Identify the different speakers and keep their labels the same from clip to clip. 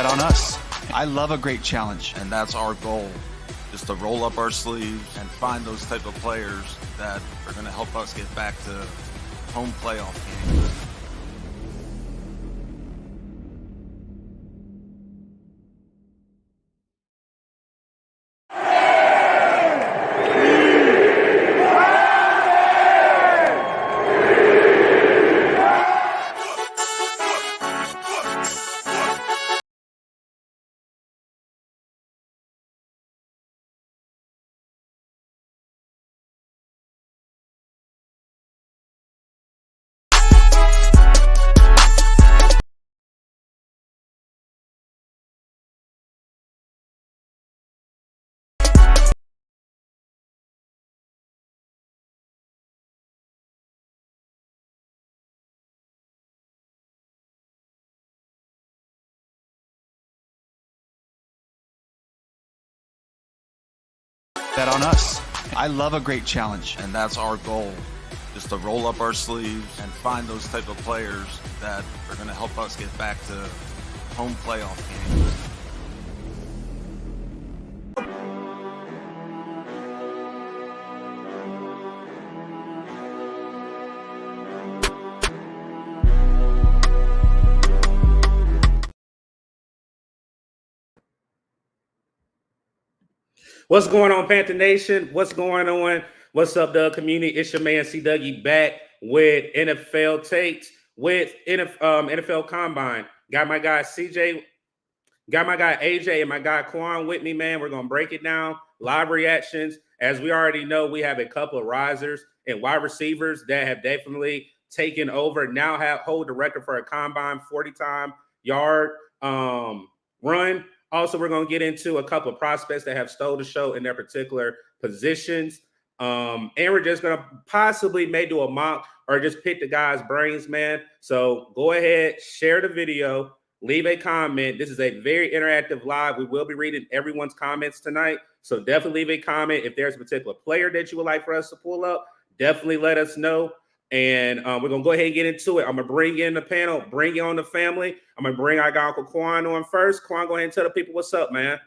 Speaker 1: Bet on us. I love a great challenge.
Speaker 2: And that's our goal, is to roll up our sleeves and find those type of players that are going to help us get back to home playoff games.
Speaker 1: Bet on us. I love a great challenge.
Speaker 2: And that's our goal, is to roll up our sleeves and find those type of players that are going to help us get back to home playoff games.
Speaker 3: What's going on, Panther Nation? What's going on? What's up, Doug community? It's your man C Dougie back with NFL takes with NFL Combine. Got my guy CJ, got my guy AJ, and my guy Quan with me, man. We're gonna break it down, live reactions. As we already know, we have a couple of risers and wide receivers that have definitely taken over. Now hold the record for a combine 40-time yard run. Also, we're going to get into a couple of prospects that have stole the show in their particular positions. And we're just going to possibly maybe do a mock or just pick the guy's brains, man. So go ahead, share the video, leave a comment. This is a very interactive live. We will be reading everyone's comments tonight. So definitely leave a comment. If there's a particular player that you would like for us to pull up, definitely let us know. And we're going to go ahead and get into it. I'm going to bring in the panel, bring you on the family. I'm going to bring our guy Uncle Quan on first. Quan, go ahead and tell the people what's up, man.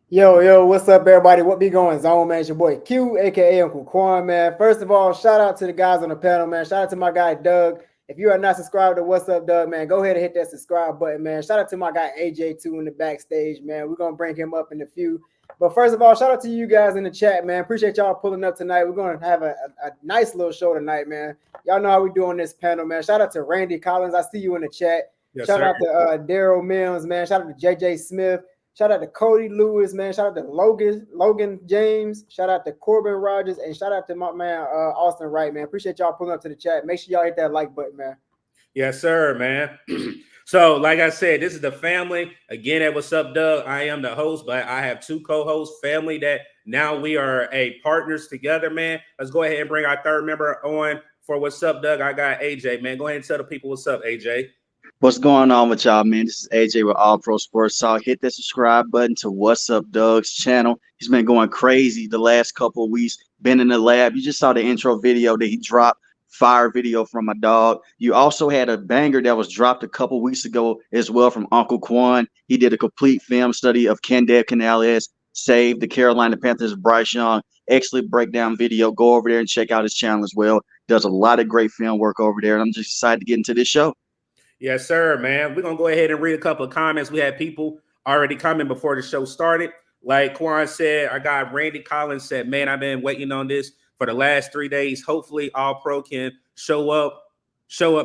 Speaker 4: Yo, what's up, everybody? What be going on, man? It's your boy Q, a.k.a. Uncle Quan, man. First of all, shout out to the guys on the panel, man. Shout out to my guy, Doug. If you are not subscribed to What's Up, Doug, man, go ahead and hit that subscribe button, man. Shout out to my guy, AJ, too, in the backstage, man. We're going to bring him up in a few. But first of all, shout out to you guys in the chat, man. Appreciate y'all pulling up tonight. We're going to have a nice little show tonight, man. Y'all know how we do on this panel, man. Shout out to Randy Collins. I see you in the chat.
Speaker 3: Yes,
Speaker 4: shout
Speaker 3: sir.
Speaker 4: out to Daryl Mims, man. Shout out to JJ Smith. Shout out to Cody Lewis, man. Shout out to Logan James. Shout out to Corbin Rogers. And shout out to my man, Austin Wright, man. Appreciate y'all pulling up to the chat. Make sure y'all hit that like button, man.
Speaker 3: Yes, sir, man. So, like I said, this is the family. Again, at What's Up, Doug, I am the host, but I have two co-hosts, family that now we are partners together, man. Let's go ahead and bring our third member on for What's Up, Doug. I got AJ, man. Go ahead and tell the people what's up, AJ.
Speaker 5: What's going on with y'all, man? This is AJ with All Pro Sports Talk. Hit that subscribe button to What's Up Doug's channel. He's been going crazy the last couple of weeks, been in the lab. You just saw the intro video that he dropped. Fire video from my dog. You also had a banger that was dropped a couple weeks ago as well from Uncle Quan. He did a complete film study of Kendall Canales saved the Carolina Panthers, Bryce Young. Excellent breakdown video. Go over there and check out his channel as well. Does a lot of great film work over there. And I'm just excited to get into this show.
Speaker 3: Yes, sir, man. We're going to go ahead and read a couple of comments. We had people already coming before the show started. Like Quan said, our guy Randy Collins said, man, I've been waiting on this for the last 3 days. Hopefully All Pro can show up.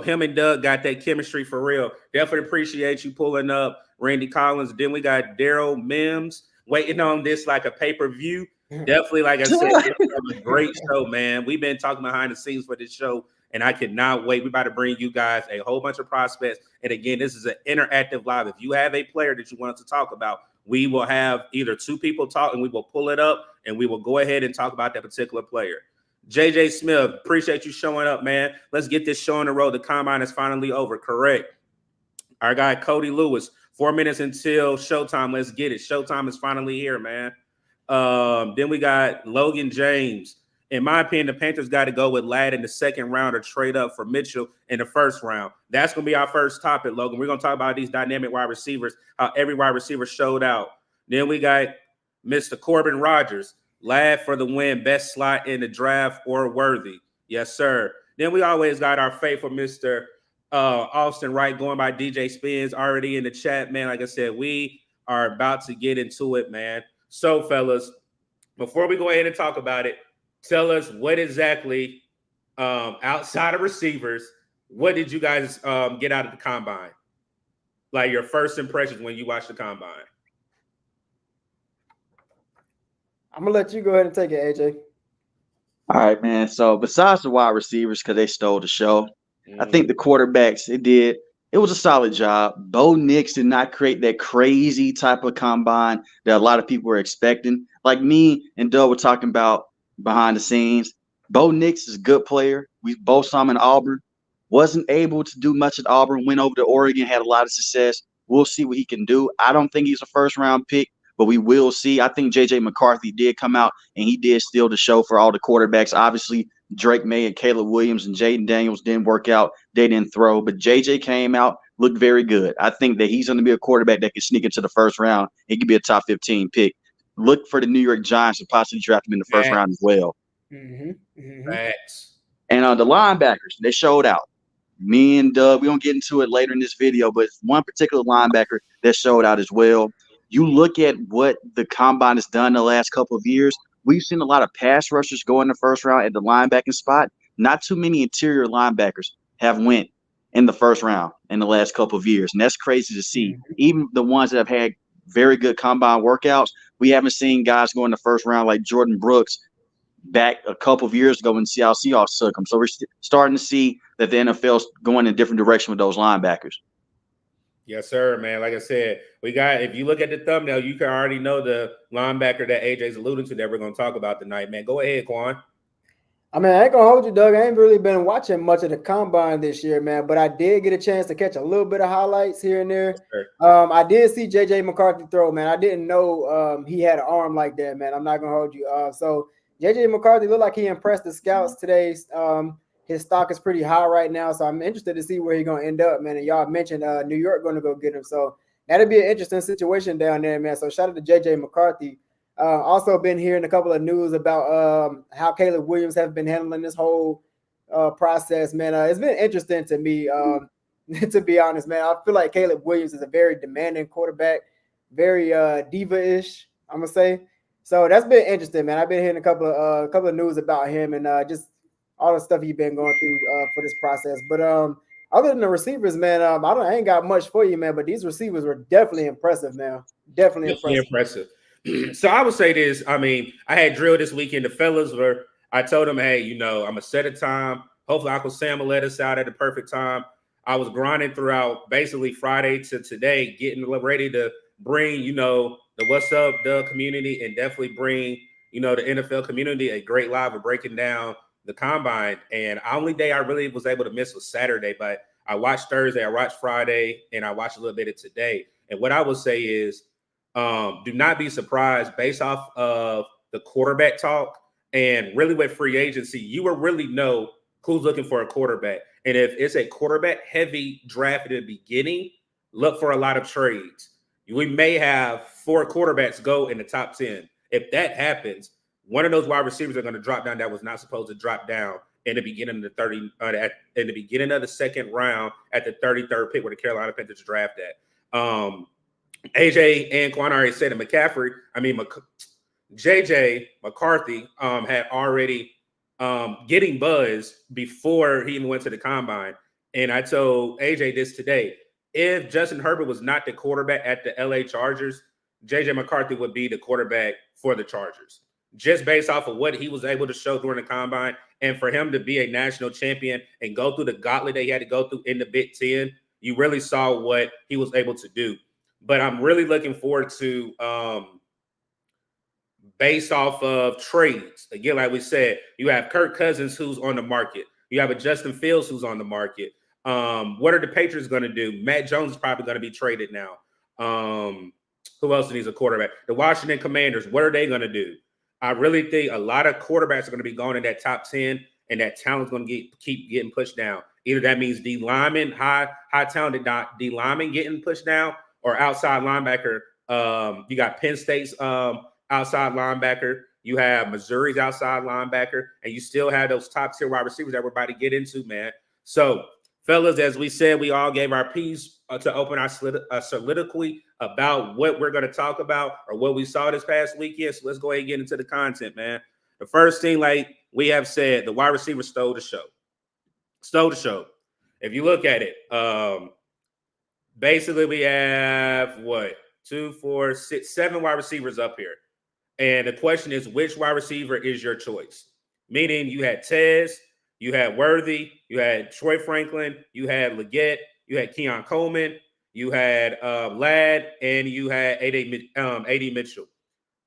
Speaker 3: Him and Doug got that chemistry for real. Definitely appreciate you pulling up, Randy Collins. Then we got Daryl Mims waiting on this like a pay-per-view. Definitely, like I said, it's a great show, man. We've been talking behind the scenes for this show, and I cannot wait. We're about to bring you guys a whole bunch of prospects. And again, this is an interactive live. If you have a player that you want us to talk about, we will have either two people talk and we will pull it up and we will go ahead and talk about that particular player. JJ Smith, appreciate you showing up, man. Let's get this show on the road. The combine is finally over. Correct. Our guy Cody Lewis, 4 minutes until showtime. Let's get it. Showtime is finally here, man. Then we got Logan James. In my opinion, the Panthers got to go with Ladd in the second round or trade up for Mitchell in the first round. That's going to be our first topic, Logan. We're going to talk about these dynamic wide receivers, how every wide receiver showed out. Then we got Mr. Corbin Rogers, Ladd for the win, best slot in the draft or worthy. Yes, sir. Then we always got our faithful Mr. Austin Wright going by DJ Spins already in the chat, man. Like I said, we are about to get into it, man. So, fellas, before we go ahead and talk about it, tell us what exactly, outside of receivers, what did you guys get out of the combine? Like your first impressions when you watched the combine.
Speaker 4: I'm gonna let you go ahead and take it, AJ.
Speaker 5: All right, man. So besides the wide receivers, because they stole the show, I think the quarterbacks, it was a solid job. Bo Nix did not create that crazy type of combine that a lot of people were expecting. Like me and Doug were talking about behind the scenes. Bo Nix is a good player. We both saw him in Auburn. Wasn't able to do much at Auburn, went over to Oregon, had a lot of success. We'll see what he can do. I don't think he's a first round pick, but we will see. I think J.J. McCarthy did come out and he did steal the show for all the quarterbacks. Obviously, Drake May and Caleb Williams and Jaden Daniels didn't work out. They didn't throw, but J.J. came out, looked very good. I think that he's going to be a quarterback that can sneak into the first round. He could be a top 15 pick. Look for the New York Giants to possibly draft him in the first round as well.
Speaker 3: Facts.
Speaker 5: And the linebackers, they showed out. Me and Doug, we're going to get into it later in this video, but one particular linebacker that showed out as well. You look at what the combine has done the last couple of years. We've seen a lot of pass rushers go in the first round at the linebacking spot. Not too many interior linebackers have went in the first round in the last couple of years, and that's crazy to see. Even the ones that have had very good combine workouts, we haven't seen guys go in the first round like Jordan Brooks back a couple of years ago when Seattle Seahawks took him. So we're starting to see that the NFL's going in a different direction with those linebackers.
Speaker 3: Yes, sir, man. Like I said, we got, if you look at the thumbnail, you can already know the linebacker that AJ's alluding to that we're going to talk about tonight, man. Go ahead, Quan.
Speaker 4: I mean, I ain't gonna hold you, Doug. I ain't really been watching much of the combine this year, man. But I did get a chance to catch a little bit of highlights here and there.
Speaker 3: Sure.
Speaker 4: I did see JJ McCarthy throw, man. I didn't know he had an arm like that, man. I'm not gonna hold you. So JJ McCarthy looked like he impressed the scouts today. His stock is pretty high right now, so I'm interested to see where he's gonna end up, man. And y'all mentioned New York going to go get him, so that'd be an interesting situation down there, man. So shout out to JJ McCarthy. Also been hearing a couple of news about how Caleb Williams have been handling this whole process, man. It's been interesting to me, to be honest, man. I feel like Caleb Williams is a very demanding quarterback, very diva-ish, I'm gonna say. So that's been interesting, man. I've been hearing a couple of news about him and just all the stuff he's been going through for this process. But other than the receivers, man, I ain't got much for you, man. But these receivers were definitely impressive, man. Definitely impressive.
Speaker 3: So I would say this. I mean, I had drill this weekend. The fellas were, I told them, hey, I'm going to set a time. Hopefully Uncle Sam will let us out at the perfect time. I was grinding throughout basically Friday to today, getting ready to bring, the What's Up Doug community and definitely bring, the NFL community a great live of breaking down the combine. And the only day I really was able to miss was Saturday, but I watched Thursday, I watched Friday, and I watched a little bit of today. And what I would say is, do not be surprised based off of the quarterback talk and really with free agency, you will really know who's looking for a quarterback. And if it's a quarterback heavy draft at the beginning, look for a lot of trades. We may have 4 quarterbacks go in the top 10. If that happens, one of those wide receivers are going to drop down that was not supposed to drop down in the beginning of the in the beginning of the second round at the 33rd pick where the Carolina Panthers draft at. AJ and Quan already said it. JJ McCarthy had already getting buzz before he even went to the combine. And I told AJ this today. If Justin Herbert was not the quarterback at the LA Chargers, JJ McCarthy would be the quarterback for the Chargers. Just based off of what he was able to show during the combine. And for him to be a national champion and go through the gauntlet that he had to go through in the Big Ten, you really saw what he was able to do. But I'm really looking forward to based off of trades. Again, like we said, you have Kirk Cousins who's on the market. You have a Justin Fields who's on the market. What are the Patriots going to do? Matt Jones is probably going to be traded now. Who else needs a quarterback? The Washington Commanders, what are they going to do? I really think a lot of quarterbacks are going to be going in that top 10, and that talent's going to keep getting pushed down. Either that means D lineman, high talented D lineman getting pushed down, or outside linebacker. You got Penn State's outside linebacker. You have Missouri's outside linebacker, and you still have those top tier wide receivers that we're about to get into, man. So, fellas, as we said, we all gave our piece to open our soliloquy about what we're going to talk about or what we saw this past weekend. So let's go ahead and get into the content, man. The first thing, like we have said, the wide receiver stole the show. Stole the show. If you look at it, basically we have what? 2, 4, 6, 7 wide receivers up here. And the question is, which wide receiver is your choice? Meaning you had Tez, you had Worthy, you had Troy Franklin, you had Leggett, you had Keon Coleman, you had Ladd, and you had A.D. Mitchell.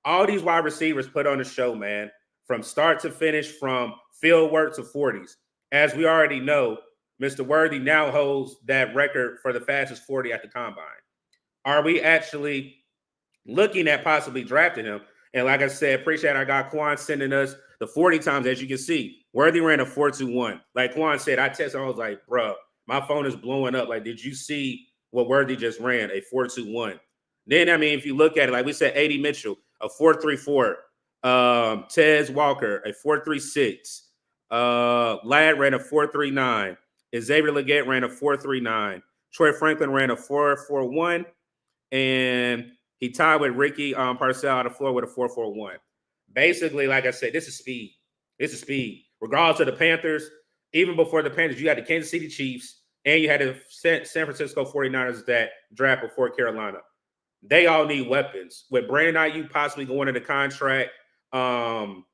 Speaker 3: All these wide receivers put on the show, man, from start to finish, from field work to 40s. As we already know, Mr. Worthy now holds that record for the fastest 40 at the combine. Are we actually looking at possibly drafting him? And like I said, appreciate our guy Quan sending us the 40 times. As you can see, Worthy ran a 4.21. Like Quan said, I texted him, I was like, bro, my phone is blowing up. Like, did you see what Worthy just ran? A 4.21. Then, I mean, if you look at it, like we said, A.D. Mitchell, a 4.34. Tez Walker, a 4.36. Ladd ran a 4.39. Xavier Leggett ran a 4.39. Troy Franklin ran a 4.41. And he tied with Ricky Parcell out of Florida with a 4.41. Basically, like I said, this is speed. This is speed. Regardless of the Panthers, even before the Panthers, you had the Kansas City Chiefs and you had the San Francisco 49ers that draft before Carolina. They all need weapons. With Brandon Ayuk possibly going into contract, not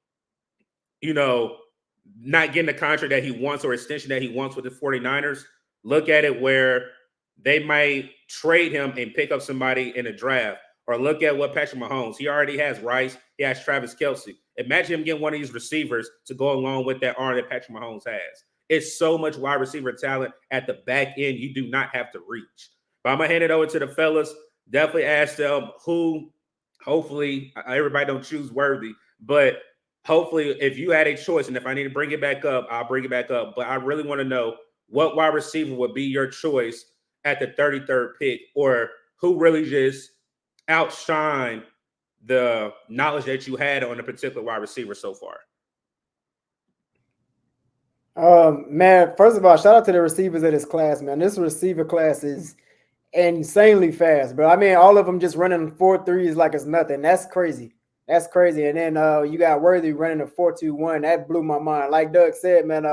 Speaker 3: getting the contract that he wants or extension that he wants with the 49ers, look at it where they might trade him and pick up somebody in a draft. Or look at what Patrick Mahomes, he already has Rice, he has Travis Kelce. Imagine him getting one of these receivers to go along with that arm that Patrick Mahomes has. It's so much wide receiver talent at the back end, you do not have to reach. But I'm going to hand it over to the fellas. Definitely ask them who, hopefully, everybody don't choose Worthy, but hopefully if you had a choice, and if I need to bring it back up, I'll bring it back up. But I really want to know what wide receiver would be your choice at the 33rd pick, or who really just outshine the knowledge that you had on a particular wide receiver so far?
Speaker 4: Man, first of all, shout out to the receivers of this class, man. This receiver class is insanely fast, bro. I mean, all of them just running 4.3s like it's nothing. That's crazy. That's crazy. And then you got Worthy running a 4.21. That blew my mind. Like Doug said, man,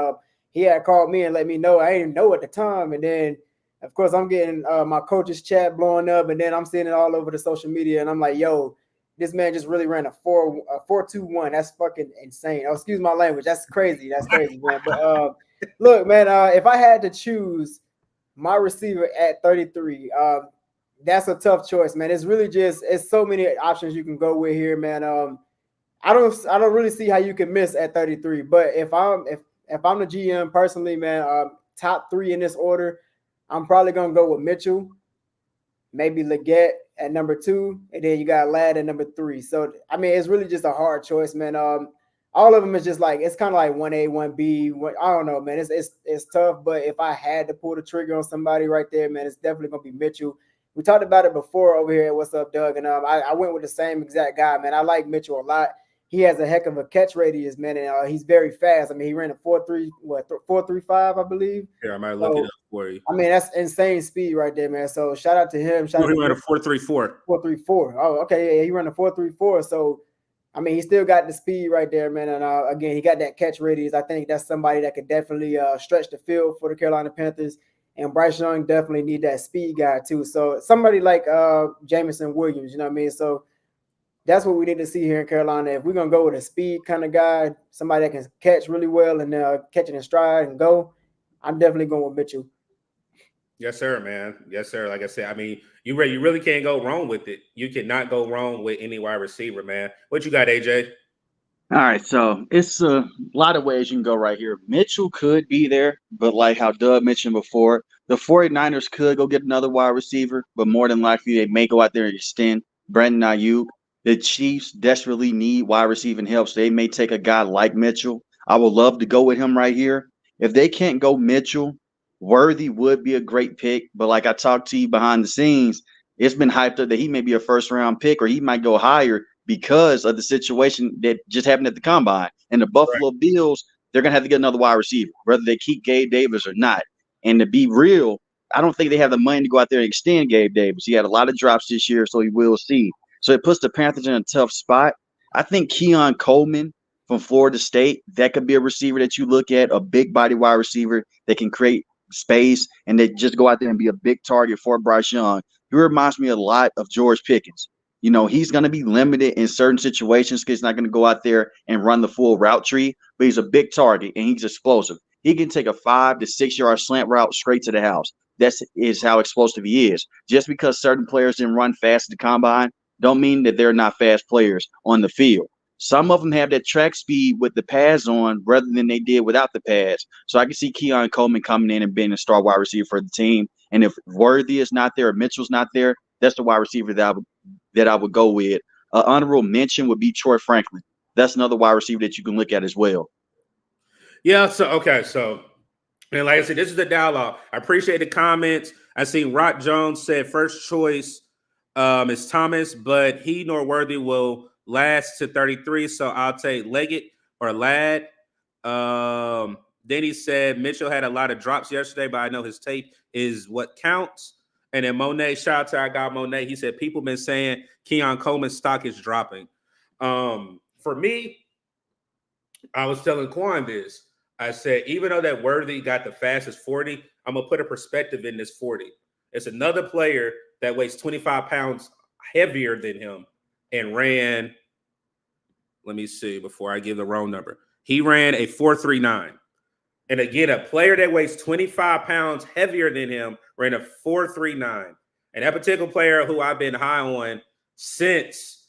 Speaker 4: he had called me and let me know. I didn't know at the time. And then of course, I'm getting my coach's chat blowing up, and then I'm seeing it all over the social media, and I'm like, yo, this man just really ran a 4.21. That's fucking insane. Oh, excuse my language. That's crazy. That's crazy, man. But look, man, if I had to choose my receiver at 33, that's a tough choice, man. It's really it's so many options you can go with here, man. I don't really see how you can miss at 33. But if I'm the GM personally, man, top 3 in this order, I'm probably going to go with Mitchell, maybe Leggett at number 2, and then you got Ladd at number 3. So, I mean, it's really just a hard choice, man. All of them is just like, it's kind of like 1A, 1B. I don't know, man. It's tough, but if I had to pull the trigger on somebody right there, man, it's definitely going to be Mitchell. We talked about it before over here at What's Up, Doug, and I went with the same exact guy, man. I like Mitchell a lot. He has a heck of a catch radius, man, and he's very fast. I mean, he ran a 4.35, I believe.
Speaker 3: Yeah, I might look it up for you.
Speaker 4: I mean, that's insane speed right there, man. So shout out to him.
Speaker 3: He ran a 4.34.
Speaker 4: 4.34. Oh, okay, yeah, he ran a 4.34. So, I mean, he still got the speed right there, man. And again, he got that catch radius. I think that's somebody that could definitely stretch the field for the Carolina Panthers. And Bryce Young definitely need that speed guy too. So somebody like Jameson Williams, you know what I mean? So that's what we need to see here in Carolina. If we're going to go with a speed kind of guy, somebody that can catch really well and catch it in stride and go, I'm definitely going with Mitchell.
Speaker 3: Yes, sir, man. Yes, sir. Like I said, I mean, you really can't go wrong with it. You cannot go wrong with any wide receiver, man. What you got, AJ?
Speaker 5: All right, so it's a lot of ways you can go right here. Mitchell could be there, but like how Doug mentioned before, the 49ers could go get another wide receiver, but more than likely they may go out there and extend Brandon Ayuk. The Chiefs desperately need wide receiving help, so they may take a guy like Mitchell. I would love to go with him right here. If they can't go Mitchell, Worthy would be a great pick. But like I talked to you behind the scenes, it's been hyped up that he may be a first-round pick or he might go higher because of the situation that just happened at the combine. And the Buffalo Bills, they're going to have to get another wide receiver, whether they keep Gabe Davis or not. And to be real, I don't think they have the money to go out there and extend Gabe Davis. He had a lot of drops this year, so he will see. So it puts the Panthers in a tough spot. I think Keon Coleman from Florida State, that could be a receiver that you look at, a big body wide receiver that can create space and they just go out there and be a big target for Bryce Young. He reminds me a lot of George Pickens. You know, he's going to be limited in certain situations because he's not going to go out there and run the full route tree, but he's a big target and he's explosive. He can take a 5 to 6 yard slant route straight to the house. That is how explosive he is. Just because certain players didn't run fast at the combine don't mean that they're not fast players on the field. Some of them have that track speed with the pads on rather than they did without the pads. So I can see Keon Coleman coming in and being a star wide receiver for the team. And if Worthy is not there, or Mitchell's not there, that's the wide receiver that I would go with. Honorable mention would be Troy Franklin. That's another wide receiver that you can look at as well.
Speaker 3: Yeah. So and like I said, this is the dialogue. I appreciate the comments. I see Rock Jones said first choice is Thomas, but he nor Worthy will last to 33. So I'll take Leggett or Ladd. Then he said Mitchell had a lot of drops yesterday, but I know his tape is what counts. And then Monet, shout out to our guy Monet. He said people been saying Keon Coleman's stock is dropping. For me, I was telling Quan this. I said, even though that Worthy got the fastest 40, I'm going to put a perspective in this 40. It's another player that weighs 25 pounds heavier than him and ran, let me see before I give the wrong number. He ran a 4.39. And again, a player that weighs 25 pounds heavier than him ran a 4.39. And that particular player who I've been high on since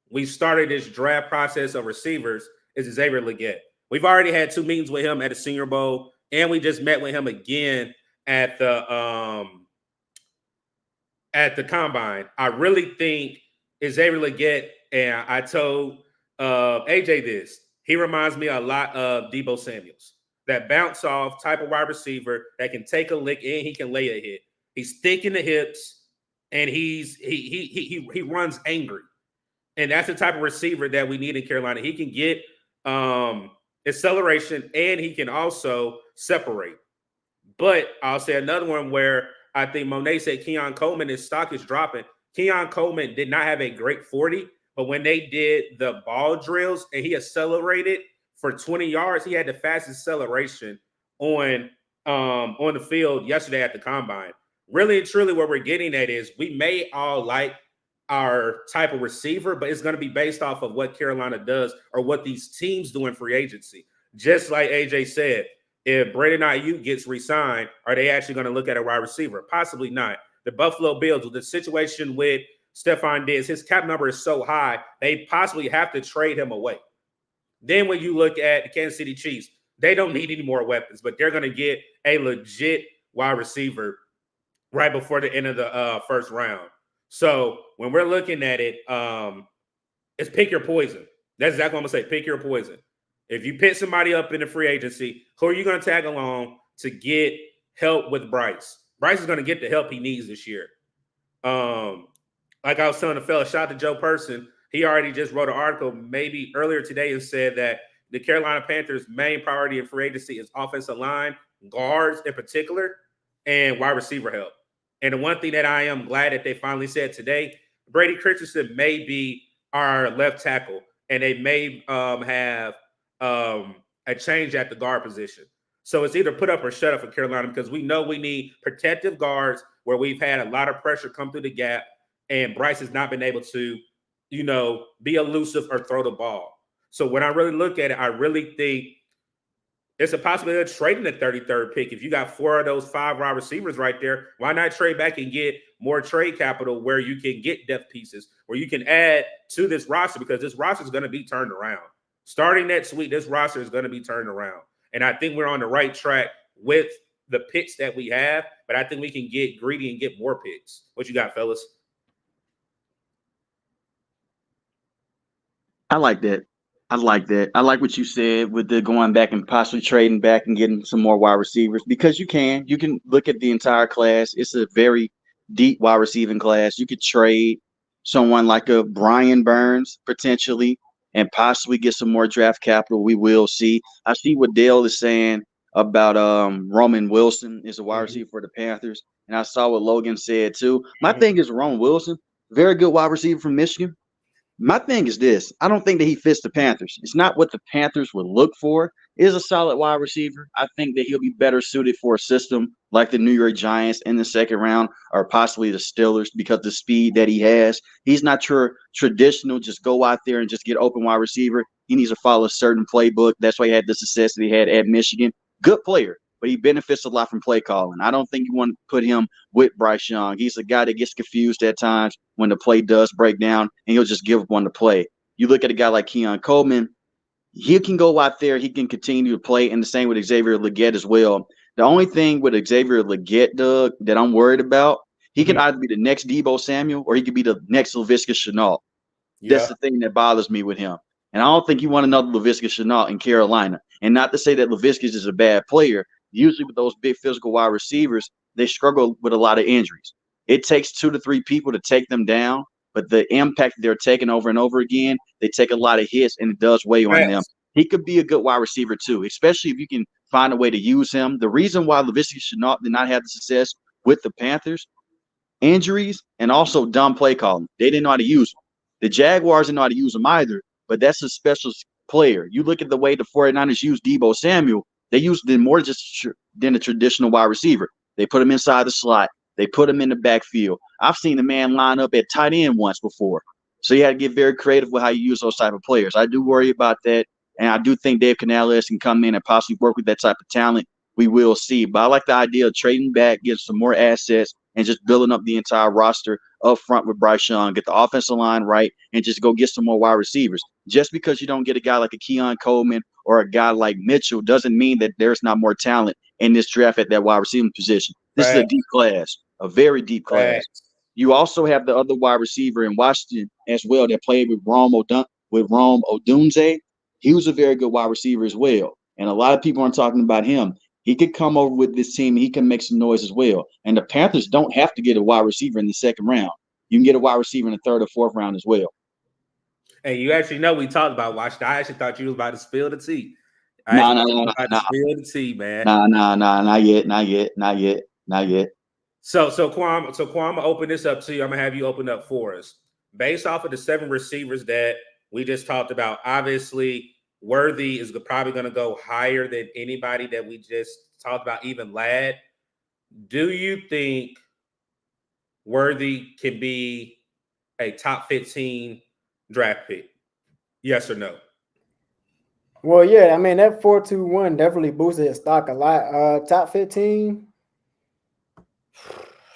Speaker 3: we started this draft process of receivers is Xavier Legette. We've already had 2 meetings with him at the Senior Bowl, and we just met with him again at the combine. I really think Xavier Legette, and I told AJ this, he reminds me a lot of Deebo Samuels, that bounce off type of wide receiver that can take a lick and he can lay a hit. He's thick in the hips and he runs angry. And that's the type of receiver that we need in Carolina. He can get acceleration and he can also separate. But I'll say another one where I think Monet said Keon Coleman, his stock is dropping. Keon Coleman did not have a great 40, but when they did the ball drills and he accelerated for 20 yards, he had the fastest acceleration on the field yesterday at the combine. Really and truly what we're getting at is we may all like our type of receiver, but it's going to be based off of what Carolina does or what these teams do in free agency. Just like AJ said, if Brandon Ayuk gets re-signed, are they actually going to look at a wide receiver? Possibly not. The Buffalo Bills, with the situation with Stephon Diggs, his cap number is so high, they possibly have to trade him away. Then when you look at the Kansas City Chiefs, they don't need any more weapons, but they're going to get a legit wide receiver right before the end of the first round. So when we're looking at it, it's pick your poison. That's exactly what I'm going to say. Pick your poison. If you pick somebody up in the free agency, who are you going to tag along to get help with Bryce? Bryce is going to get the help he needs this year. Like I was telling the fella, shout out to Joe Person. He already just wrote an article maybe earlier today and said that the Carolina Panthers' main priority in free agency is offensive line, guards in particular, and wide receiver help. And the one thing that I am glad that they finally said today, Brady Christensen may be our left tackle, and they may have a change at the guard position. So it's either put up or shut up for Carolina because we know we need protective guards where we've had a lot of pressure come through the gap, and Bryce has not been able to, be elusive or throw the ball. So when I really look at it, I really think it's a possibility of trading the 33rd pick. If you got 4 of those 5 wide receivers right there, why not trade back and get more trade capital where you can get depth pieces, where you can add to this roster because this roster is going to be turned around. Starting next week, this roster is going to be turned around. And I think we're on the right track with the picks that we have, but I think we can get greedy and get more picks. What you got, fellas?
Speaker 5: I like that. I like that. I like what you said with the going back and possibly trading back and getting some more wide receivers because you can look at the entire class. It's a very deep wide receiving class. You could trade someone like a Brian Burns potentially and possibly get some more draft capital. We will see. I see what Dale is saying about Roman Wilson is a wide receiver for the Panthers, and I saw what Logan said too. My thing is Roman Wilson, very good wide receiver from Michigan. My thing is this. I don't think that he fits the Panthers. It's not what the Panthers would look for. Is a solid wide receiver. I think that he'll be better suited for a system like the New York Giants in the second round or possibly the Steelers because of the speed that he has. He's not your traditional just go out there and just get open wide receiver. He needs to follow a certain playbook. That's why he had the success that he had at Michigan. Good player, but he benefits a lot from play calling. I don't think you want to put him with Bryce Young. He's a guy that gets confused at times when the play does break down, and he'll just give up on the play. You look at a guy like Keon Coleman, he can go out there, he can continue to play, and the same with Xavier Legette as well. The only thing with Xavier Legette, Doug, that I'm worried about, he can either be the next Debo Samuel or he could be the next Laviska Shenault. That's the thing that bothers me with him. And I don't think you want another Laviska Shenault in Carolina. And not to say that Laviska is a bad player. Usually with those big physical wide receivers, they struggle with a lot of injuries. It takes 2 to 3 people to take them down, but the impact they're taking over and over again, they take a lot of hits, and it does weigh on them. He could be a good wide receiver too, especially if you can find a way to use him. The reason why Laviska Shenault did not have the success with the Panthers, injuries and also dumb play calling. They didn't know how to use him. The Jaguars didn't know how to use him either, but that's a special player. You look at the way the 49ers used Debo Samuel, they used him more just than a traditional wide receiver. They put him inside the slot. They put him in the backfield. I've seen the man line up at tight end once before. So you had to get very creative with how you use those type of players. I do worry about that, and I do think Dave Canales can come in and possibly work with that type of talent. We will see. But I like the idea of trading back, getting some more assets, and just building up the entire roster up front with Bryce Young, get the offensive line right, and just go get some more wide receivers. Just because you don't get a guy like a Keon Coleman or a guy like Mitchell doesn't mean that there's not more talent in this draft at that wide receiving position. This is a deep class, a very deep class. You also have the other wide receiver in Washington as well that played with Rome Odunze. He was a very good wide receiver as well. And a lot of people aren't talking about him. He could come over with this team. He can make some noise as well. And the Panthers don't have to get a wide receiver in the second round. You can get a wide receiver in the third or fourth round as well.
Speaker 3: Hey, you actually know we talked about Washington. I actually thought you was about to spill the tea.
Speaker 5: Nah,
Speaker 3: Spill the tea, man.
Speaker 5: Nah, not yet.
Speaker 3: So Kwame, I'm gonna open this up to you. I'm gonna have you open up for us. Based off of the 7 receivers that we just talked about, obviously Worthy is probably gonna go higher than anybody that we just talked about, even Ladd. Do you think Worthy can be a top 15 draft pick? Yes or no?
Speaker 4: Well, yeah, I mean that 4.21 definitely boosted his stock a lot. Top 15.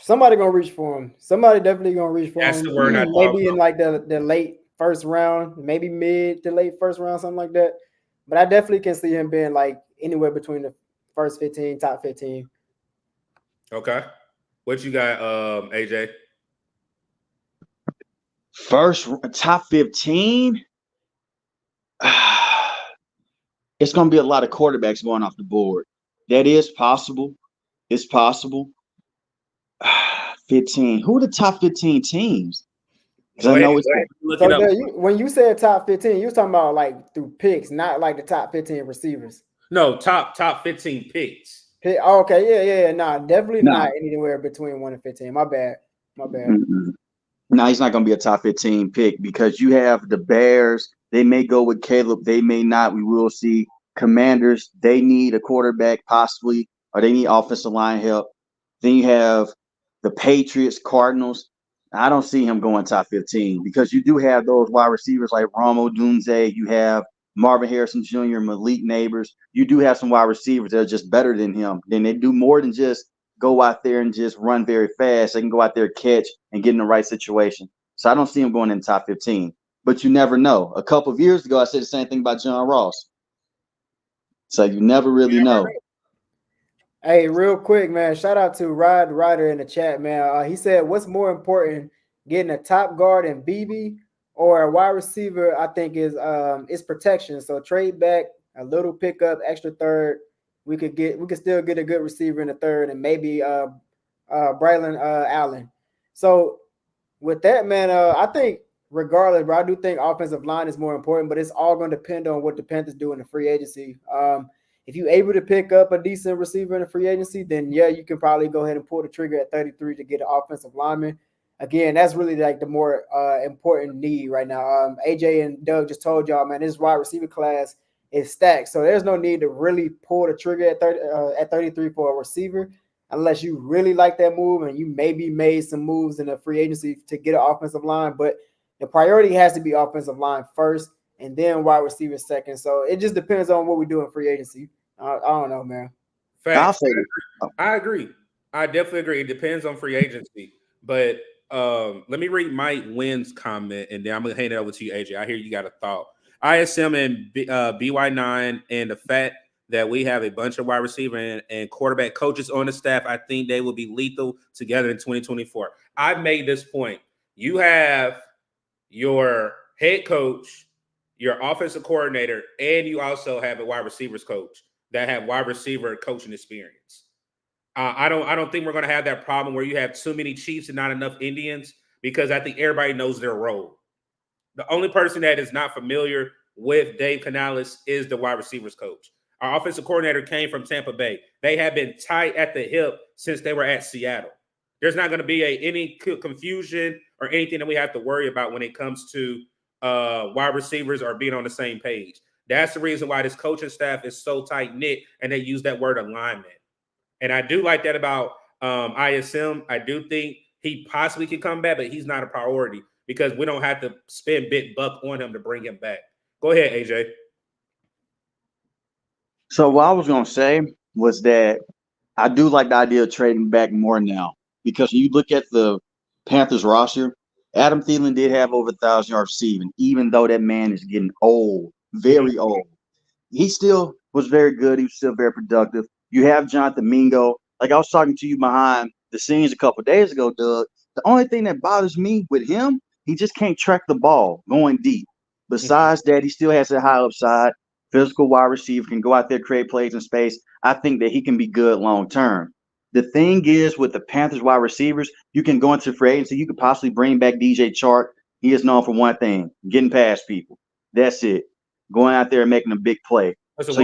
Speaker 4: Somebody gonna reach for him. Somebody definitely gonna reach for him.
Speaker 3: That's the word I
Speaker 4: maybe in like the late first round, maybe mid to late first round, something like that. But I definitely can see him being like anywhere between the first 15, top 15.
Speaker 3: Okay. What you got, AJ?
Speaker 5: First top 15. It's going to be a lot of quarterbacks going off the board. That is possible. It's possible. 15. Who are the top 15 teams? Because I know it's
Speaker 4: when you said top 15, you was talking about like through picks, not like the top 15 receivers.
Speaker 3: No, top 15 picks.
Speaker 4: Okay, yeah. Nah, definitely not anywhere between 1 and 15. My bad.
Speaker 5: Mm-hmm. No, he's not going to be a top 15 pick because you have the Bears. They may go with Caleb. They may not. We will see. Commanders, they need a quarterback possibly, or they need offensive line help. Then you have the Patriots, Cardinals. I don't see him going top 15 because you do have those wide receivers like Romo Dunze. You have Marvin Harrison Jr., Malik Neighbors. You do have some wide receivers that are just better than him. Then they do more than just go out there and just run very fast. They can go out there, catch, and get in the right situation. So I don't see him going in the top 15. But you never know. A couple of years ago, I said the same thing about John Ross. So you never really know.
Speaker 4: Hey, real quick, man. Shout out to Rod Ryder in the chat, man. He said, "What's more important, getting a top guard in BB or a wide receiver, I think is protection. So trade back a little pickup, extra third. We could still get a good receiver in the third, and maybe Braylon Allen. So with that, man, I think regardless, bro, I do think offensive line is more important, but it's all going to depend on what the Panthers do in the free agency. If you're able to pick up a decent receiver in the free agency, then yeah, you can probably go ahead and pull the trigger at 33 to get an offensive lineman. Again, that's really like the more important need right now. AJ and Doug just told y'all, man, this wide receiver class is stacked, so there's no need to really pull the trigger at 33 for a receiver unless you really like that move and you maybe made some moves in the free agency to get an offensive line. But the priority has to be offensive line first and then wide receiver second. So it just depends on what we do in free agency. I don't know, man.
Speaker 3: Facts. I agree. I definitely agree. It depends on free agency. But let me read Mike Wynn's comment, and then I'm going to hand it over to you, AJ. I hear you got a thought. ISM and BY9 and the fact that we have a bunch of wide receiver and quarterback coaches on the staff, I think they will be lethal together in 2024. I've made this point. You have your head coach, your offensive coordinator, and you also have a wide receivers coach that have wide receiver coaching experience. I don't think we're going to have that problem where you have too many Chiefs and not enough Indians, because I think everybody knows their role. The only person that is not familiar with Dave Canales is the wide receivers coach. Our offensive coordinator came from Tampa Bay. They have been tight at the hip since they were at Seattle. There's not going to be any confusion or anything that we have to worry about when it comes to wide receivers or being on the same page. That's the reason why this coaching staff is so tight-knit, and they use that word alignment. And I do like that about ISM. I do think he possibly could come back, but he's not a priority because we don't have to spend big buck on him to bring him back. Go ahead, AJ.
Speaker 5: So what I was going to say was that I do like the idea of trading back more now, because you look at the Panthers roster, Adam Thielen did have over 1,000 yards receiving, even though that man is getting old, very old. He still was very good. He was still very productive. You have Jonathan Mingo. Like I was talking to you behind the scenes a couple of days ago, Doug. The only thing that bothers me with him, he just can't track the ball going deep. Besides that, he still has a high upside. Physical wide receiver, can go out there, create plays in space. I think that he can be good long term. The thing is, with the Panthers wide receivers, you can go into free agency. You could possibly bring back DJ Chark. He is known for one thing: getting past people. That's it. Going out there and making a big play. So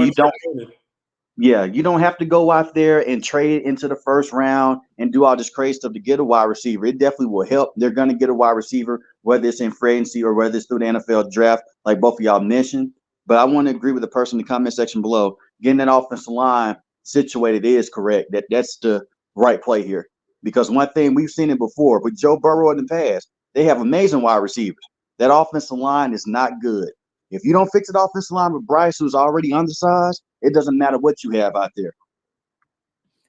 Speaker 5: you don't have to go out there and trade into the first round and do all this crazy stuff to get a wide receiver. It definitely will help. They're going to get a wide receiver, whether it's in free agency or whether it's through the NFL draft, like both of y'all mentioned. But I want to agree with the person in the comment section below. Getting that offensive line situated is correct. That's the right play here. Because one thing, we've seen it before with Joe Burrow in the past, they have amazing wide receivers. That offensive line is not good. If you don't fix the offensive line with Bryce, who's already undersized, it doesn't matter what you have out there.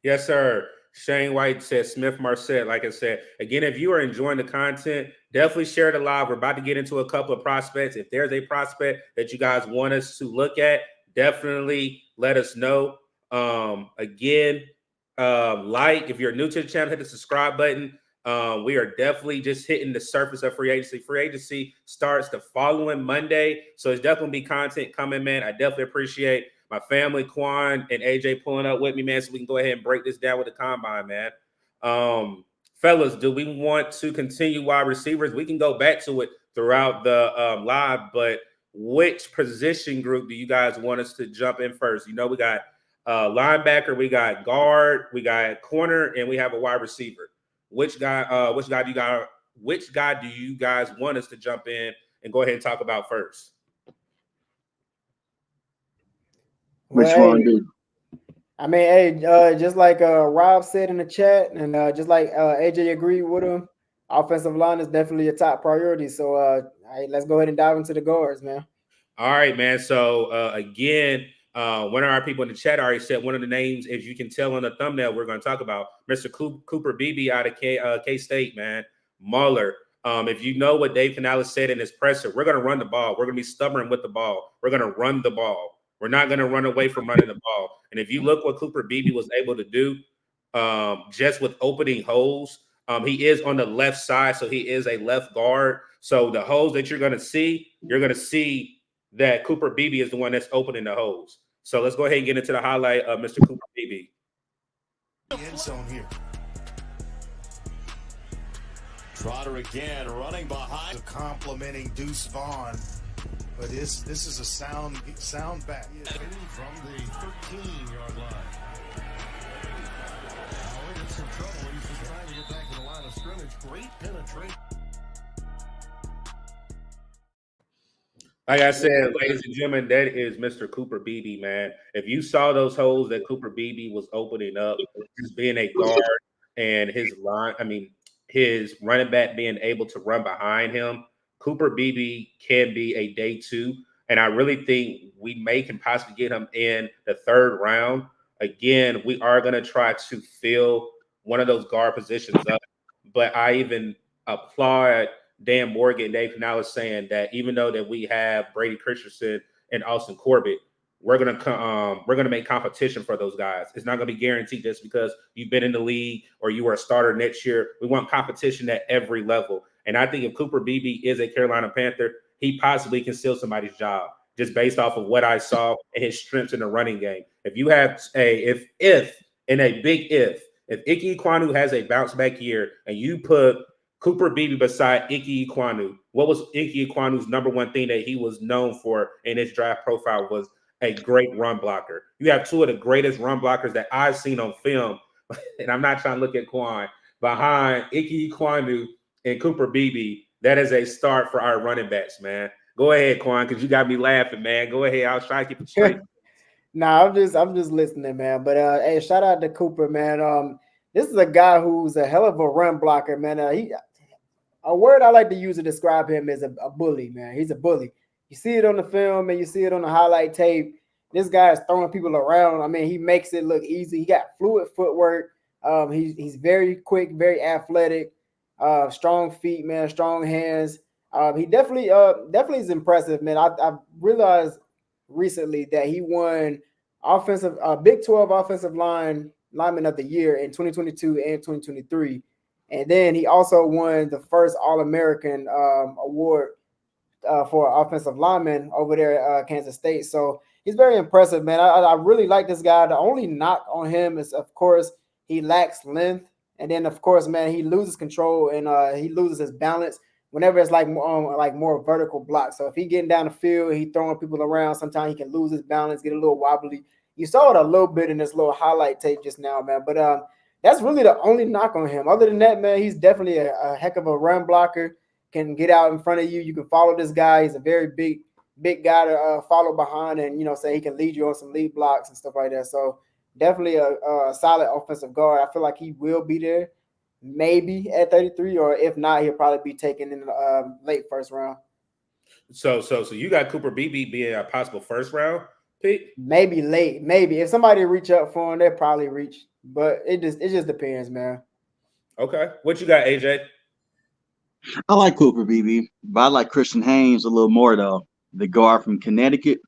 Speaker 3: Yes, sir. Shane White said Smith Marset. Like I said, again, if you are enjoying the content, definitely share it live. We're about to get into a couple of prospects. If there's a prospect that you guys want us to look at, definitely let us know. Again, like, if you're new to the channel, hit the subscribe button. We are definitely just hitting the surface of free agency. Free agency starts the following Monday, so it's definitely be content coming, man. I definitely appreciate my family, Quan and AJ, pulling up with me, man, so we can go ahead and break this down with the combine, man. Fellas, do we want to continue wide receivers? We can go back to it throughout the live, but which position group do you guys want us to jump in first? You know, we got linebacker, we got guard, we got corner, and we have a wide receiver. Which guy do you guys want us to jump in and go ahead and talk about first?
Speaker 5: Which one, dude?
Speaker 4: I mean, hey, just like Rob said in the chat, and just like AJ agreed with him, offensive line is definitely a top priority. So, hey, let's go ahead and dive into the guards, man.
Speaker 3: All right, man. So, again, one of our people in the chat already said one of the names, as you can tell on the thumbnail, we're going to talk about Mr. Cooper Beebe out of K-State, man. Muller. If you know what Dave Canales said in his presser, we're going to run the ball. We're going to be stubborn with the ball. We're going to run the ball. We're not going to run away from running the ball. And if you look what Cooper Beebe was able to do just with opening holes, he is on the left side, so he is a left guard. So the holes that you're going to see that Cooper Beebe is the one that's opening the holes. So let's go ahead and get into the highlight of Mr. Cooper Beebe.
Speaker 6: End zone here. Trotter again, running behind.
Speaker 7: Complimenting Deuce Vaughn, but this is a sound back.
Speaker 6: From the 13-yard line. Howard in some trouble. He's just trying to get back to the line of scrimmage. Great penetration.
Speaker 3: Like I said, ladies and gentlemen, that is Mr. Cooper Beebe, man. If you saw those holes that Cooper Beebe was opening up, just being a guard and his running back being able to run behind him, Cooper Beebe can be a day two. And I really think we can possibly get him in the third round. Again, we are going to try to fill one of those guard positions up. But I even applaud Dan Morgan, Dave Canales saying that even though that we have Brady Christensen and Austin Corbett, we're gonna make competition for those guys. It's not gonna be guaranteed just because you've been in the league or you are a starter next year. We want competition at every level. And I think if Cooper Beebe is a Carolina Panther, he possibly can steal somebody's job just based off of what I saw and his strengths in the running game. If you have if Ike Ekwonu has a bounce back year and you put Cooper Beebe beside Ike Ekwonu, what was Ike Ekwonu's number one thing that he was known for in his draft profile was a great run blocker. You have two of the greatest run blockers that I've seen on film, and I'm not trying to look at Quan, behind Ike Ekwonu and Cooper Beebe. That is a start for our running backs, man. Go ahead, Quan, because you got me laughing, man. Go ahead. I was trying to keep it straight.
Speaker 4: Nah, I'm just listening, man. But hey, shout out to Cooper, man. This is a guy who's a hell of a run blocker, man. A word I like to use to describe him is a bully, man. He's a bully. You see it on the film and you see it on the highlight tape. This guy is throwing people around. I mean, he makes it look easy. He got fluid footwork. He's very quick, very athletic, strong feet, man, strong hands. He definitely is impressive, man. I realized recently that he won Big 12 offensive lineman of the year in 2022 and 2023. And then he also won the first All-American award for offensive lineman over there at Kansas State. So he's very impressive, man. I really like this guy. The only knock on him is, of course, he lacks length. And then, of course, man, he loses control and he loses his balance whenever it's like more vertical blocks. So if he getting down the field, he throwing people around, sometimes he can lose his balance, get a little wobbly. You saw it a little bit in this little highlight tape just now, man. But that's really the only knock on him. Other than that, man, he's definitely a heck of a run blocker, can get out in front of you. You can follow this guy. He's a very big guy to follow behind and, say he can lead you on some lead blocks and stuff like that. So definitely a solid offensive guard. I feel like he will be there maybe at 33, or if not, he'll probably be taken in the late first round.
Speaker 3: So you got Cooper Beebe being a possible first round pick?
Speaker 4: Maybe late. Maybe. If somebody reach up for him, they'll probably reach. But it just depends, man.
Speaker 3: Okay. What you got, AJ?
Speaker 5: I like Cooper Beebe, but I like Christian Haynes a little more, though. The guard from Connecticut.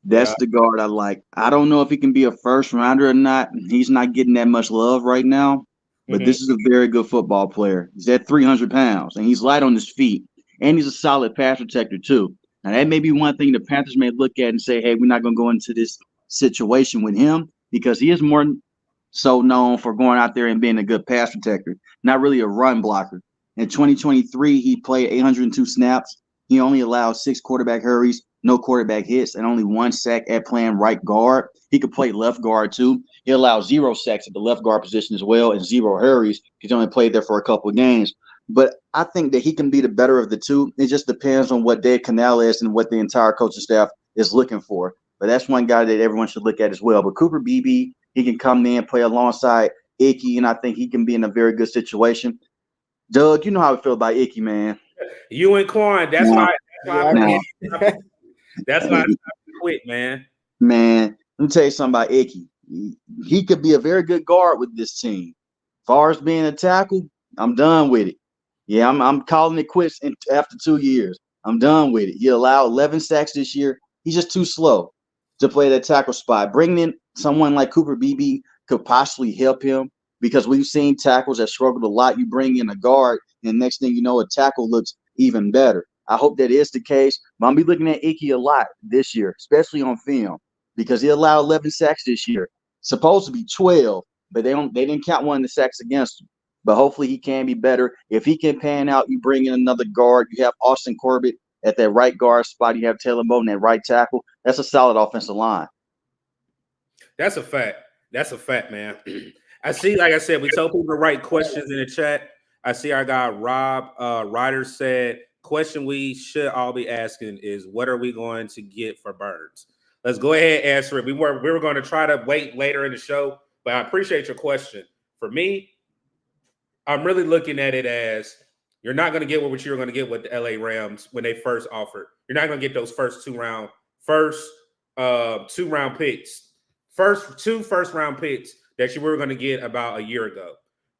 Speaker 5: That's the guard I like. I don't know if he can be a first rounder or not. He's not getting that much love right now, but this is a very good football player. He's at 300 pounds, and he's light on his feet, and he's a solid pass protector, too. Now, that may be one thing the Panthers may look at and say, hey, we're not going to go into this situation with him because he is more so known for going out there and being a good pass protector, not really a run blocker. In 2023, he played 802 snaps. He only allowed 6 quarterback hurries, no quarterback hits, and only 1 sack at playing right guard. He could play left guard, too. He allowed 0 sacks at the left guard position as well and 0 hurries. He's only played there for a couple of games. But I think that he can be the better of the two. It just depends on what Dave Canales and what the entire coaching staff is looking for. But that's one guy that everyone should look at as well. But Cooper Beebe, he can come in, play alongside Ike, and I think he can be in a very good situation. Doug, you know how I feel about Ike, man.
Speaker 3: You and Quan, that's why I quit, man.
Speaker 5: Man, let me tell you something about Ike. He could be a very good guard with this team. As far as being a tackle, I'm done with it. Yeah, I'm calling it quits after 2 years. I'm done with it. He allowed 11 sacks this year. He's just too slow to play that tackle spot. Bringing in someone like Cooper Beebe could possibly help him because we've seen tackles that struggled a lot. You bring in a guard, and next thing you know, a tackle looks even better. I hope that is the case. But I'm be looking at Icky a lot this year, especially on film, because he allowed 11 sacks this year. Supposed to be 12, but they didn't count one of the sacks against him. But hopefully he can be better. If he can pan out, you bring in another guard. You have Austin Corbett at that right guard spot. You have Taylor Moton at right tackle. That's a solid offensive line.
Speaker 3: That's a fact. That's a fact, man. I see, like I said, we told people to write questions in the chat. I see our guy Rob Ryder said, question we should all be asking is, what are we going to get for Birds? Let's go ahead and answer it. We were going to try to wait later in the show, but I appreciate your question. For me, I'm really looking at it as you're not going to get what you were going to get with the LA Rams when they first offered. You're not going to get those first two round picks. First round picks that you were going to get about a year ago.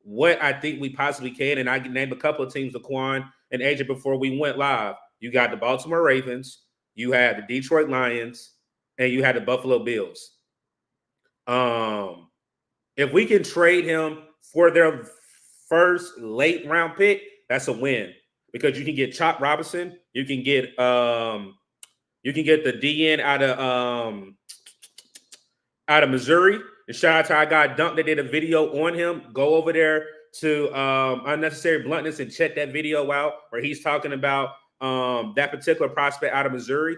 Speaker 3: What I think we possibly can, and I can name a couple of teams, Laquan and AJ, before we went live. You got the Baltimore Ravens, you had the Detroit Lions, and you had the Buffalo Bills. If we can trade him for their first late round pick, that's a win, because you can get Chop Robinson, you can get the DN out of Missouri. And shout out to our guy Dunk that did a video on him. Go over there to Unnecessary Bluntness and check that video out where he's talking about that particular prospect out of Missouri.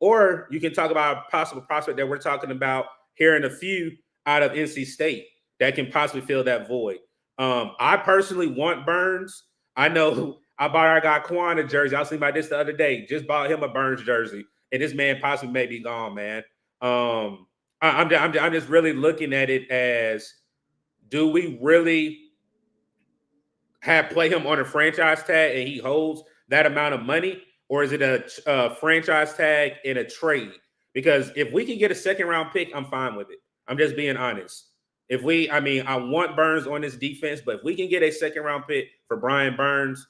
Speaker 3: Or you can talk about a possible prospect that we're talking about here in a few out of NC State that can possibly fill that void. I personally want Burns. I know I bought our guy Quan a jersey. I was thinking about this the other day. Just bought him a Burns jersey, and this man possibly may be gone, man. I'm just really looking at it as, do we really play him on a franchise tag and he holds that amount of money, or is it a franchise tag in a trade? Because if we can get a second round pick, I'm fine with it. I'm just being honest. I want Burns on this defense, but if we can get a second round pick for Brian Burns,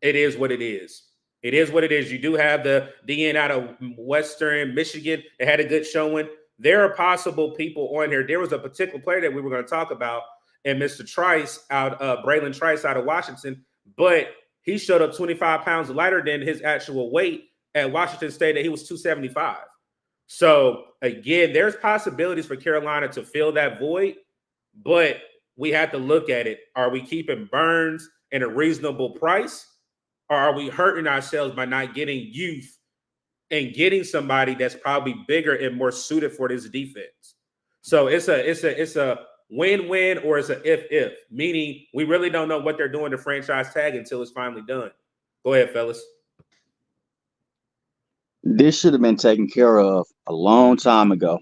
Speaker 3: it is what it is. It is what it is. You do have the DN out of Western Michigan that had a good showing. There are possible people on here. There was a particular player that we were going to talk about, and Mr. Trice Braylon Trice out of Washington, but he showed up 25 pounds lighter than his actual weight at Washington State, that he was 275. So again, there's possibilities for Carolina to fill that void, but we have to look at it. Are we keeping Burns at a reasonable price, or are we hurting ourselves by not getting youth and getting somebody that's probably bigger and more suited for this defense? So it's a win-win, or it's a if, meaning we really don't know what they're doing to franchise tag until it's finally done. Go ahead, fellas.
Speaker 5: This should have been taken care of a long time ago.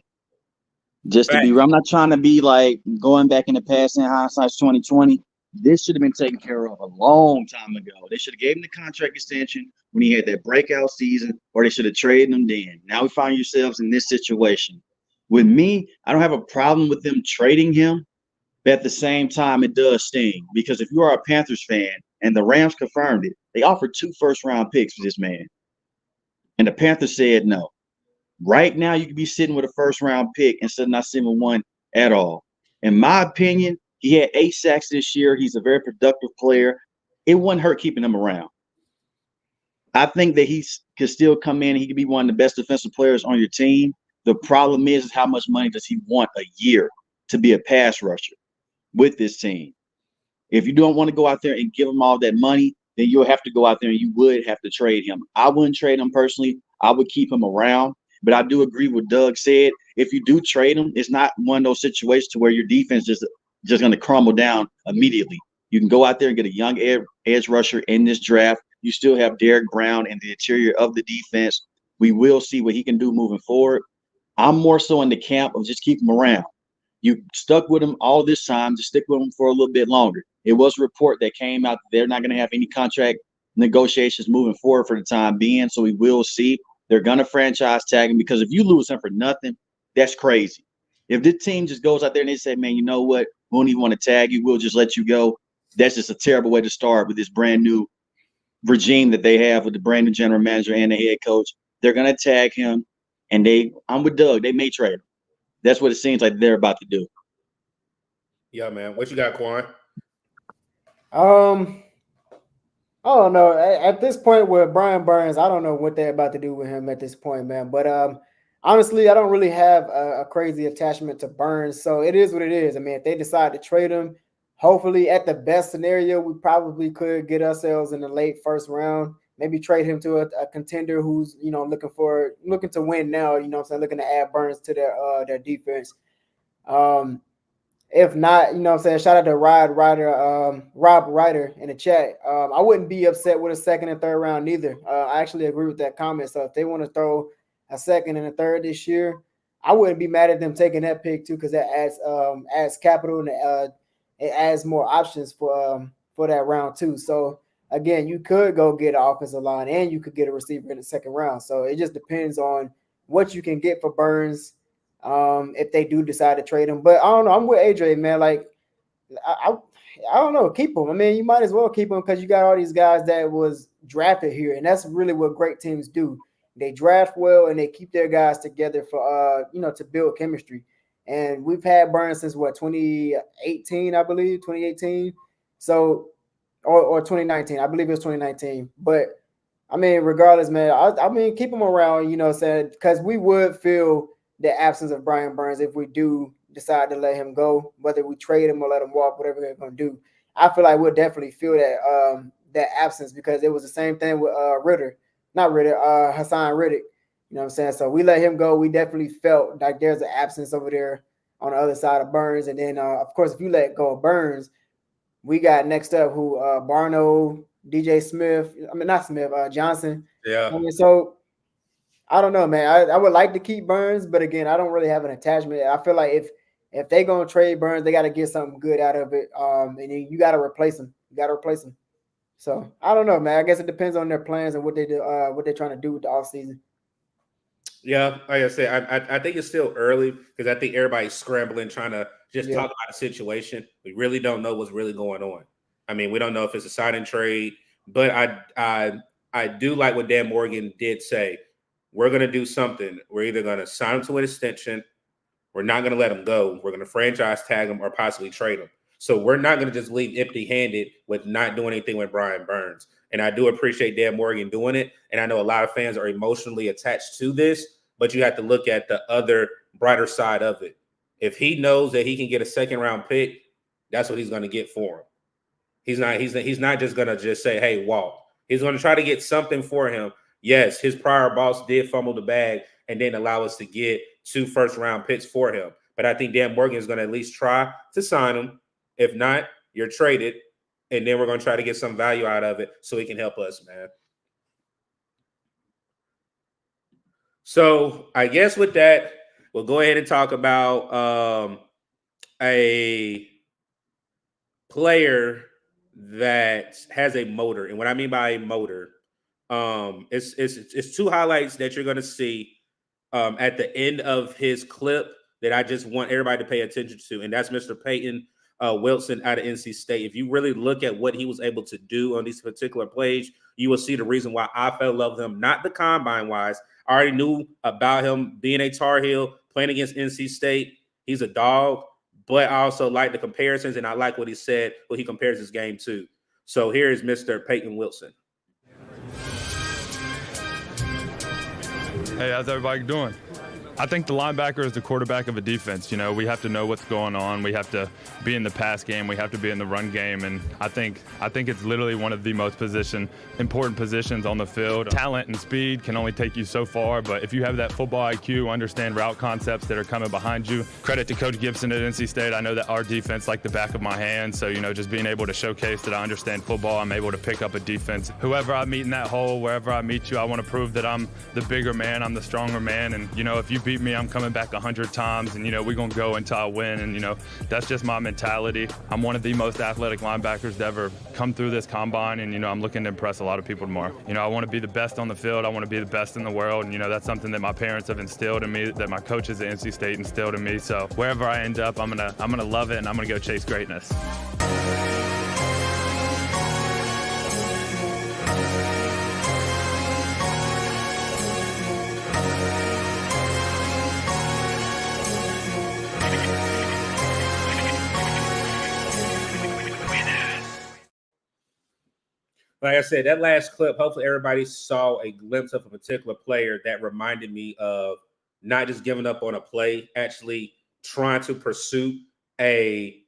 Speaker 5: Just to be, I'm not trying to be like going back in the past in hindsight's 2020. This should have been taken care of a long time ago. They should have gave him the contract extension when he had that breakout season, or they should have traded him then. Now we find yourselves in this situation. With me, I don't have a problem with them trading him, but at the same time, it does sting, because if you are a Panthers fan, and the Rams confirmed it, they offered 2 first-round picks for this man, and the Panthers said no. Right now, you could be sitting with a first-round pick instead of not sitting with one at all. In my opinion, he had 8 sacks this year. He's a very productive player. It wouldn't hurt keeping him around. I think that he could still come in and he could be one of the best defensive players on your team. The problem is how much money does he want a year to be a pass rusher with this team? If you don't want to go out there and give him all that money, then you'll have to go out there and you would have to trade him. I wouldn't trade him personally. I would keep him around. But I do agree with Doug said. If you do trade him, it's not one of those situations to where your defense is just going to crumble down immediately. You can go out there and get a young edge rusher in this draft. You still have Derek Brown in the interior of the defense. We will see what he can do moving forward. I'm more so in the camp of just keep him around. You stuck with him all this time, just stick with him for a little bit longer. It was a report that came out that they're not going to have any contract negotiations moving forward for the time being, so we will see. They're going to franchise tag him, because if you lose him for nothing, that's crazy. If this team just goes out there and they say, man, you know what, we don't even want to tag you, we'll just let you go, that's just a terrible way to start with this brand new regime that they have with the brand new general manager and the head coach. They're going to tag him, and I'm with Doug, they may trade him. That's what it seems like they're about to do.
Speaker 3: Yeah, man. What you got, Quan?
Speaker 4: I don't know. At this point with Brian Burns, I don't know what they're about to do with him at this point, man. But honestly, I don't really have a crazy attachment to Burns, so it is what it is. I mean, if they decide to trade him, hopefully, at the best scenario, we probably could get ourselves in the late first round. Maybe trade him to a contender who's looking to win now. You know what I'm saying? Looking to add Burns to their defense. Um, if not, you know what I'm saying, shout out to Rob Ryder in the chat. I wouldn't be upset with a second and third round neither. I actually agree with that comment. So if they want to throw a second and a third this year, I wouldn't be mad at them taking that pick too, because that adds capital and it adds more options for that round too. So again, you could go get an offensive line and you could get a receiver in the second round. So it just depends on what you can get for Burns, if they do decide to trade him. But I don't know. I'm with AJ, man. Like I, I don't know. Keep him. I mean, you might as well keep him because you got all these guys that was drafted here, and that's really what great teams do. They draft well and they keep their guys together for to build chemistry. And we've had Burns since what 2018, I believe, 2018. So or 2019, I believe it was 2019. But I mean, regardless, man, I mean, keep him around, saying because we would feel the absence of Brian Burns if we do decide to let him go, whether we trade him or let him walk, whatever they're going to do. I feel like we'll definitely feel that absence because it was the same thing with Hassan Riddick. You know what I'm saying? So we let him go. We definitely felt like there's an absence over there on the other side of Burns. And then, of course, if you let go of Burns, we got next up who Barno, DJ Smith. I mean, not Smith, Johnson.
Speaker 3: Yeah.
Speaker 4: I mean, so I don't know, man. I would like to keep Burns, but again, I don't really have an attachment. I feel like if they gonna trade Burns, they got to get something good out of it. And then you got to replace him. You got to replace him. So I don't know, man. I guess it depends on their plans and what they do, what they're trying to do with the offseason.
Speaker 3: Yeah, like I said, I think it's still early because I think everybody's scrambling, trying to just
Speaker 4: Yeah.
Speaker 3: talk about the situation. We really don't know what's really going on. I mean, we don't know if it's a sign and trade, but I do like what Dan Morgan did say. We're going to do something. We're either going to sign him to an extension. We're not going to let him go. We're going to franchise tag him or possibly trade him. So we're not going to just leave empty-handed with not doing anything with Brian Burns. And I do appreciate Dan Morgan doing it. And I know a lot of fans are emotionally attached to this, but you have to look at the other brighter side of it. If he knows that he can get a second-round pick, that's what he's going to get for him. He's not just going to just say, hey, walk. He's going to try to get something for him. Yes, his prior boss did fumble the bag and then allow us to get 2 first-round picks for him. But I think Dan Morgan is going to at least try to sign him. If not, you're traded, and then we're going to try to get some value out of it so he can help us, man. So I guess with that, we'll go ahead and talk about a player that has a motor. And what I mean by a motor, it's 2 highlights that you're going to see at the end of his clip that I just want everybody to pay attention to. And that's Mr. Peyton Wilson out of NC State. If you really look at what he was able to do on these particular plays, you will see the reason why I fell in love with him, not the combine-wise. I already knew about him being a Tar Heel, playing against NC State. He's a dog, but I also like the comparisons, and I like what he said, what he compares his game to. So here is Mr. Peyton Wilson.
Speaker 8: Hey, how's everybody doing? I think the linebacker is the quarterback of a defense. You know, we have to know what's going on. We have to be in the pass game. We have to be in the run game. And I think it's literally one of the most important positions on the field. Talent and speed can only take you so far, but if you have that football IQ, understand route concepts that are coming behind you. Credit to Coach Gibson at NC State. I know that our defense like the back of my hand. So, just being able to showcase that I understand football, I'm able to pick up a defense. Whoever I meet in that hole, wherever I meet you, I want to prove that I'm the bigger man, I'm the stronger man. And, if you beat me, I'm coming back 100 times, and we're gonna go until I win. And that's just my mentality. I'm one of the most athletic linebackers to ever come through this combine, and I'm looking to impress a lot of people tomorrow. I want to be the best on the field. I want to be the best in the world, and that's something that my parents have instilled in me, that my coaches at NC State instilled in me. So wherever I end up, I'm gonna love it, and I'm gonna go chase greatness.
Speaker 3: like I said, that last clip, hopefully everybody saw a glimpse of a particular player that reminded me of not just giving up on a play, actually trying to pursue a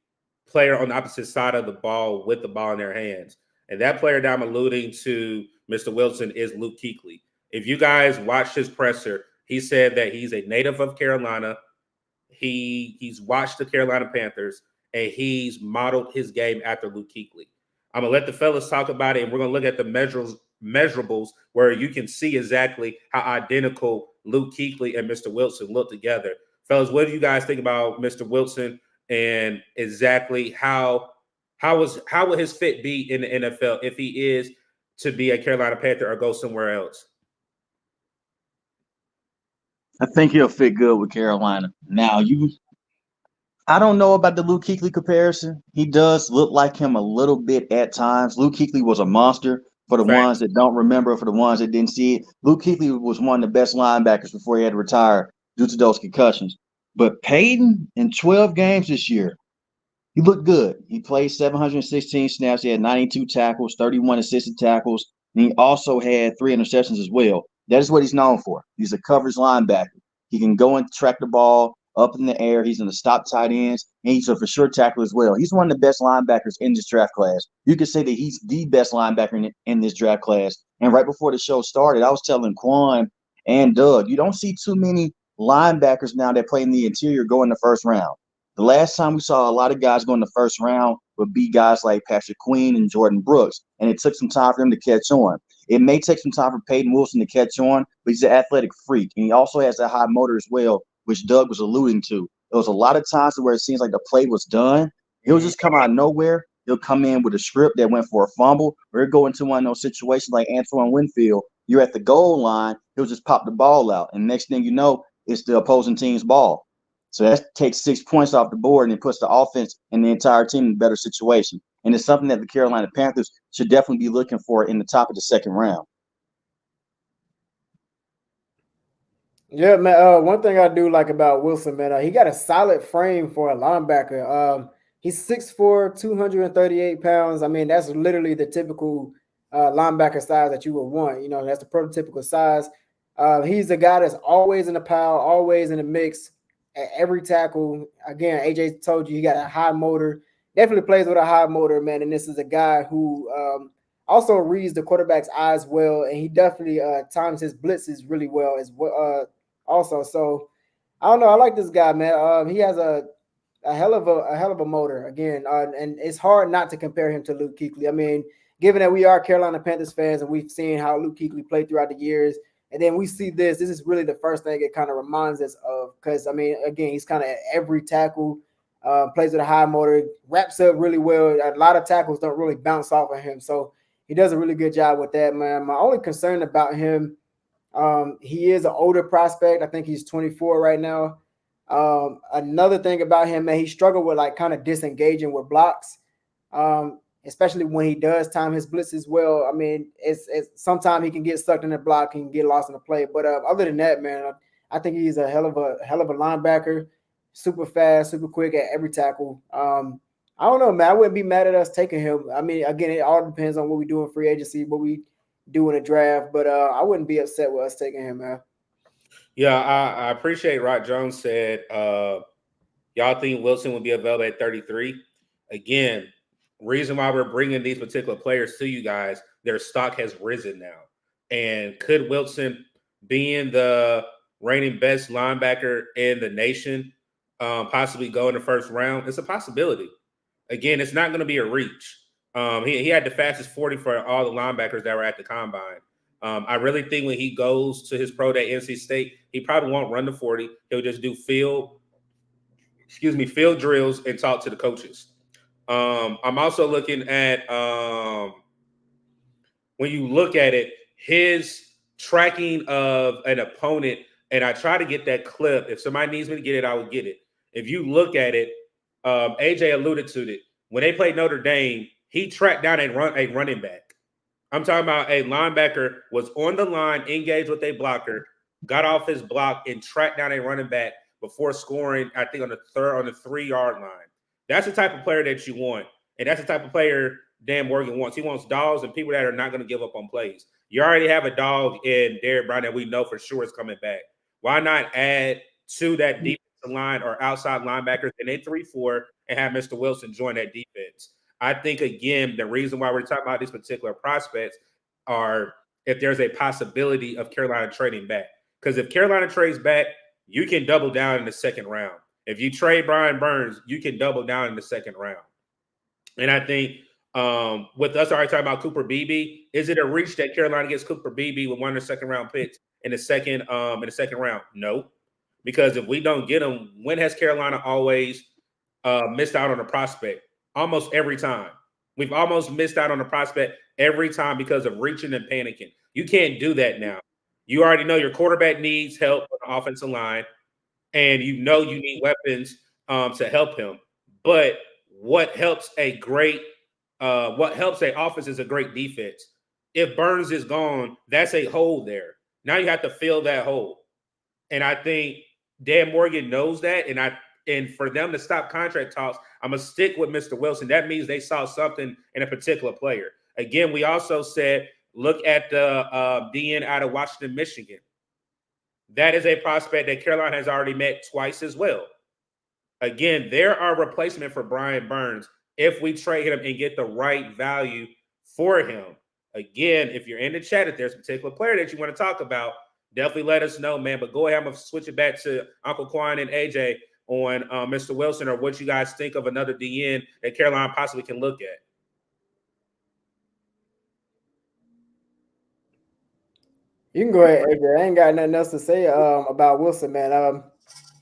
Speaker 3: player on the opposite side of the ball with the ball in their hands. And that player that I'm alluding to, Mr. Wilson, is Luke Kuechly. If you guys watched his presser, he said that he's a native of Carolina. He's watched the Carolina Panthers, and he's modeled his game after Luke Kuechly. I'm gonna let the fellas talk about it, and we're gonna look at the measurables where you can see exactly how identical Luke Kuechly and Mr. Wilson look together. Fellas, what do you guys think about Mr. Wilson and exactly how would his fit be in the NFL if he is to be a Carolina Panther or go somewhere else?
Speaker 5: I think he'll fit good with Carolina. Now, I don't know about the Luke Kuechly comparison. He does look like him a little bit at times. Luke Kuechly was a monster. For the ones that don't remember, for the ones that didn't see it, Luke Kuechly was one of the best linebackers before he had to retire due to those concussions. But Peyton, in 12 games this year, he looked good. He played 716 snaps. He had 92 tackles, 31 assisted tackles, and he also had 3 interceptions as well. That is what he's known for. He's a coverage linebacker. He can go and track the ball up in the air. He's in the stop tight ends, and he's a for sure tackle as well. He's one of the best linebackers in this draft class. You could say that he's the best linebacker in this draft class. And right before the show started, I was telling Quan and Doug, you don't see too many linebackers now that play in the interior go in the first round. The last time we saw a lot of guys go in the first round would be guys like Patrick Queen and Jordan Brooks, and it took some time for him to catch on. It may take some time for Peyton Wilson to catch on, but he's an athletic freak, and he also has that high motor as well, which Doug was alluding to. There was a lot of times where it seems like the play was done. He'll just come out of nowhere. He'll come in with a script that went for a fumble, or he'll go into one of those situations like Antoine Winfield. You're at the goal line. He'll just pop the ball out, and next thing you know, it's the opposing team's ball. So that takes 6 points off the board, and it puts the offense and the entire team in a better situation. And it's something that the Carolina Panthers should definitely be looking for in the top of the second round.
Speaker 4: Yeah, man. One thing I do like about Wilson, man, he got a solid frame for a linebacker. He's 6'4", 238 pounds. I mean, that's literally the typical linebacker size that you would want. You know, that's the prototypical size. He's a guy that's always in the pile, always in the mix at every tackle. Again, AJ told you he got a high motor. Definitely plays with a high motor, man. And this is a guy who also reads the quarterback's eyes well, and he definitely times his blitzes really well as well. Also, so I don't know. I like this guy, man. He has a hell of a motor again, and it's hard not to compare him to Luke Kuechly. I mean, given that we are Carolina Panthers fans and we've seen how Luke Kuechly played throughout the years, and then we see this is really the first thing it kind of reminds us of. Because I mean, again, he's kind of at every tackle, plays with a high motor, wraps up really well. A lot of tackles don't really bounce off of him, so he does a really good job with that, man. My only concern about him. He is an older prospect. I think he's 24 right now. Another thing about him, man, he struggled with like kind of disengaging with blocks, especially when he does time his blitzes well. I mean, it's sometimes he can get stuck in the block and get lost in the play. But other than that, man, I think he's a hell of a linebacker, super fast, super quick at every tackle. I don't know, man. I wouldn't be mad at us taking him. I mean, again, it all depends on what we do in free agency, what we do in a draft, but I wouldn't be upset with us taking him, man.
Speaker 3: Yeah, I appreciate Rod Jones said y'all think Wilson will be available at 33. Again, reason why we're bringing these particular players to you guys, their stock has risen now. And could Wilson, being the reigning best linebacker in the nation, possibly go in the first round? It's a possibility. Again, it's not going to be a reach. He had the fastest 40 for all the linebackers that were at the combine. I really think when he goes to his pro day NC State, he probably won't run the 40. He'll just do field drills and talk to the coaches. I'm also looking at when you look at it, his tracking of an opponent, and I try to get that clip. If somebody needs me to get it, I will get it. If you look at it, AJ alluded to it. When they played Notre Dame, he tracked down a running back. I'm talking about a linebacker was on the line, engaged with a blocker, got off his block, and tracked down a running back before scoring, I think, on the 3-yard line. That's the type of player that you want. And that's the type of player Dan Morgan wants. He wants dogs and people that are not going to give up on plays. You already have a dog in Derrick Brown that we know for sure is coming back. Why not add to that defensive line or outside linebackers in a 3-4 and have Mr. Wilson join that defense? I think, again, the reason why we're talking about these particular prospects are if there's a possibility of Carolina trading back. Because if Carolina trades back, you can double down in the second round. If you trade Brian Burns, you can double down in the second round. And I think with us already talking about Cooper Beebe, is it a reach that Carolina gets Cooper Beebe with one of the second round picks in the second round? No. Because if we don't get him, when has Carolina always missed out on a prospect? Almost every time. We've almost missed out on a prospect every time because of reaching and panicking. You can't do that now. You already know your quarterback needs help on the offensive line, and you know you need weapons to help him. But what helps a offense is a great defense. If Burns is gone, that's a hole there. Now you have to fill that hole. And I think Dan Morgan knows that. And for them to stop contract talks, I'm going to stick with Mr. Wilson. That means they saw something in a particular player. Again, we also said, look at the DN out of Washington, Michigan. That is a prospect that Carolina has already met twice as well. Again, they're our replacement for Brian Burns if we trade him and get the right value for him. Again, if you're in the chat, if there's a particular player that you want to talk about, definitely let us know, man. But go ahead, I'm going to switch it back to Uncle Quan and AJ on Mr. Wilson, or what you guys think of another DN that Carolina possibly can look at.
Speaker 4: You can go ahead, AJ. I ain't got nothing else to say about Wilson, man.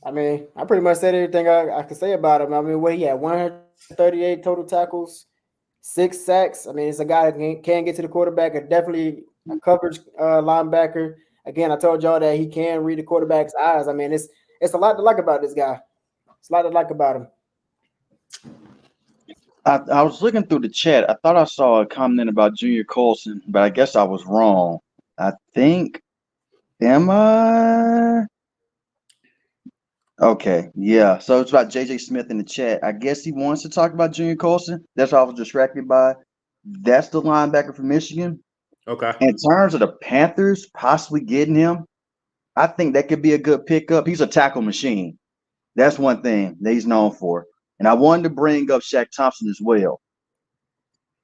Speaker 4: I mean, I pretty much said everything I could say about him. I mean, what he had 138 total tackles, 6 sacks. I mean, it's a guy that can get to the quarterback, and definitely a coverage linebacker. Again, I told y'all that he can read the quarterback's eyes. I mean, it's a lot to like about this guy. It's a lot to like about him.
Speaker 5: I was looking through the chat. I thought I saw a comment about Junior Colson, but I guess I was wrong. I think, am I? Okay, yeah. So it's about JJ Smith in the chat. I guess he wants to talk about Junior Colson. That's what I was distracted by. That's the linebacker for Michigan.
Speaker 3: Okay.
Speaker 5: In terms of the Panthers possibly getting him, I think that could be a good pickup. He's a tackle machine. That's one thing that he's known for. And I wanted to bring up Shaq Thompson as well.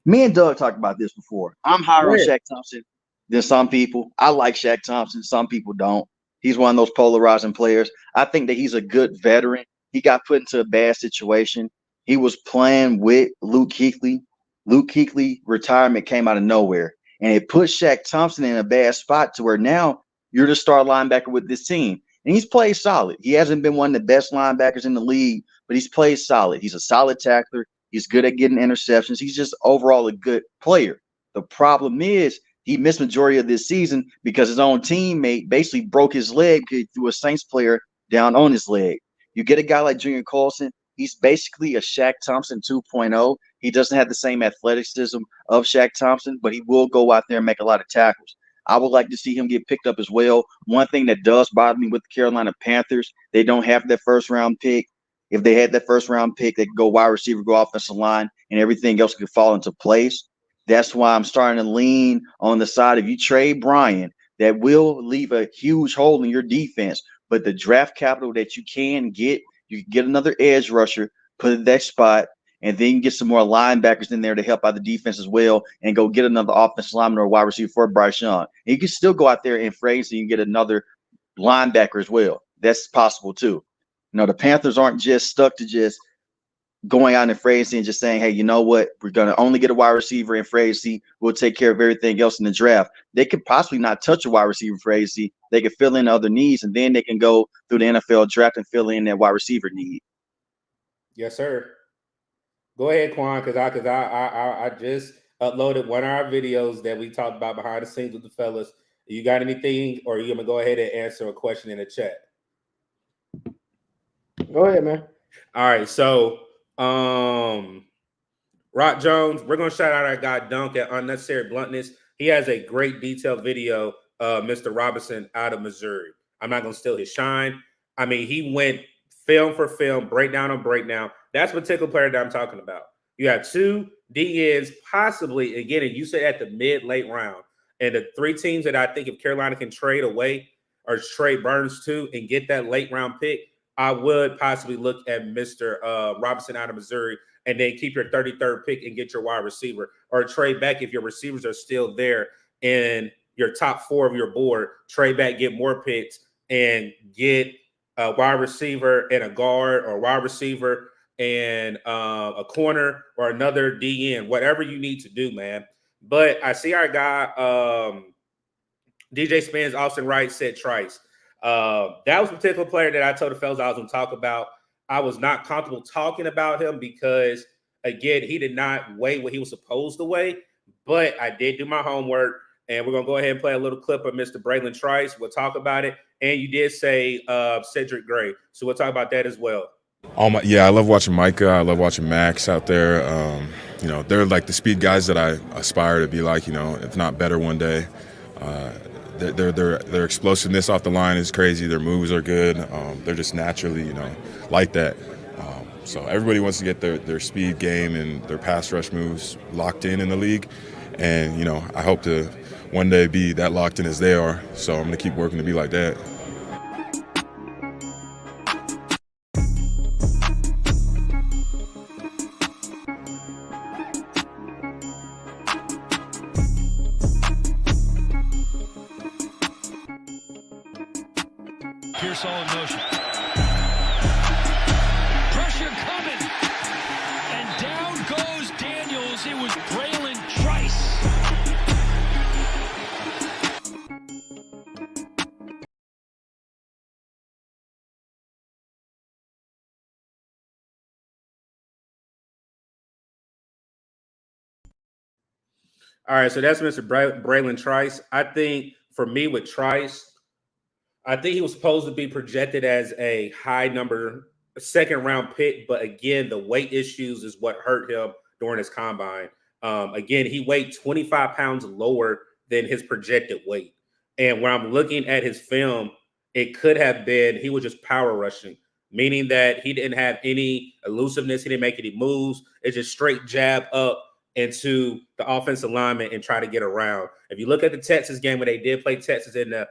Speaker 5: Me and Doug talked about this before. I'm higher on Shaq Thompson than some people. I like Shaq Thompson. Some people don't. He's one of those polarizing players. I think that he's a good veteran. He got put into a bad situation. He was playing with Luke Kuechly. Luke Kuechly retirement came out of nowhere. And it put Shaq Thompson in a bad spot to where now you're the star linebacker with this team. And he's played solid. He hasn't been one of the best linebackers in the league, but he's played solid. He's a solid tackler. He's good at getting interceptions. He's just overall a good player. The problem is he missed majority of this season because his own teammate basically broke his leg because he threw a Saints player down on his leg. You get a guy like Junior Colson, he's basically a Shaq Thompson 2.0. He doesn't have the same athleticism of Shaq Thompson, but he will go out there and make a lot of tackles. I would like to see him get picked up as well. One thing that does bother me with the Carolina Panthers, they don't have that first-round pick. If they had that first-round pick, they could go wide receiver, go offensive line, and everything else could fall into place. That's why I'm starting to lean on the side. If you trade Brian, that will leave a huge hole in your defense. But the draft capital that you can get another edge rusher, put it in that spot, and then get some more linebackers in there to help out the defense as well, and go get another offensive lineman or wide receiver for Bryce Young. And you can still go out there in free agency and get another linebacker as well. That's possible too. You know, the Panthers aren't just stuck to just going out in free agency and just saying, hey, you know what? We're going to only get a wide receiver in free agency. We'll take care of everything else in the draft. They could possibly not touch a wide receiver in free agency. They could fill in other needs, and then they can go through the NFL draft and fill in that wide receiver need.
Speaker 3: Yes, sir. Go ahead, Quan, because I just uploaded one of our videos that we talked about behind the scenes with the fellas. You got anything, or are you going to go ahead and answer a question in the chat?
Speaker 4: Go ahead, man.
Speaker 3: All right, so Rock Jones, we're going to shout out our guy Dunk at Unnecessary Bluntness. He has a great detailed video of Mr. Robinson out of Missouri. I'm not going to steal his shine. I mean, he went film for film, breakdown on breakdown. That's a particular player that I'm talking about. You have 2 DNs, possibly, again, and you said at the late round. And the 3 teams that I think if Carolina can trade away or trade Burns to and get that late round pick, I would possibly look at Mr. Robinson out of Missouri and then keep your 33rd pick and get your wide receiver, or trade back if your receivers are still there in your top 4 of your board. Trade back, get more picks, and get a wide receiver and a guard, or wide receiver and a corner, or another DN, whatever you need to do, man. But I see our guy, DJ Spence, Austin Wright said Trice. That was a particular player that I told the fellas I was going to talk about. I was not comfortable talking about him because, again, he did not weigh what he was supposed to weigh. But I did do my homework, and we're going to go ahead and play a little clip of Mr. Braylon Trice. We'll talk about it. And you did say Cedric Gray, so we'll talk about that as well.
Speaker 9: Yeah, I love watching Micah. I love watching Max out there. You know, they're like the speed guys that I aspire to be like. You know, if not better one day. Their explosiveness off the line is crazy. Their moves are good. They're just naturally, you know, like that. So everybody wants to get their speed game and their pass rush moves locked in the league. And, you know, I hope to one day be that locked in as they are. So I'm going to keep working to be like that.
Speaker 10: Pearsall in motion. Pressure coming. And down goes Daniels. It was Braylon Trice.
Speaker 3: All right, so that's Mr. Braylon Trice. I think for me with Trice, I think he was supposed to be projected as a high number, second round pick, but again, the weight issues is what hurt him during his combine. Again, he weighed 25 pounds lower than his projected weight. And when I'm looking at his film, it could have been he was just power rushing, meaning that he didn't have any elusiveness. He didn't make any moves. It's just straight jab up into the offensive lineman and try to get around. If you look at the Texas game, when they did play Texas in the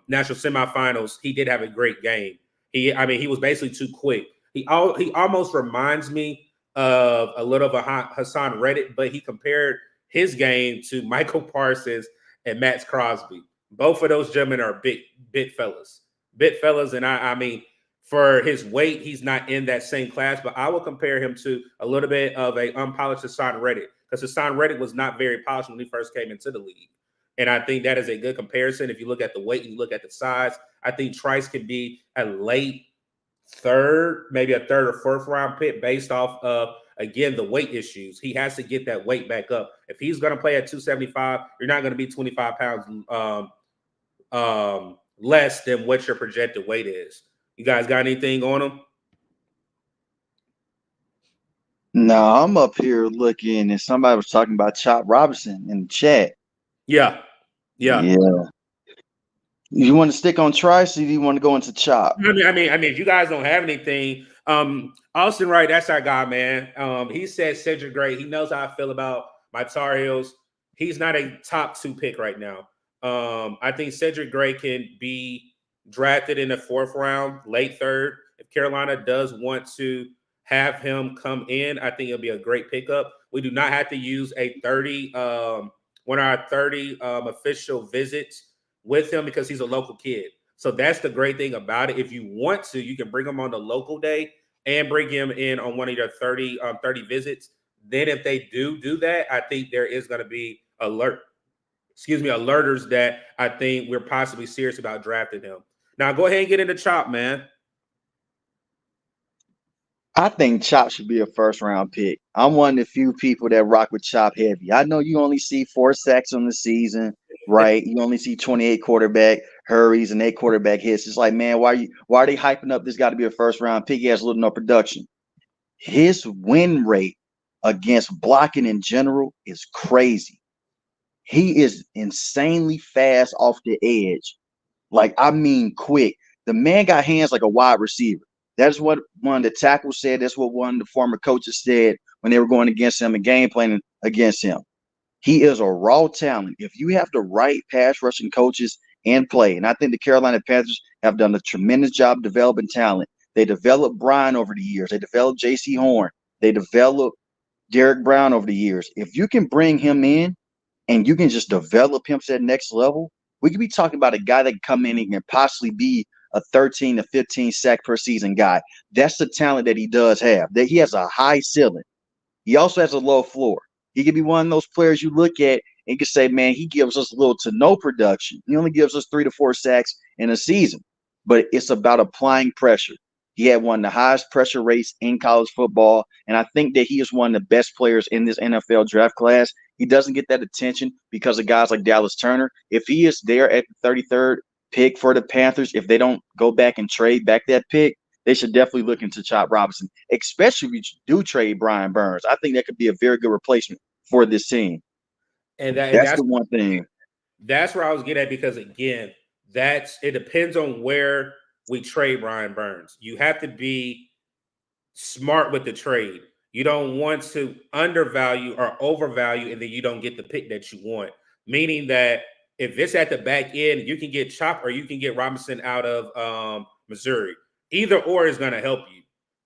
Speaker 3: national semifinals, he did have a great game. He was basically too quick. He almost reminds me of a little of a Hassan Reddick, but he compared his game to Michael Parsons and Max Crosby. Both of those gentlemen are big fellas. And I mean, for his weight, he's not in that same class, but I will compare him to a little bit of a unpolished Hassan Reddick, because Hassan Reddick was not very polished when he first came into the league. And I think that is a good comparison. If you look at the weight and you look at the size, I think Trice could be a late third, maybe a third or fourth round pick based off of, again, the weight issues. He has to get that weight back up. If he's going to play at 275, you're not going to be 25 pounds less than what your projected weight is. You guys got anything on him?
Speaker 5: No, I'm up here looking, and somebody was talking about Chop Robinson in the chat.
Speaker 3: Yeah.
Speaker 5: You want to stick on Trice, or do you want to go into Chop?
Speaker 3: I mean, if you guys don't have anything, Austin Wright, that's our guy, man. He said Cedric Gray. He knows how I feel about my Tar Heels. He's not a top 2 pick right now. I think Cedric Gray can be drafted in the 4th round, late 3rd. If Carolina does want to have him come in, I think it'll be a great pickup. We do not have to use a 30, one of our 30 official visits with him because he's a local kid. So that's the great thing about it. If you want to, you can bring him on the local day and bring him in on one of your 30 visits. Then if they do that, I think there is going to be alerters that I think we're possibly serious about drafting him. Now go ahead and get into Chop, man.
Speaker 5: I think Chop should be a 1st round pick. I'm one of the few people that rock with Chop heavy. I know you only see 4 sacks on the season, right? You only see 28 quarterback hurries and 8 quarterback hits. It's like, man, why are they hyping up this got to be a 1st round pick? He has little no production. His win rate against blocking in general is crazy. He is insanely fast off the edge. Like, I mean, quick. The man got hands like a wide receiver. That's what one of the tackles said. That's what one of the former coaches said when they were going against him and game planning against him. He is a raw talent. If you have the right pass rushing coaches and play, and I think the Carolina Panthers have done a tremendous job developing talent. They developed Brian over the years. They developed J.C. Horn. They developed Derek Brown over the years. If you can bring him in and you can just develop him to that next level, we could be talking about a guy that can come in and can possibly be a 13 to 15 sack per season guy. That's the talent that he does have. That he has a high ceiling. He also has a low floor. He could be one of those players you look at and you can say, man, he gives us little to no production. He only gives us 3 to 4 sacks in a season. But it's about applying pressure. He had one of the highest pressure rates in college football, and I think that he is one of the best players in this NFL draft class. He doesn't get that attention because of guys like Dallas Turner. If he is there at the 33rd pick for the Panthers, if they don't go back and trade back that pick, they should definitely look into Chop Robinson, especially if you do trade Brian Burns. I think that could be a very good replacement for this team.
Speaker 3: And
Speaker 5: that's the one thing.
Speaker 3: That's where I was getting at, because again, it depends on where we trade Brian Burns. You have to be smart with the trade. You don't want to undervalue or overvalue, and then you don't get the pick that you want. Meaning that if it's at the back end, you can get Chop or you can get Robinson out of Missouri. Either or is going to help you.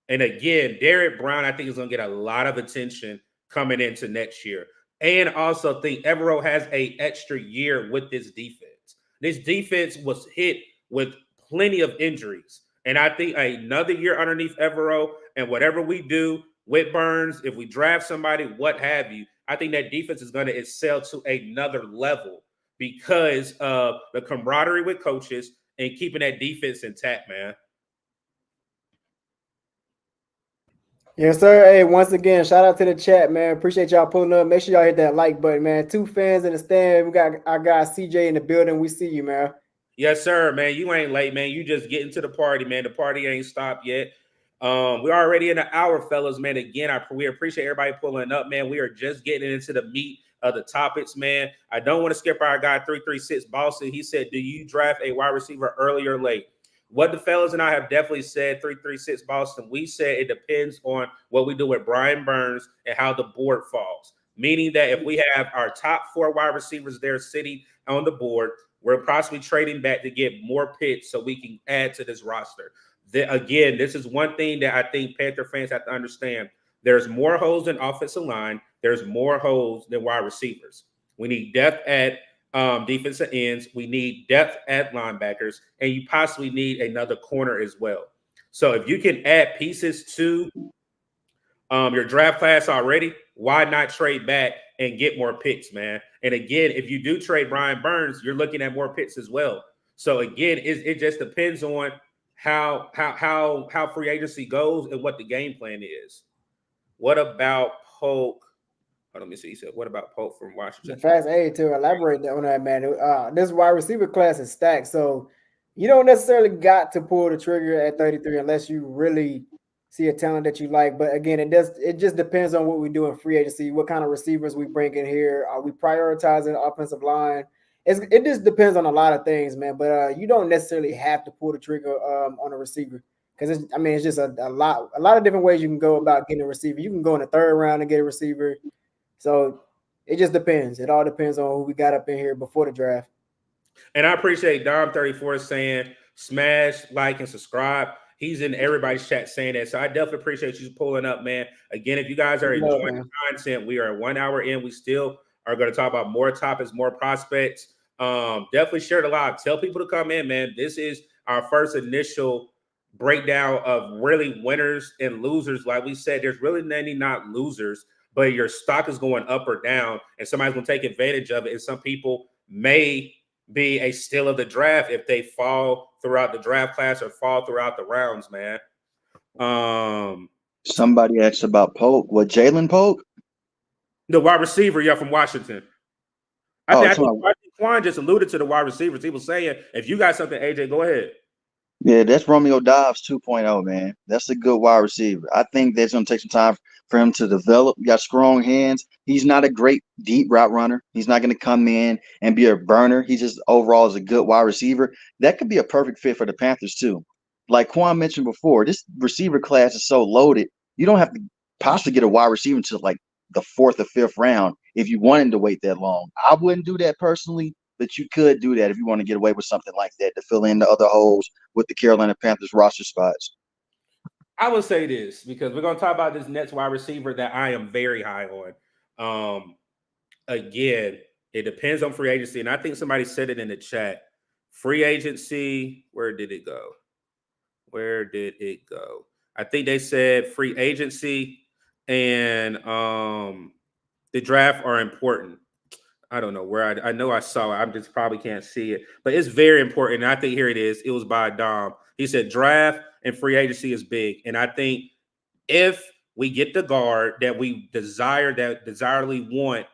Speaker 3: And again, Derek Brown, I think, is going to get a lot of attention coming into next year. And also think Evero has an extra year with this defense. This defense was hit with plenty of injuries. And I think another year underneath Evero, and whatever we do with Burns, if we draft somebody, what have you, I think that defense is going to excel to another level because of the camaraderie with coaches and keeping that defense intact, man.
Speaker 4: Yes, sir. Hey, once again, shout out to the chat, man. Appreciate y'all pulling up. Make sure y'all hit that like button, man. 2 fans in the stand. We got our guy CJ in the building. We see you, man.
Speaker 3: Yes, sir, man. You ain't late, man. You just getting to the party, man. The party ain't stopped yet. We're already in the hour, fellas, man. Again, we appreciate everybody pulling up, man. We are just getting into the meat of the topics, man. I don't want to skip our guy 336 Boston. He said, do you draft a wide receiver early or late? What the fellas and I have definitely said, 336 Boston, we said it depends on what we do with Brian Burns and how the board falls. Meaning that if we have our top 4 wide receivers there sitting on the board, we're possibly trading back to get more picks so we can add to this roster. Again, this is one thing that I think Panther fans have to understand. There's more holes in offensive line. There's more holes than wide receivers. We need depth at defensive ends. We need depth at linebackers, and you possibly need another corner as well. So if you can add pieces to your draft class already, why not trade back and get more picks, man? And again, if you do trade Brian Burns, you're looking at more picks as well. So again, it just depends on how free agency goes and what the game plan is. What about Polk? Let me see. He said, what about Polk from Washington?
Speaker 4: Fast A, to elaborate on that, man. This wide receiver class is stacked. So you don't necessarily got to pull the trigger at 33 unless you really see a talent that you like. But again, it just depends on what we do in free agency, what kind of receivers we bring in here. Are we prioritizing the offensive line? It just depends on a lot of things, man. But you don't necessarily have to pull the trigger on a receiver. Because it's just a lot of different ways you can go about getting a receiver. You can go in the 3rd round and get a receiver. So it just depends. It all depends on who we got up in here before the draft.
Speaker 3: And I appreciate Dom34 saying smash, like, and subscribe. He's in everybody's chat saying that. So I definitely appreciate you pulling up, man. Again, if you guys are enjoying the content, we are 1 hour in. We still are going to talk about more topics, more prospects. Definitely share it a lot. Tell people to come in, man. This is our first initial breakdown of really winners and losers. Like we said, there's really many not losers, but your stock is going up or down, and somebody's going to take advantage of it. And some people may be a steal of the draft if they fall throughout the draft class or fall throughout the rounds, man.
Speaker 5: Somebody asked about Polk. What, Jalen Polk?
Speaker 3: The wide receiver, yeah, from Washington. I think Quan just alluded to the wide receivers. He was saying, if you got something, AJ, go ahead.
Speaker 5: Yeah, that's Romeo Dobbs 2.0, man. That's a good wide receiver. I think that's going to take some time for him to develop. He got strong hands. He's not a great deep route runner. He's not going to come in and be a burner. He just overall is a good wide receiver. That could be a perfect fit for the Panthers too. Like Quan mentioned before, this receiver class is so loaded. You don't have to possibly get a wide receiver to like the 4th or 5th round if you wanted to wait that long. I wouldn't do that personally, but you could do that if you want to get away with something like that to fill in the other holes with the Carolina Panthers roster spots.
Speaker 3: I will say this because we're going to talk about this next wide receiver that I am very high on. Again, it depends on free agency, and I think somebody said it in the chat. Free agency, where did it go? Where did it go? I think they said free agency and the draft are important. I don't know where I know I saw it. I just probably can't see it, but it's very important. And I think here it is. It was by Dom. He said draft and free agency is big. And I think if we get the guard that we desirably want,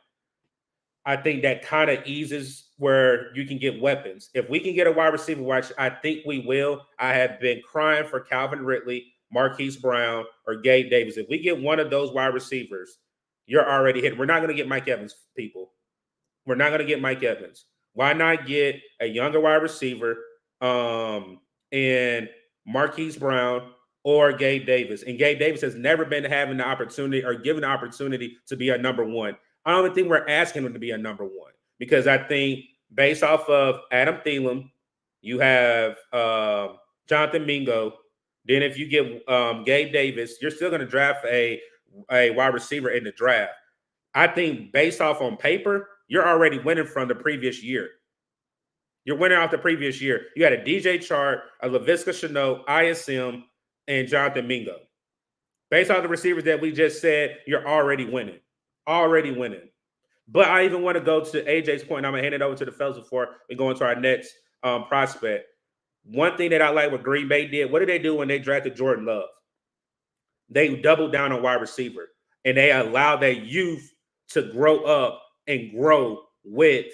Speaker 3: I think that kind of eases where you can get weapons. If we can get a wide receiver, which I think we will, I have been crying for Calvin Ridley, Marquise Brown, or Gabe Davis. If we get one of those wide receivers, you're already hit. We're not going to get Mike Evans, people. We're not going to get Mike Evans. Why not get a younger wide receiver and Marquise Brown or Gabe Davis? And Gabe Davis has never been having the opportunity or given the opportunity to be a number one. I don't even think we're asking him to be a number one because I think based off of Adam Thielen, you have Jonathan Mingo. Then if you get Gabe Davis, you're still going to draft a wide receiver in the draft. I think based off on paper, you're already winning from the previous year. You're winning off the previous year. You had a DJ Chark, a Laviska Shenault, ISM, and Jonathan Mingo. Based on the receivers that we just said, you're already winning. Already winning. But I even want to go to AJ's point. I'm going to hand it over to the fellas before we go into our next prospect. One thing that I like what Green Bay did, what did they do when they drafted Jordan Love? They doubled down on wide receiver, and they allowed their youth to grow up and grow with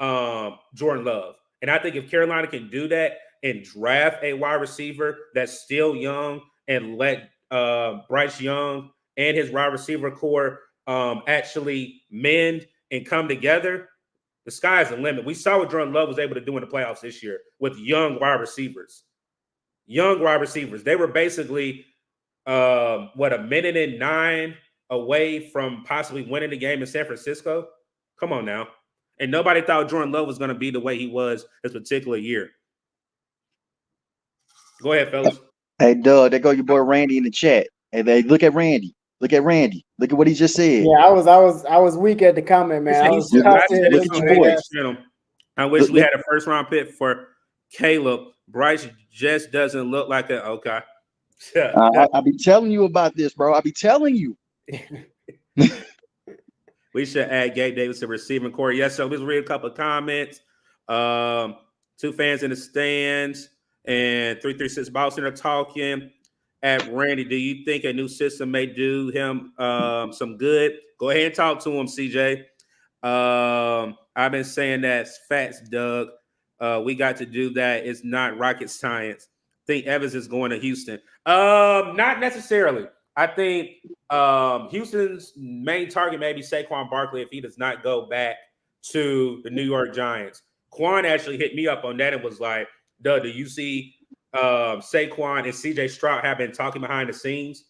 Speaker 3: Jordan Love. And I think if Carolina can do that and draft a wide receiver that's still young and let Bryce Young and his wide receiver core actually mend and come together, the sky's the limit. We saw what Jordan Love was able to do in the playoffs this year with young wide receivers. Young wide receivers. They were basically, a minute and 9 away from possibly winning the game in San Francisco. Come on now. And nobody thought Jordan Love was going to be the way he was this particular year. Go ahead, fellas.
Speaker 5: Hey, Doug, there go your boy Randy in the chat. Hey, they look at Randy. Look at Randy. Look at what he just said.
Speaker 4: Yeah, I was weak at the comment, man. I wish
Speaker 3: we had a first round pick for Caleb. Bryce just doesn't look like a okay.
Speaker 5: I be telling you about this, bro. I be telling you.
Speaker 3: We should add Gabe Davis to receiving core. Yes, so let's read a couple of comments. 2 fans in the stands and 336 Boston are talking. At Randy, do you think a new system may do him some good? Go ahead and talk to him, CJ. I've been saying that's facts, Doug. We got to do that. It's not rocket science. Think Evans is going to Houston. Not necessarily. I think Houston's main target may be Saquon Barkley if he does not go back to the New York Giants. Quan actually hit me up on that and was like, Doug, do you see Saquon and CJ Stroud have been talking behind the scenes?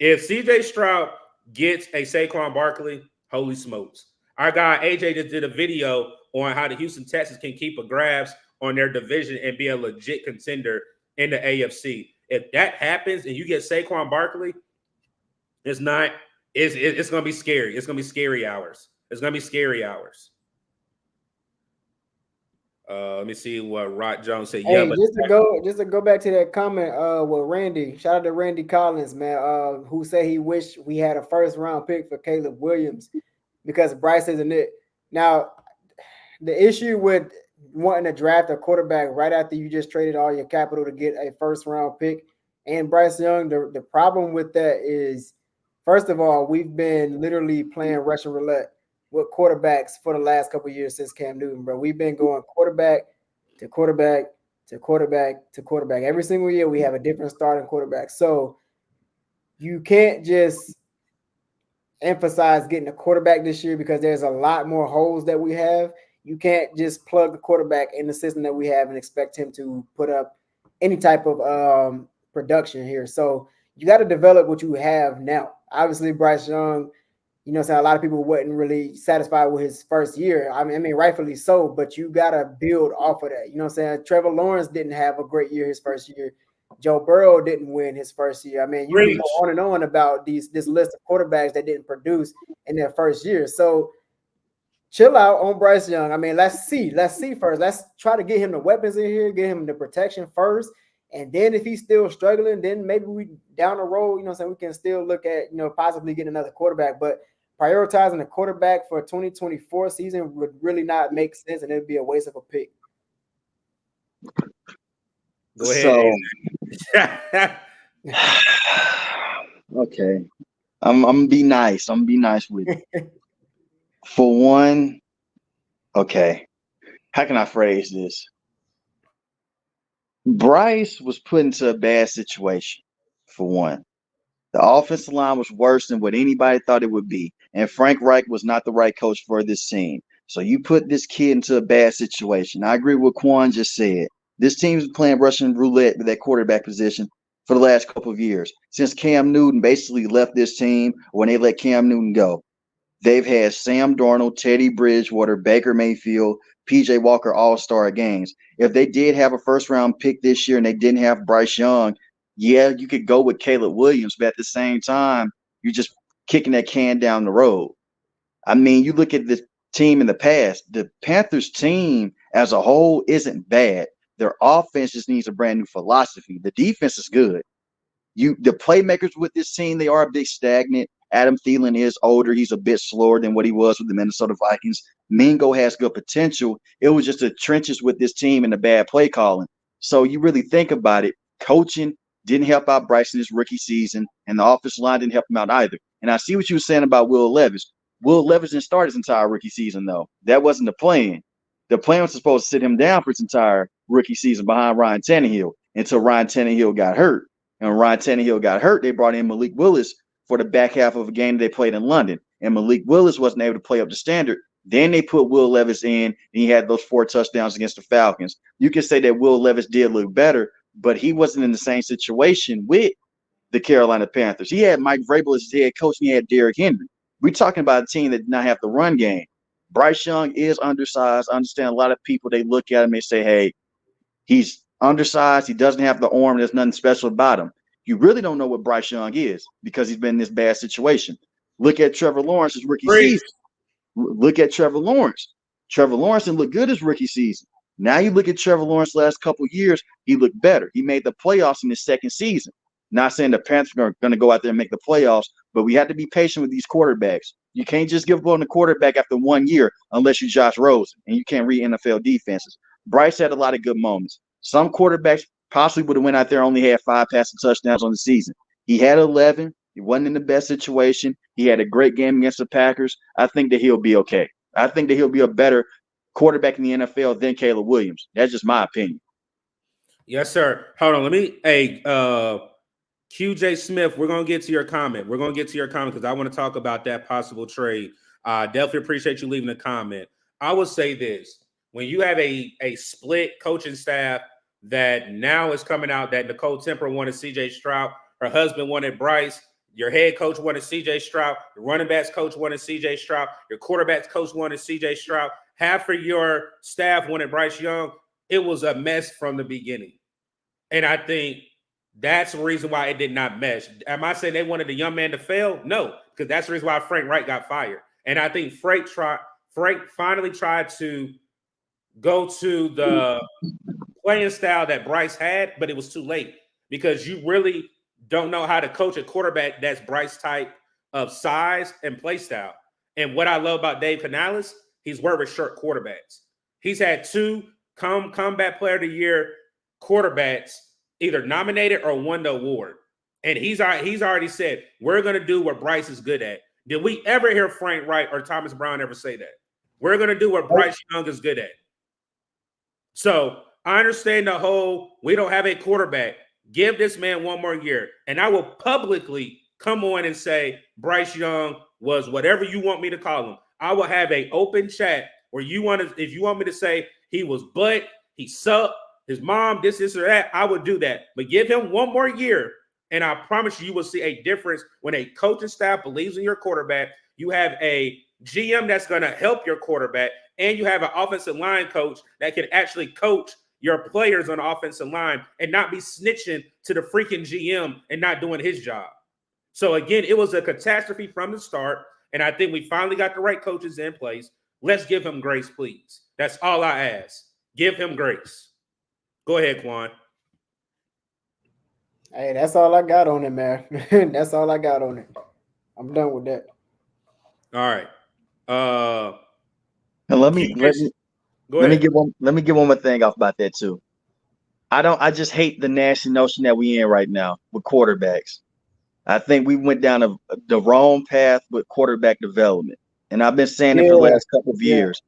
Speaker 3: If CJ Stroud gets a Saquon Barkley, holy smokes. Our guy AJ just did a video on how the Houston Texans can keep a grasp on their division and be a legit contender in the AFC. If that happens and you get Saquon Barkley, it's going to be scary. It's going to be scary hours. It's going to be scary hours. Let me see what Rod Jones said.
Speaker 4: Hey, just to go back to that comment with Randy. Shout out to Randy Collins, man, who said he wished we had a first round pick for Caleb Williams because Bryce isn't it. Now, the issue with wanting to draft a quarterback right after you just traded all your capital to get a first round pick and Bryce Young, the problem with that is, first of all, we've been literally playing Russian roulette with quarterbacks for the last couple of years since Cam Newton, bro. We've been going quarterback to quarterback to quarterback to quarterback. Every single year we have a different starting quarterback. So you can't just emphasize getting a quarterback this year because there's a lot more holes that we have. You can't just plug the quarterback in the system that we have and expect him to put up any type of production here. So you got to develop what you have now. Obviously, Bryce Young, you know, a lot of people wasn't really satisfied with his first year. I mean, rightfully so, but you got to build off of that. You know what I'm saying? Trevor Lawrence didn't have a great year his first year. Joe Burrow didn't win his first year. I mean, you can go on and on about this list of quarterbacks that didn't produce in their first year. So chill out on Bryce Young. I mean, let's see first. Let's try to get him the weapons in here, get him the protection first. And then if he's still struggling, then maybe we down the road, you know what I'm saying, we can still look at, you know, possibly getting another quarterback. But prioritizing a quarterback for a 2024 season would really not make sense, and it'd be a waste of a pick.
Speaker 3: Go ahead.
Speaker 5: So, okay. I'm gonna be nice. I'm gonna be nice with it. For one, okay. How can I phrase this? Bryce was put into a bad situation, for one. The offensive line was worse than what anybody thought it would be. And Frank Reich was not the right coach for this team. So you put this kid into a bad situation. I agree with what Quan just said. This team's been playing Russian roulette with that quarterback position for the last couple of years. Since Cam Newton basically left this team, when they let Cam Newton go, they've had Sam Darnold, Teddy Bridgewater, Baker Mayfield, PJ Walker all-star games. If they did have a first-round pick this year and they didn't have Bryce Young, yeah, you could go with Caleb Williams, but at the same time, you're just kicking that can down the road. I mean, you look at the team in the past, the Panthers team as a whole isn't bad. Their offense just needs a brand new philosophy. The defense is good. The playmakers with this team, they are a bit stagnant. Adam Thielen is older. He's a bit slower than what he was with the Minnesota Vikings. Mingo has good potential. It was just the trenches with this team and the bad play calling. So you really think about it, coaching didn't help out Bryce in his rookie season, and the offensive line didn't help him out either. And I see what you were saying about Will Levis. Will Levis didn't start his entire rookie season, though. That wasn't the plan. The plan was supposed to sit him down for his entire rookie season behind Ryan Tannehill until Ryan Tannehill got hurt. And when Ryan Tannehill got hurt, they brought in Malik Willis for the back half of a game they played in London. And Malik Willis wasn't able to play up to standard. Then they put Will Levis in, and he had those 4 touchdowns against the Falcons. You can say that Will Levis did look better, but he wasn't in the same situation with the Carolina Panthers. He had Mike Vrabel as his head coach, and he had Derrick Henry. We're talking about a team that did not have the run game. Bryce Young is undersized. I understand a lot of people, they look at him and say, hey, he's undersized. He doesn't have the arm. There's nothing special about him. You really don't know what Bryce Young is because he's been in this bad situation. Look at Trevor Lawrence's rookie season. Look at Trevor Lawrence. Trevor Lawrence didn't look good his rookie season. Now you look at Trevor Lawrence last couple of years, he looked better. He made the playoffs in his second season. Not saying the Panthers are going to go out there and make the playoffs, but we have to be patient with these quarterbacks. You can't just give up on the quarterback after 1 year unless you're Josh Rosen, and you can't read NFL defenses. Bryce had a lot of good moments. Some quarterbacks possibly would have went out there and only had 5 passing touchdowns on the season. He had 11. He wasn't in the best situation. He had a great game against the Packers. I think that he'll be okay. I think that he'll be a better quarterback in the NFL than Caleb Williams. That's just my opinion.
Speaker 3: Yes, sir. Hold on. Let me, QJ Smith, we're going to get to your comment. We're going to get to your comment because I want to talk about that possible trade. Definitely appreciate you leaving a comment. I will say this. When you have a split coaching staff that now is coming out that Nicole Temper wanted C.J. Stroud, her husband wanted Bryce, your head coach wanted C.J. Stroud, your running backs coach wanted C.J. Stroud, your quarterbacks coach wanted C.J. Stroud, half of your staff wanted Bryce Young. It was a mess from the beginning. And I think that's the reason why it did not mesh. Am I saying they wanted the young man to fail? No, because that's the reason why Frank Reich got fired. And I think Frank finally tried to go to the playing style that Bryce had, but it was too late because you really don't know how to coach a quarterback that's Bryce type of size and play style. And what I love about Dave Canales, he's worked with short quarterbacks. He's had 2 comeback player of the year quarterbacks either nominated or won the award. And he's already said, we're going to do what Bryce is good at. Did we ever hear Frank Reich or Thomas Brown ever say that? We're going to do what Bryce Young is good at. So I understand the whole, we don't have a quarterback. Give this man 1 more year. And I will publicly come on and say Bryce Young was whatever you want me to call him. I will have an open chat where if you want me to say he was butt, he sucked, his mom, this or that, I would do that. But give him 1 more year And I promise you will see a difference when a coaching staff believes in your quarterback. You have a GM that's going to help your quarterback, and you have an offensive line coach that can actually coach your players on the offensive line and not be snitching to the freaking GM and not doing his job. So again, it was a catastrophe from the start, and I think we finally got the right coaches in place. Let's give him grace, please. That's all I ask. Give him grace. Go ahead, Quan.
Speaker 4: Hey, that's all I got on it, man. That's all I got on it. I'm done with that.
Speaker 3: All right.
Speaker 5: And let me get one more thing off about that too. I just hate the nasty notion that we in right now with quarterbacks. I think we went down the wrong path with quarterback development. And I've been saying it for the last couple of years.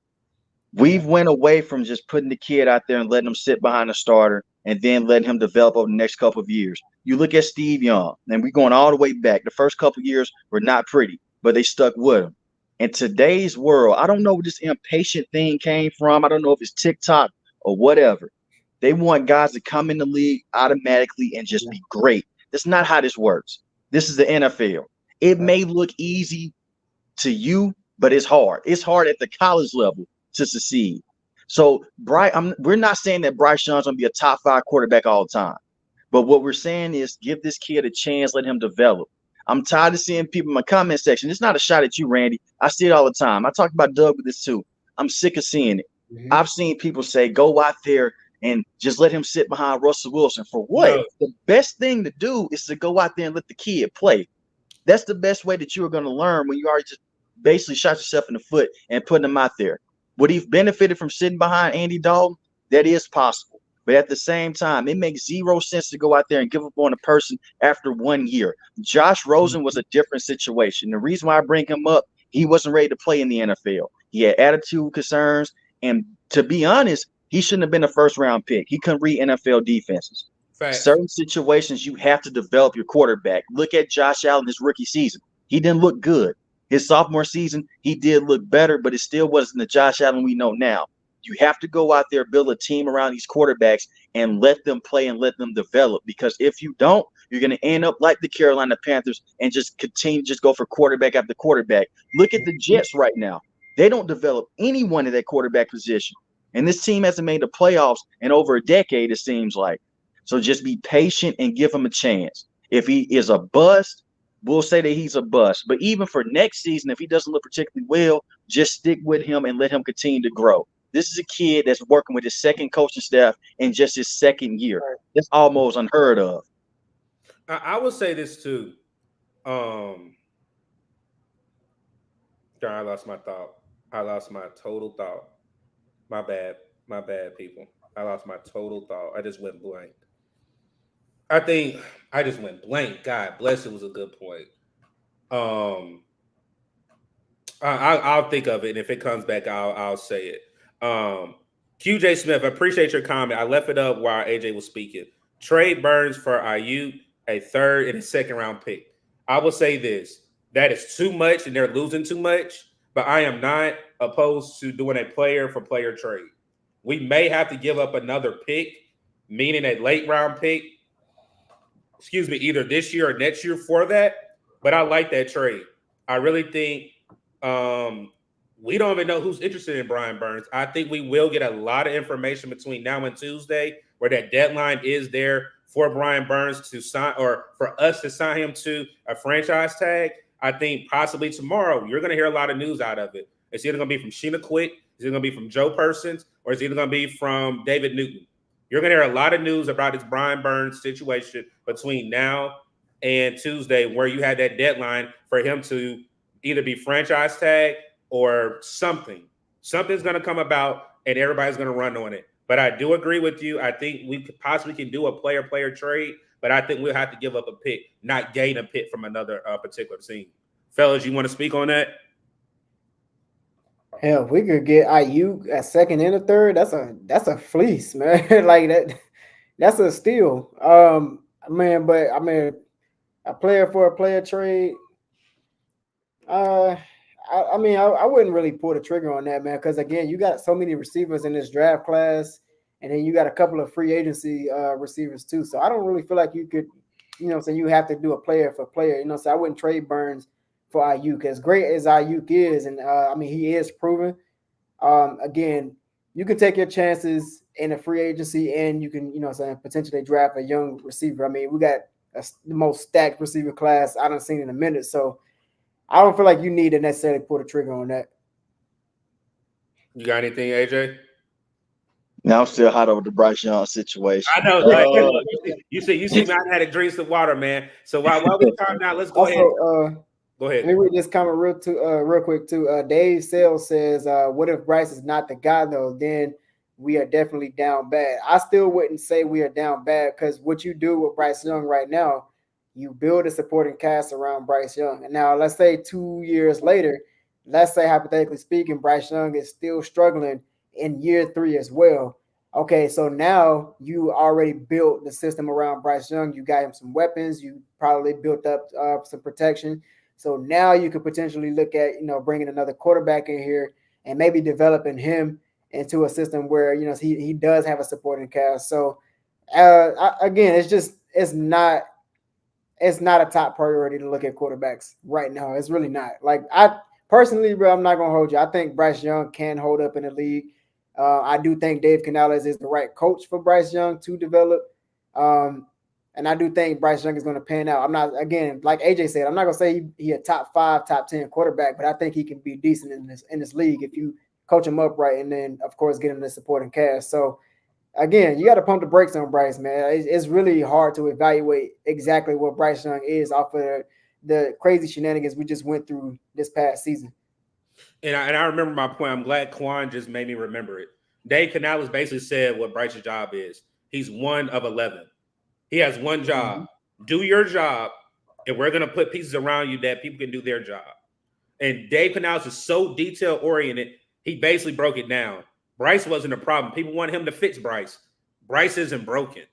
Speaker 5: We've went away from just putting the kid out there and letting him sit behind the starter and then letting him develop over the next couple of years. You look at Steve Young, and we're going all the way back. The first couple of years were not pretty, but they stuck with him. In today's world, I don't know where this impatient thing came from. I don't know if it's TikTok or whatever. They want guys to come in the league automatically and just be great. That's not how this works. This is the NFL. It may look easy to you, but it's hard. It's hard at the college level to succeed. So we're not saying that Bryce Young's gonna be a top 5 quarterback all the time, but what we're saying is give this kid a chance, let him develop. I'm tired of seeing people in my comment section. It's not a shot at you, Randy. I see it all the time. I talk about Doug with this too. I'm sick of seeing it. I've seen people say, go out there and just let him sit behind Russell Wilson. For what? No. The best thing to do is to go out there and let the kid play. That's the best way that you are going to learn when you already just basically shot yourself in the foot and putting him out there. Would he have benefited from sitting behind Andy Dalton? That is possible. But at the same time, it makes zero sense to go out there and give up on a person after 1 year. Josh Rosen was a different situation. The reason why I bring him up, he wasn't ready to play in the NFL. He had attitude concerns. And to be honest, he shouldn't have been a first-round pick. He couldn't read NFL defenses. Facts. Certain situations, you have to develop your quarterback. Look at Josh Allen his rookie season. He didn't look good. His sophomore season, he did look better, but it still wasn't the Josh Allen we know now. You have to go out there, build a team around these quarterbacks, and let them play and let them develop. Because if you don't, you're going to end up like the Carolina Panthers and just continue just go for quarterback after quarterback. Look at the Jets right now. They don't develop anyone in that quarterback position. And this team hasn't made the playoffs in over a decade, it seems like. So just be patient and give him a chance. If he is a bust, we'll say that he's a bust. But even for next season, if he doesn't look particularly well, just stick with him and let him continue to grow. This is a kid that's working with his second coaching staff in just his second year. That's almost unheard of.
Speaker 3: I will say this too. I lost my thought. I lost my total thought. My bad, people. I lost my total thought. I just went blank. I think I just went blank. God bless, it was a good point. I'll think of it, and if it comes back, I'll say it. QJ Smith, I appreciate your comment. I left it up while AJ was speaking. Trade Burns for Ayuk, a 3rd and a 2nd round pick. I will say this: that is too much, and they're losing too much. But I am not opposed to doing a player for player trade. We may have to give up another pick, meaning a late round pick. Either this year or next year for that. But I like that trade. I really think we don't even know who's interested in Brian Burns. I think we will get a lot of information between now and Tuesday, where that deadline is there for Brian Burns to sign, or for us to sign him to a franchise tag. I think possibly tomorrow you're going to hear a lot of news out of it. It's either going to be from Sheena Quick, it's either going to be from Joe Persons, or it's either going to be from David Newton. You're going to hear a lot of news about this Brian Burns situation between now and Tuesday, where you had that deadline for him to either be franchise tag or something. Something's going to come about, and everybody's going to run on it. But I do agree with you. I think we could possibly can do a player trade, but I think we'll have to give up a pick, not gain a pick from another particular team. Fellas, you want to speak on that?
Speaker 4: Hell, if we could get Ayuk a 2nd and a 3rd, that's a fleece, man. Like that, that's a steal. But a player for a player trade. I wouldn't really pull the trigger on that, man, because again, you got so many receivers in this draft class, and then you got a couple of free agency receivers too. So I don't really feel like you could you know, so you have to do a player for player. You know, so I wouldn't trade Burns for Ayuk. As great as Ayuk is, and I mean he is proven. Again, you can take your chances in a free agency, and you can, you know, saying potentially draft a young receiver. I mean, we got the most stacked receiver class I don't seen in a minute, so I don't feel like you need to necessarily pull the trigger on that.
Speaker 3: You got anything, AJ?
Speaker 5: Now I'm still hot over the Bryce Young situation.
Speaker 3: I know. Like, you see, man, I had to drink some water, man. So while we calm down, let's go ahead. Go ahead.
Speaker 4: Let me read this comment real quick too. Dave Sales says, "What if Bryce is not the guy though? Then we are definitely down bad." I still wouldn't say we are down bad because what you do with Bryce Young right now, you build a supporting cast around Bryce Young. And now let's say 2 years later, let's say hypothetically speaking, Bryce Young is still struggling in year 3 as well. Okay, so now you already built the system around Bryce Young. You got him some weapons. You probably built up some protection. So now you could potentially look at, you know, bringing another quarterback in here and maybe developing him into a system where, you know, he does have a supporting cast. So again, it's not a top priority to look at quarterbacks right now. It's really not. Like I personally, bro, I'm not gonna hold you. I think Bryce Young can hold up in the league. I do think Dave Canales is the right coach for Bryce Young to develop. And I do think Bryce Young is going to pan out. I'm not, again, like AJ said, I'm not going to say he a top 5, top 10 quarterback, but I think he can be decent in this league if you coach him up right and then, of course, get him the supporting cast. So, again, you got to pump the brakes on Bryce, man. It's really hard to evaluate exactly what Bryce Young is off of the crazy shenanigans we just went through this past season.
Speaker 3: And I remember my point. I'm glad Quan just made me remember it. Dave Canales basically said what Bryce's job is. He's 1 of 11. He has one job. Mm-hmm. Do your job, and we're going to put pieces around you that people can do their job. And Dave Canales is so detail-oriented, he basically broke it down. Bryce wasn't a problem. People wanted him to fix Bryce. Bryce isn't broken.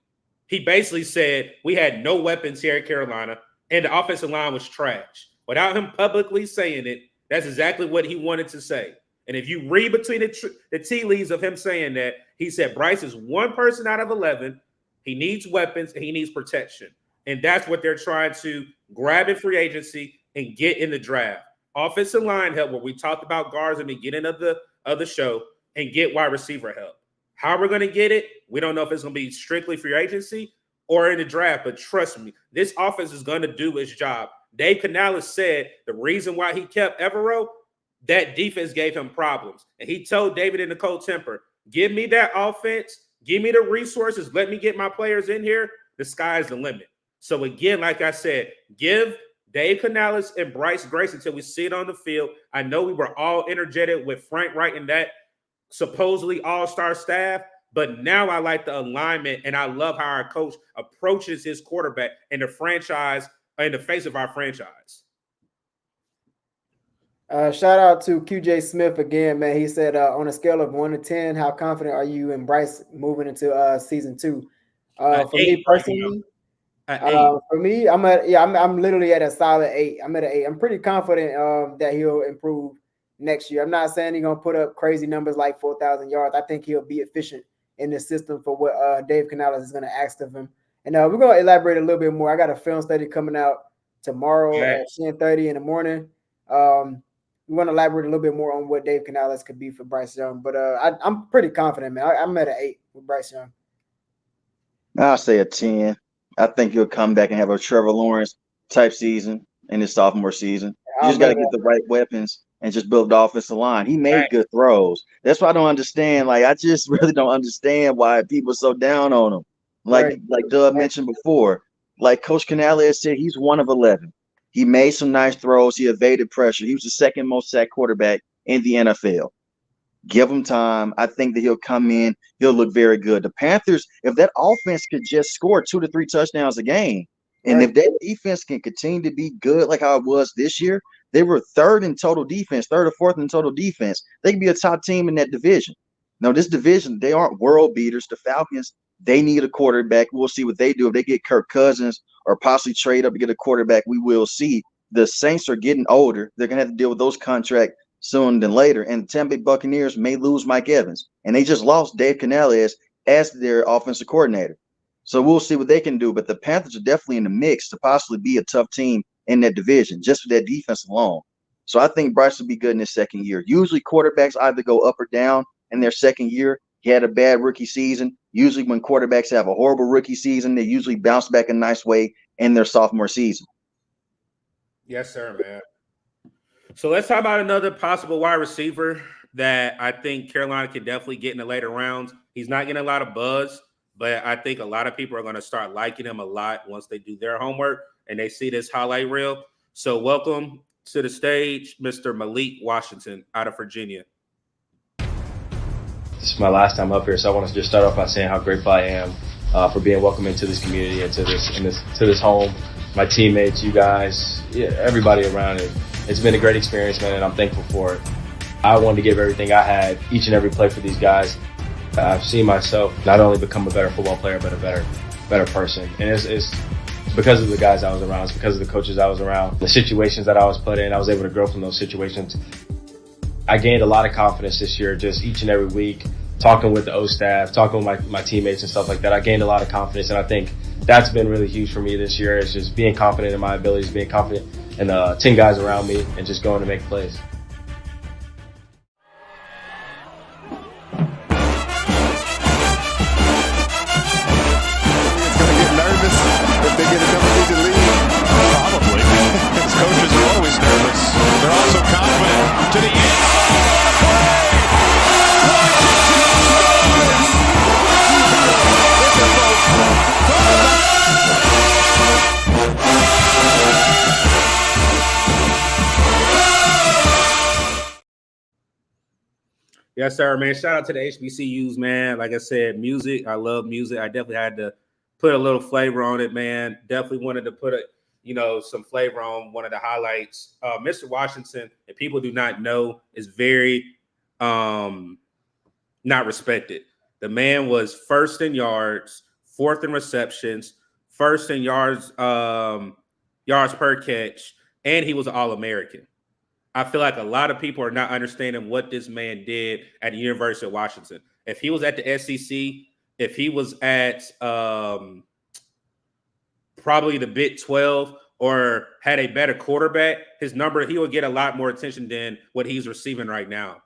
Speaker 3: He basically said we had no weapons here at Carolina, and the offensive line was trash. Without him publicly saying it, that's exactly what he wanted to say. And if you read between the tea leaves of him saying that, he said Bryce is 1 person out of 11. He needs weapons and he needs protection. And that's what they're trying to grab in free agency and get in the draft. Offensive line help, where we talked about guards in the beginning of the show, and get wide receiver help. How we're going to get it, we don't know if it's going to be strictly free agency or in the draft, but trust me, this offense is going to do its job. Dave Canales said the reason why he kept Evero, that defense gave him problems. And he told David in the cold temper, give me that offense, give me the resources, let me get my players in here. The sky's the limit. So again, like I said, give Dave Canales and Bryce grace until we see it on the field. I know we were all energetic with Frank Wright and that supposedly all-star staff, but now I like the alignment, and I love how our coach approaches his quarterback and the franchise in the face of our franchise.
Speaker 4: Shout out to QJ Smith again, man. He said, on a scale of 1 to 10, how confident are you in Bryce moving into season 2? For me personally, I'm literally at a solid 8. I'm at an 8. I'm pretty confident that he'll improve next year. I'm not saying he's gonna put up crazy numbers like 4,000 yards. I think he'll be efficient in the system for what Dave Canales is gonna ask of him. And we're gonna elaborate a little bit more. I got a film study coming out tomorrow at 10:30 in the morning. We want to elaborate a little bit more on what Dave Canales could be for Bryce Young, but I'm pretty confident, man. I'm at an 8 with Bryce Young.
Speaker 5: I'll say a 10. I think he'll come back and have a Trevor Lawrence type season in his sophomore season. You just got to get the right weapons and just build the offensive line. He made good throws. That's why I don't understand. Like, I just really don't understand why people are so down on him. Like Doug mentioned before, like Coach Canales said, he's 1 of 11. He made some nice throws. He evaded pressure. He was the 2nd most sacked quarterback in the NFL. Give him time. I think that he'll come in. He'll look very good. The Panthers, if that offense could just score 2 to 3 touchdowns a game, and if that defense can continue to be good like how it was this year, they were 3rd in total defense, 3rd or 4th in total defense. They could be a top team in that division. Now, this division, they aren't world beaters. The Falcons, they need a quarterback. We'll see what they do. If they get Kirk Cousins or possibly trade up to get a quarterback, we will see. The Saints are getting older. They're going to have to deal with those contracts sooner than later. And the Tampa Bay Buccaneers may lose Mike Evans. And they just lost Dave Canales as their offensive coordinator. So we'll see what they can do. But the Panthers are definitely in the mix to possibly be a tough team in that division, just for that defense alone. So I think Bryce will be good in his second year. Usually quarterbacks either go up or down in their second year. He had a bad rookie season. Usually when quarterbacks have a horrible rookie season, they usually bounce back a nice way in their sophomore season.
Speaker 3: Yes, sir, man. So let's talk about another possible wide receiver that I think Carolina can definitely get in the later rounds. He's not getting a lot of buzz, but I think a lot of people are going to start liking him a lot once they do their homework and they see this highlight reel. So welcome to the stage, Mr. Malik Washington out of Virginia.
Speaker 11: This is my last time up here, so I want to just start off by saying how grateful I am for being welcomed into this community and to this home. My teammates, you guys, everybody around it. It's been a great experience, man, and I'm thankful for it. I wanted to give everything I had, each and every play for these guys. I've seen myself not only become a better football player, but a better person. And it's because of the guys I was around. It's because of the coaches I was around, the situations that I was put in. I was able to grow from those situations. I gained a lot of confidence this year, just each and every week, talking with the O staff, talking with my teammates and stuff like that. I gained a lot of confidence, and I think that's been really huge for me this year. Is just being confident in my abilities, being confident in the 10 guys around me, and just going to make plays.
Speaker 3: Yes, sir, man. Shout out to the HBCUs, man. Like I said, music. I love music. I definitely had to put a little flavor on it, man. Definitely wanted to put some flavor on one of the highlights. Mr. Washington, if people do not know, is very not respected. The man was first in yards, fourth in receptions, first in yards per catch, and he was an All-American. I feel like a lot of people are not understanding what this man did at the University of Washington. If he was at the SEC, if he was at probably the Big 12 or had a better quarterback, his number, he would get a lot more attention than what he's receiving right now.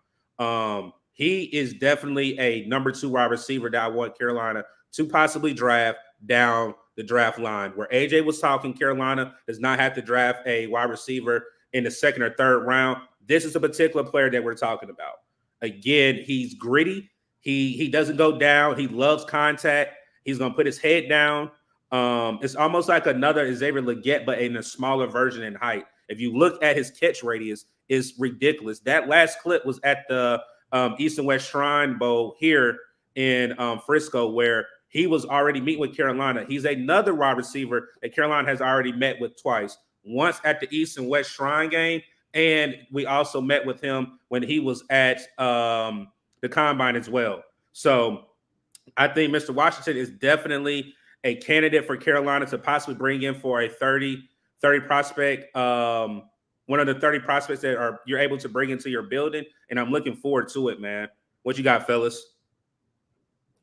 Speaker 3: He is definitely a number 2 wide receiver that I want Carolina to possibly draft down the draft line. Where AJ was talking, Carolina does not have to draft a wide receiver in the second or third round. This is a particular player that we're talking about. Again, he's gritty. He doesn't go down. He loves contact. He's going to put his head down. It's almost like another Xavier Legette, but in a smaller version in height. If you look at his catch radius, it's ridiculous. That last clip was at the East and West Shrine Bowl here in Frisco, where he was already meeting with Carolina. He's another wide receiver that Carolina has already met with twice. Once at the East and West Shrine game, and we also met with him when he was at the Combine as well. So I think Mr. Washington is definitely a candidate for Carolina to possibly bring in for a 30 prospect, one of the 30 prospects that you're able to bring into your building, and I'm looking forward to it, man. What you got, fellas?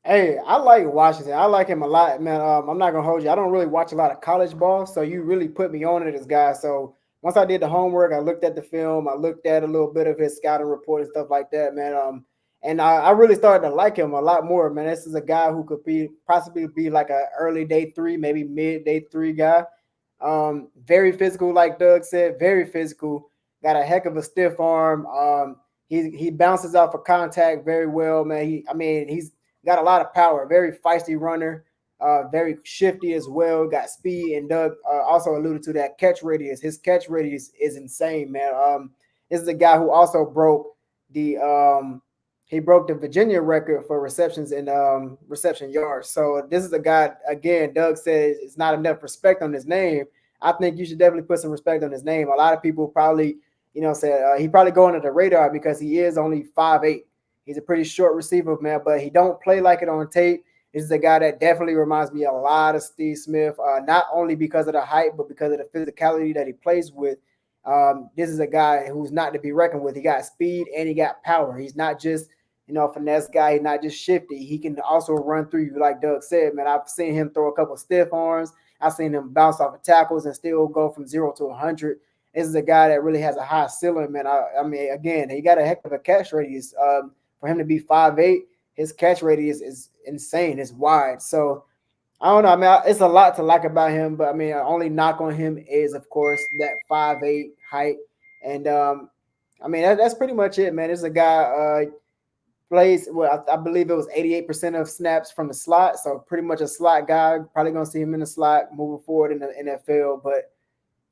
Speaker 4: Hey, I like Washington. I like him a lot, man. I'm not gonna hold you. I don't really watch a lot of college ball, so you really put me on to this guy. So once I did the homework, I looked at the film, I looked at a little bit of his scouting report and stuff like that, man. And I really started to like him a lot more, man. This is a guy who could possibly be like an early day 3, maybe mid day 3 guy. Very physical, like Doug said, very physical. Got a heck of a stiff arm. He bounces off of contact very well, man. He's got a lot of power, very feisty runner, very shifty as well, got speed, and Doug also alluded to that catch radius. His catch radius is insane, man. This is a guy who also broke the Virginia record for receptions and reception yards. So this is a guy, again, Doug says it's not enough respect on his name. I think you should definitely put some respect on his name. A lot of people probably, said he probably go under the radar because he is only 5'8". He's a pretty short receiver, man, but he don't play like it on tape. This is a guy that definitely reminds me a lot of Steve Smith, not only because of the height, but because of the physicality that he plays with. This is a guy who's not to be reckoned with. He got speed and he got power. He's not just finesse guy. He's not just shifty. He can also run through you, like Doug said, man. I've seen him throw a couple stiff arms. I've seen him bounce off of tackles and still go from 0 to 100. This is a guy that really has a high ceiling, man. I mean, again, he got a heck of a catch radius. For him to be 5'8", his catch radius is insane. It's wide. So I don't know. I mean, it's a lot to like about him, but I mean, only knock on him is, of course, that 5'8" height. And I mean, that's pretty much it, man. This is a guy plays. Well, I believe it was 88% of snaps from the slot, so pretty much a slot guy. Probably gonna see him in the slot moving forward in the NFL. But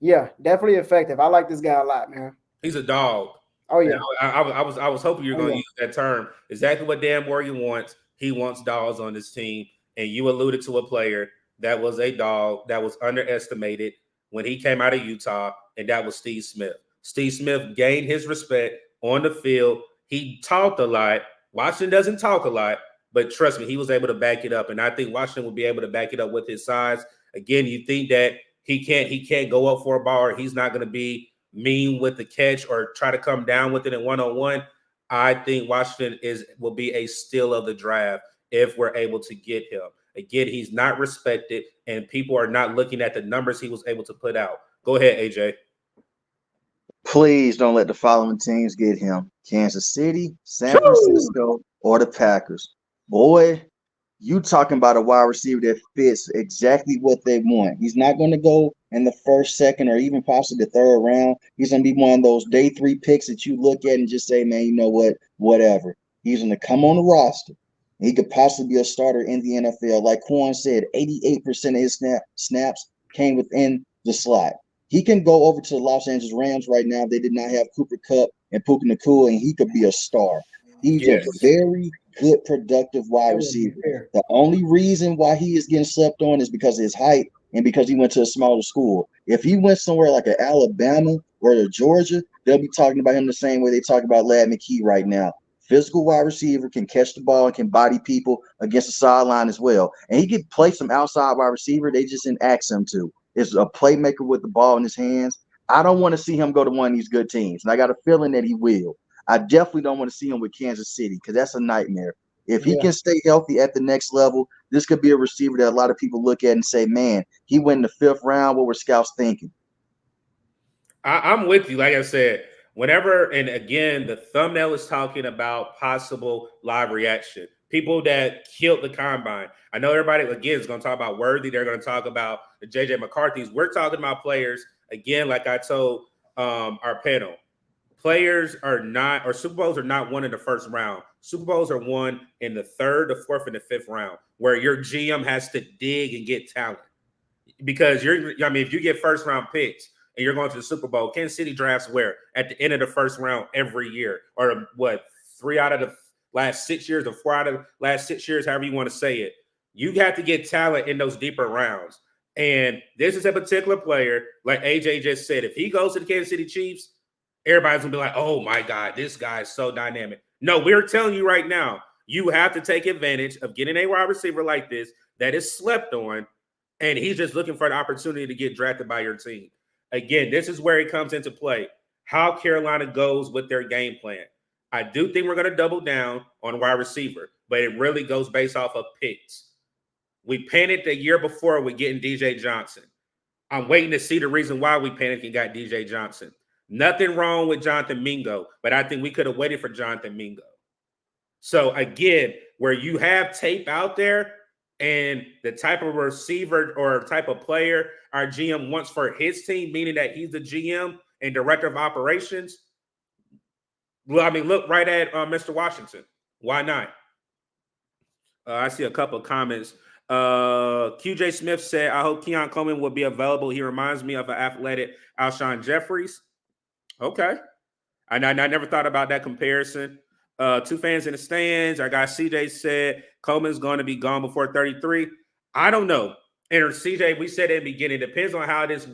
Speaker 4: yeah, definitely effective. I like this guy a lot, man.
Speaker 3: He's a dog.
Speaker 4: Oh yeah.
Speaker 3: I was hoping you were going to use that term. Exactly what Dan Morgan wants. He wants dogs on this team. And you alluded to a player that was a dog that was underestimated when he came out of Utah, and that was Steve Smith. Steve Smith gained his respect on the field. He talked a lot. Washington doesn't talk a lot, but trust me, he was able to back it up. And I think Washington will be able to back it up with his size. Again, you think that he can't go up for a ball, or he's not going to be mean with the catch or try to come down with it in one-on-one. I think Washington will be a steal of the draft if we're able to get him. Again, he's not respected, and people are not looking at the numbers he was able to put out. Go ahead, AJ.
Speaker 5: Please don't let the following teams get him: Kansas City, San Francisco, or the Packers. Boy, you talking about a wide receiver that fits exactly what they want. He's not going to go in the first, second, or even possibly the third round. He's going to be one of those day 3 picks that you look at and just say, man, you know what, whatever. He's going to come on the roster. He could possibly be a starter in the NFL. Like Quan said, 88% of his snaps came within the slot. He can go over to the Los Angeles Rams right now. They did not have Cooper Kupp and Puka Nacua, and he could be a star. He's a very good, productive wide receiver. The only reason why he is getting slept on is because of his height and because he went to a smaller school. If he went somewhere like a Alabama or to Georgia, they'll be talking about him the same way they talk about Ladd McKee right now. Physical wide receiver, can catch the ball and can body people against the sideline as well. And he could play some outside wide receiver. They just didn't ask him to. Is a playmaker with the ball in his hands. I don't want to see him go to one of these good teams, and I got a feeling that he will. I definitely don't want to see him with Kansas City because that's a nightmare. If he can stay healthy at the next level, this could be a receiver that a lot of people look at and say, man, he went in the 5th round. What were scouts thinking?
Speaker 3: I'm with you. Like I said, whenever, and again, the thumbnail is talking about possible live reaction. People that killed the combine. I know everybody, again, is going to talk about Worthy. They're going to talk about the J.J. McCarthy's. We're talking about players, again, like I told our panel. Players are not, or Super Bowls are not won in the first round. Super Bowls are won in the 3rd, the 4th, and the 5th round, where your GM has to dig and get talent. Because if you get first-round picks and you're going to the Super Bowl, Kansas City drafts where? At the end of the first round every year. Or what, 3 out of the last 6 years or 4 out of the last 6 years, however you want to say it. You have to get talent in those deeper rounds. And this is a particular player, like AJ just said, if he goes to the Kansas City Chiefs, everybody's going to be like, oh, my God, this guy is so dynamic. No, we're telling you right now, you have to take advantage of getting a wide receiver like this that is slept on, and he's just looking for an opportunity to get drafted by your team. Again, this is where it comes into play, how Carolina goes with their game plan. I do think we're going to double down on wide receiver, but it really goes based off of picks. We panicked the year before with getting DJ Johnson. I'm waiting to see the reason why we panicked and got DJ Johnson. Nothing wrong with Jonathan Mingo, but I think we could have waited for Jonathan Mingo. So again, where you have tape out there and the type of receiver or type of player our GM wants for his team, meaning that he's the GM and director of operations. Well, I mean, look right at Mr. Washington. Why not? I see a couple of comments. QJ Smith said, I hope Keon Coleman will be available. He reminds me of an athletic Alshon Jeffries. Okay. I never thought about that comparison. 2 fans in the stands. Our guy CJ said Coleman's going to be gone before 33. I don't know. And CJ, we said in the beginning, it depends on how this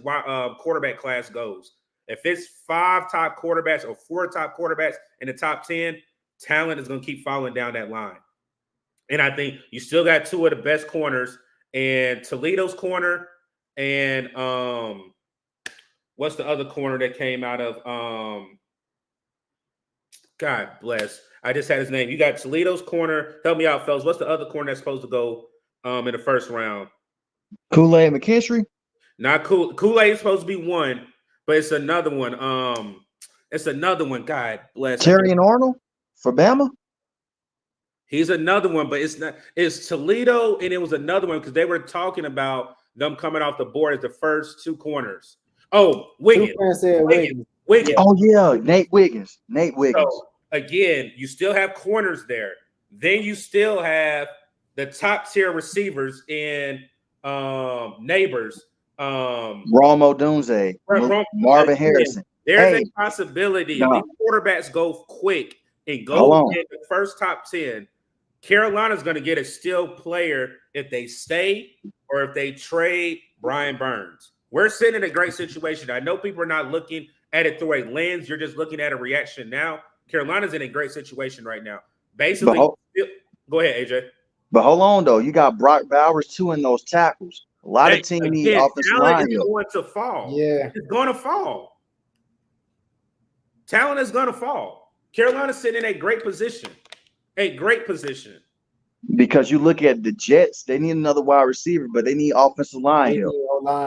Speaker 3: quarterback class goes. If it's 5 top quarterbacks or 4 top quarterbacks in the top 10, talent is going to keep falling down that line. And I think you still got 2 of the best corners, and Toledo's corner and what's the other corner that came out of God bless. I just had his name. You got Toledo's corner. Help me out, fellas. What's the other corner that's supposed to go in the first round?
Speaker 5: Kool-Aid McKinstry?
Speaker 3: Not Kool-Aid is supposed to be one, but it's another one. It's another one. God bless.
Speaker 5: Terry and Arnold for Bama?
Speaker 3: He's another one, but it's not. It's Toledo, and it was another one because they were talking about them coming off the board as the first two corners. Oh, Wiggins. Wiggins.
Speaker 5: Oh yeah, Nate Wiggins.
Speaker 3: So again, you still have corners there. Then you still have the top tier receivers in Neighbors.
Speaker 5: Romo Dunze, Marvin Harrison.
Speaker 3: There's a possibility if these quarterbacks go quick and go in the first top 10. Carolina's going to get a steal player if they stay or if they trade Brian Burns. We're sitting in a great situation. I know people are not looking at it through a lens. You're just looking at a reaction now. Carolina's in a great situation right now. Basically, go ahead, AJ.
Speaker 5: But hold on, though. You got Brock Bowers, too, in those tackles. A lot of teams need offensive line.
Speaker 3: Is going to fall.
Speaker 4: Yeah.
Speaker 3: It's going to fall. Talent is going to fall. Carolina's sitting in a great position. A great position.
Speaker 5: Because you look at the Jets, they need another wide receiver, but they need offensive line help.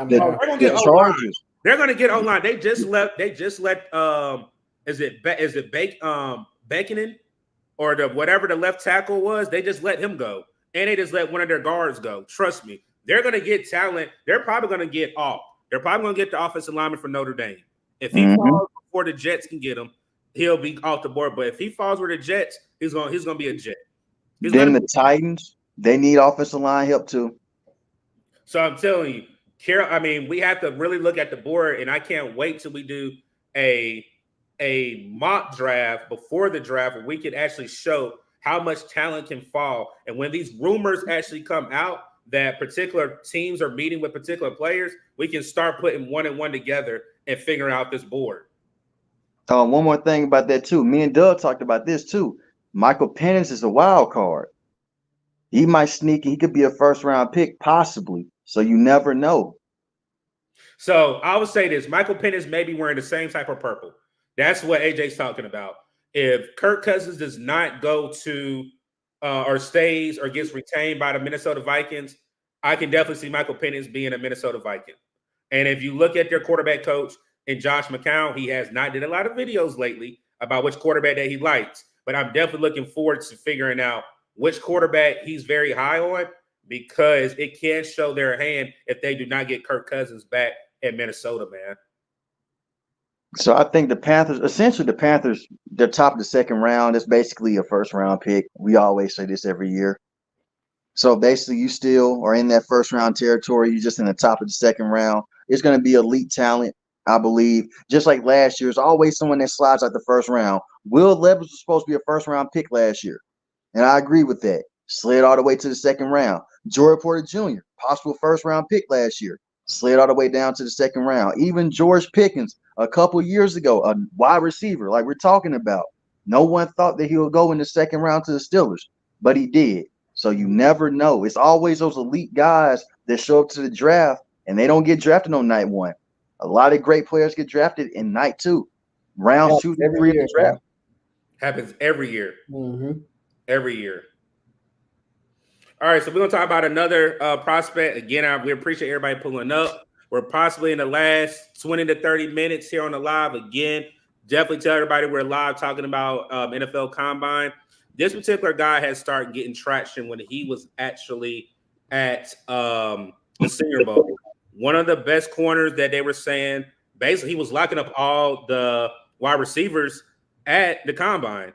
Speaker 3: They're going to get O-line. They're going to get O-line. They just let is it Beckinen or whatever the left tackle was, they just let him go. And they just let one of their guards go. Trust me. They're going to get talent. They're probably going to get off. They're probably going to get the offensive lineman from Notre Dame. If he falls before the Jets can get him, he'll be off the board. But if he falls with the Jets, he's going to be a Jet.
Speaker 5: Then the Titans, they need offensive line help too.
Speaker 3: So I'm telling you, we have to really look at the board, and I can't wait till we do a mock draft before the draft where we can actually show how much talent can fall. And when these rumors actually come out that particular teams are meeting with particular players, we can start putting one and one together and figuring out this board.
Speaker 5: One more thing about that too. Me and Doug talked about this too. Michael Penix is a wild card. He might sneak in. He could be a first-round pick, possibly. So you never know.
Speaker 3: So I would say this. Michael Penix may be wearing the same type of purple. That's what AJ's talking about. If Kirk Cousins does not go to or stays or gets retained by the Minnesota Vikings, I can definitely see Michael Penix being a Minnesota Viking. And if you look at their quarterback coach and Josh McCown, he has not did a lot of videos lately about which quarterback that he likes. But I'm definitely looking forward to figuring out which quarterback he's very high on because it can show their hand if they do not get Kirk Cousins back in Minnesota, man.
Speaker 5: So I think the Panthers, they're top of the second round. It's basically a first-round pick. We always say this every year. So basically you still are in that first-round territory. You're just in the top of the second round. It's going to be elite talent, I believe. Just like last year, there's always someone that slides out the first round. Will Levis was supposed to be a first-round pick last year, and I agree with that. Slid all the way to the second round. Joey Porter Jr., possible first-round pick last year, slid all the way down to the second round. Even George Pickens, a couple years ago, a wide receiver like we're talking about. No one thought that he would go in the second round to the Steelers, but he did. So you never know. It's always those elite guys that show up to the draft, and they don't get drafted on night one. A lot of great players get drafted in night two, rounds 2 to 3 of the draft.
Speaker 3: Happens every year.
Speaker 4: Mm-hmm.
Speaker 3: Every year. All right, so we're going to talk about another prospect. Again, we appreciate everybody pulling up. We're possibly in the last 20 to 30 minutes here on the live. Again, definitely tell everybody we're live talking about NFL Combine. This particular guy has started getting traction when he was actually at the Senior Bowl. One of the best corners that they were saying, basically he was locking up all the wide receivers at the Combine.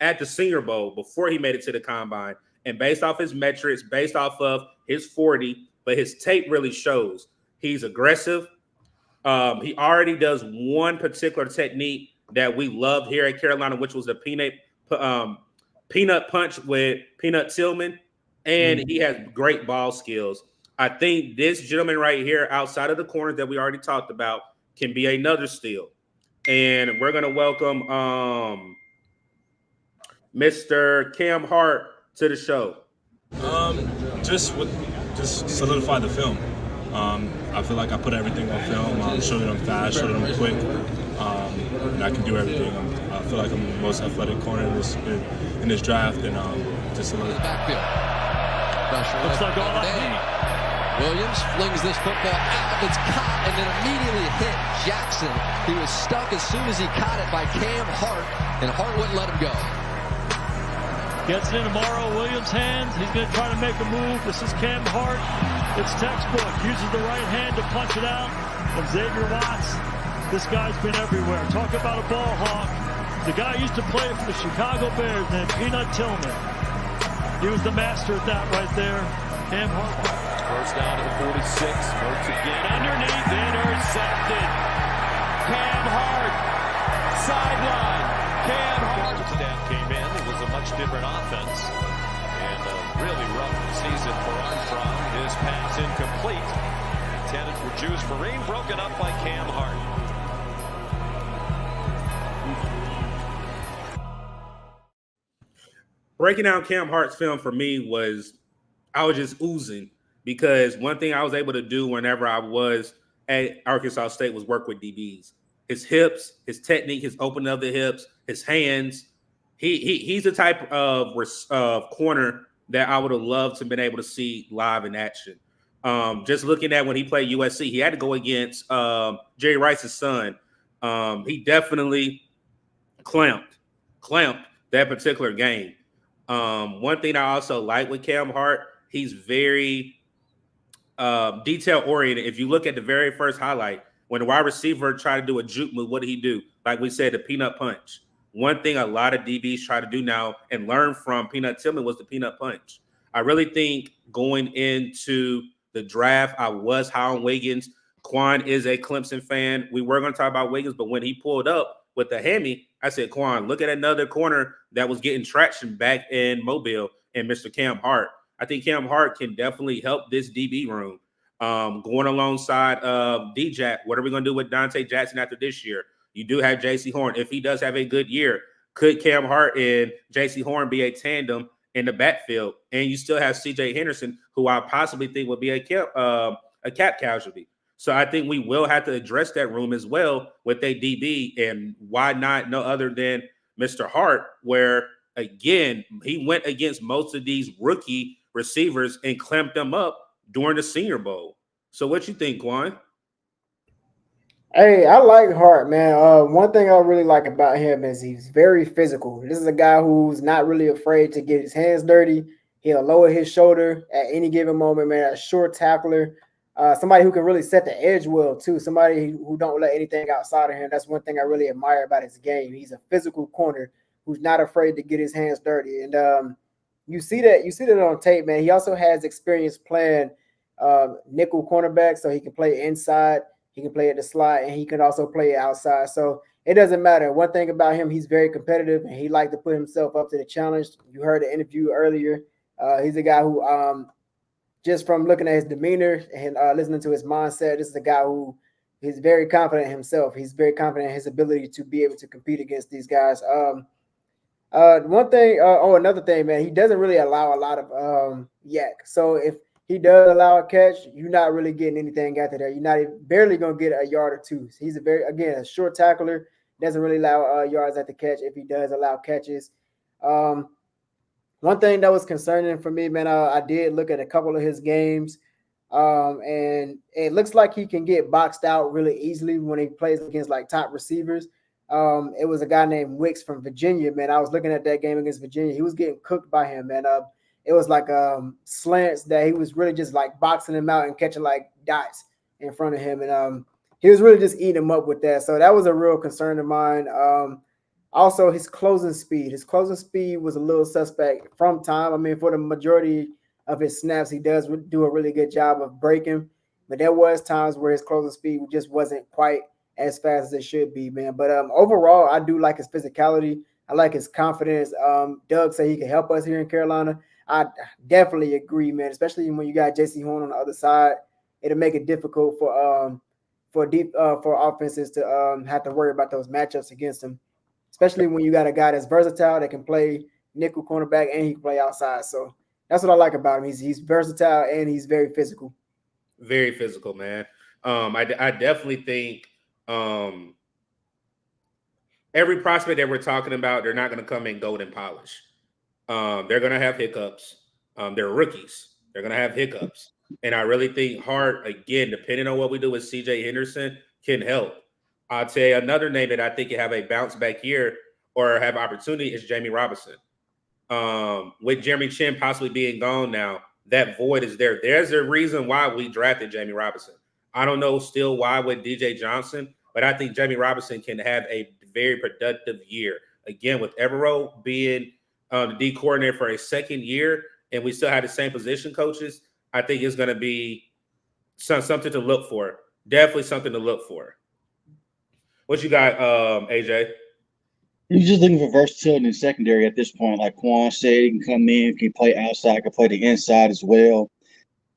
Speaker 3: At the Senior Bowl before he made it to the Combine. And based off his metrics, based off of his 40, but his tape really shows. He's aggressive. He already does one particular technique that we love here at Carolina, which was the peanut punch with Peanut Tillman. And he has great ball skills. I think this gentleman right here, outside of the corners that we already talked about, can be another steal. And we're going to welcome Mr. Cam Hart to the show.
Speaker 12: Just solidify the film. I feel like I put everything on film. Showed it on fast, showed it on quick. And I can do everything on feel like I'm the most athletic corner in this draft, and just a little
Speaker 13: backfield. Pressure looks like all Williams flings this football out. It's caught and then immediately hit Jackson. He was stuck as soon as he caught it by Cam Hart, and Hart wouldn't let him go.
Speaker 10: Gets it into Morrow Williams' hands. He's going to try to make a move. This is Cam Hart. It's textbook. Uses the right hand to punch it out. And Xavier Watts, this guy's been everywhere. Talk about a ball hawk. The guy used to play for the Chicago Bears named Peanut Tillman. He was the master at that right there. Cam Hart.
Speaker 14: First down to the 46. Hurts again underneath. Intercepted. Cam Hart. Sideline. Cam Hart. Staff came in. It was a much different offense. And a really rough season for Armstrong. His pass incomplete. Intended for Juice Marine. Broken up by Cam Hart.
Speaker 3: Breaking down Cam Hart's film for me was I was just oozing, because one thing I was able to do whenever I was at Arkansas State was work with DBs. His hips, his technique, his opening of the hips, his hands. He's the type of corner that I would have loved to have been able to see live in action. Just looking at when he played USC, he had to go against Jerry Rice's son. He definitely clamped that particular game. One thing I also like with Cam Hart, he's very detail oriented. If you look at the very first highlight, when the wide receiver tried to do a juke move, what did he do? Like we said, the peanut punch. One thing a lot of DBs try to do now and learn from Peanut Tillman was the peanut punch. I really think going into the draft, I was high on Wiggins. Quan is a Clemson fan. We were going to talk about Wiggins, but when he pulled up with the hammy, I said, Quan, look at another corner that was getting traction back in Mobile, and Mr. Cam Hart. I think Cam Hart can definitely help this DB room. Going alongside D-Jack, what are we going to do with Dante Jackson after this year? You do have J.C. Horn. If he does have a good year, could Cam Hart and J.C. Horn be a tandem in the backfield? And you still have C.J. Henderson, who I possibly think would be a cap casualty. So I think we will have to address that room as well with a DB, and why not no other than Mr. Hart, where, again, he went against most of these rookie receivers and clamped them up during the Senior Bowl. So what you think, Quan?
Speaker 4: Hey, I like Hart, man. One thing I really like about him is he's very physical. This is a guy who's not really afraid to get his hands dirty. He'll lower his shoulder at any given moment, man. A short tackler. Somebody who can really set the edge well, too. Somebody who don't let anything outside of him. That's one thing I really admire about his game. He's a physical corner who's not afraid to get his hands dirty. And you see that on tape, man. He also has experience playing nickel cornerback, so he can play inside. He can play at the slot, and he can also play outside. So it doesn't matter. One thing about him, he's very competitive, and he likes to put himself up to the challenge. You heard the interview earlier. He's a guy who just from looking at his demeanor and listening to his mindset, this is a guy who is very confident in himself. He's very confident in his ability to be able to compete against these guys. Another thing, man, he doesn't really allow a lot of yak. So if he does allow a catch, you're not really getting anything after that. You're not barely going to get a yard or two. He's a short tackler, doesn't really allow yards at the catch if he does allow catches. One thing that was concerning for me, man, I did look at a couple of his games, and it looks like he can get boxed out really easily when he plays against like top receivers. It was a guy named Wicks from Virginia, man. I was looking at that game against Virginia. He was getting cooked by him, man. It was like slants that he was really just like boxing him out and catching like dots in front of him. And he was really just eating him up with that. So that was a real concern of mine. Also, his closing speed. His closing speed was a little suspect from time. I mean, for the majority of his snaps, he does do a really good job of breaking. But there was times where his closing speed just wasn't quite as fast as it should be, man. But overall, I do like his physicality. I like his confidence. Doug said he can help us here in Carolina. I definitely agree, man, especially when you got J.C. Horn on the other side. It'll make it difficult for offenses to have to worry about those matchups against him, especially when you got a guy that's versatile that can play nickel cornerback and he can play outside. So that's what I like about him. He's versatile and he's very physical.
Speaker 3: Very physical, man. I definitely think every prospect that we're talking about, they're not going to come in golden polish. They're going to have hiccups. They're rookies. They're going to have hiccups. And I really think Hart, again, depending on what we do with CJ Henderson, can help. I'll tell you another name that I think can have a bounce back year or have opportunity is Jamie Robinson. With Jeremy Chin possibly being gone now, that void is there. There's a reason why we drafted Jamie Robinson. I don't know still why with DJ Johnson, but I think Jamie Robinson can have a very productive year. Again, with Evero being the D coordinator for a second year, and we still have the same position coaches, I think it's going to be something to look for. Definitely something to look for. What you got, AJ?
Speaker 5: You're just looking for versatility in secondary at this point. Like Quan said, he can come in, can play outside, can play the inside as well.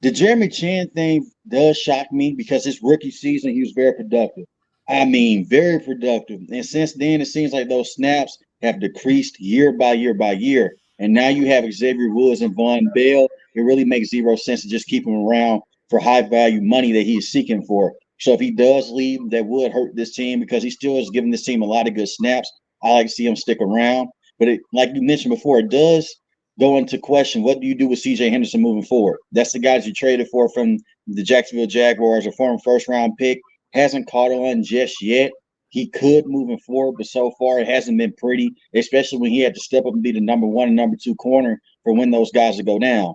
Speaker 5: The Jeremy Chin thing does shock me because his rookie season, he was very productive. I mean, very productive. And since then, it seems like those snaps have decreased year by year by year. And now you have Xavier Woods and Von Bell. It really makes zero sense to just keep him around for high value money that he is seeking for. So if he does leave, that would hurt this team because he still is giving this team a lot of good snaps. I like to see him stick around. But like you mentioned before, it does go into question, what do you do with CJ Henderson moving forward? That's the guys you traded for from the Jacksonville Jaguars, a former first-round pick. Hasn't caught on just yet. He could moving forward, but so far it hasn't been pretty, especially when he had to step up and be the number 1 and number 2 corner for when those guys would go down.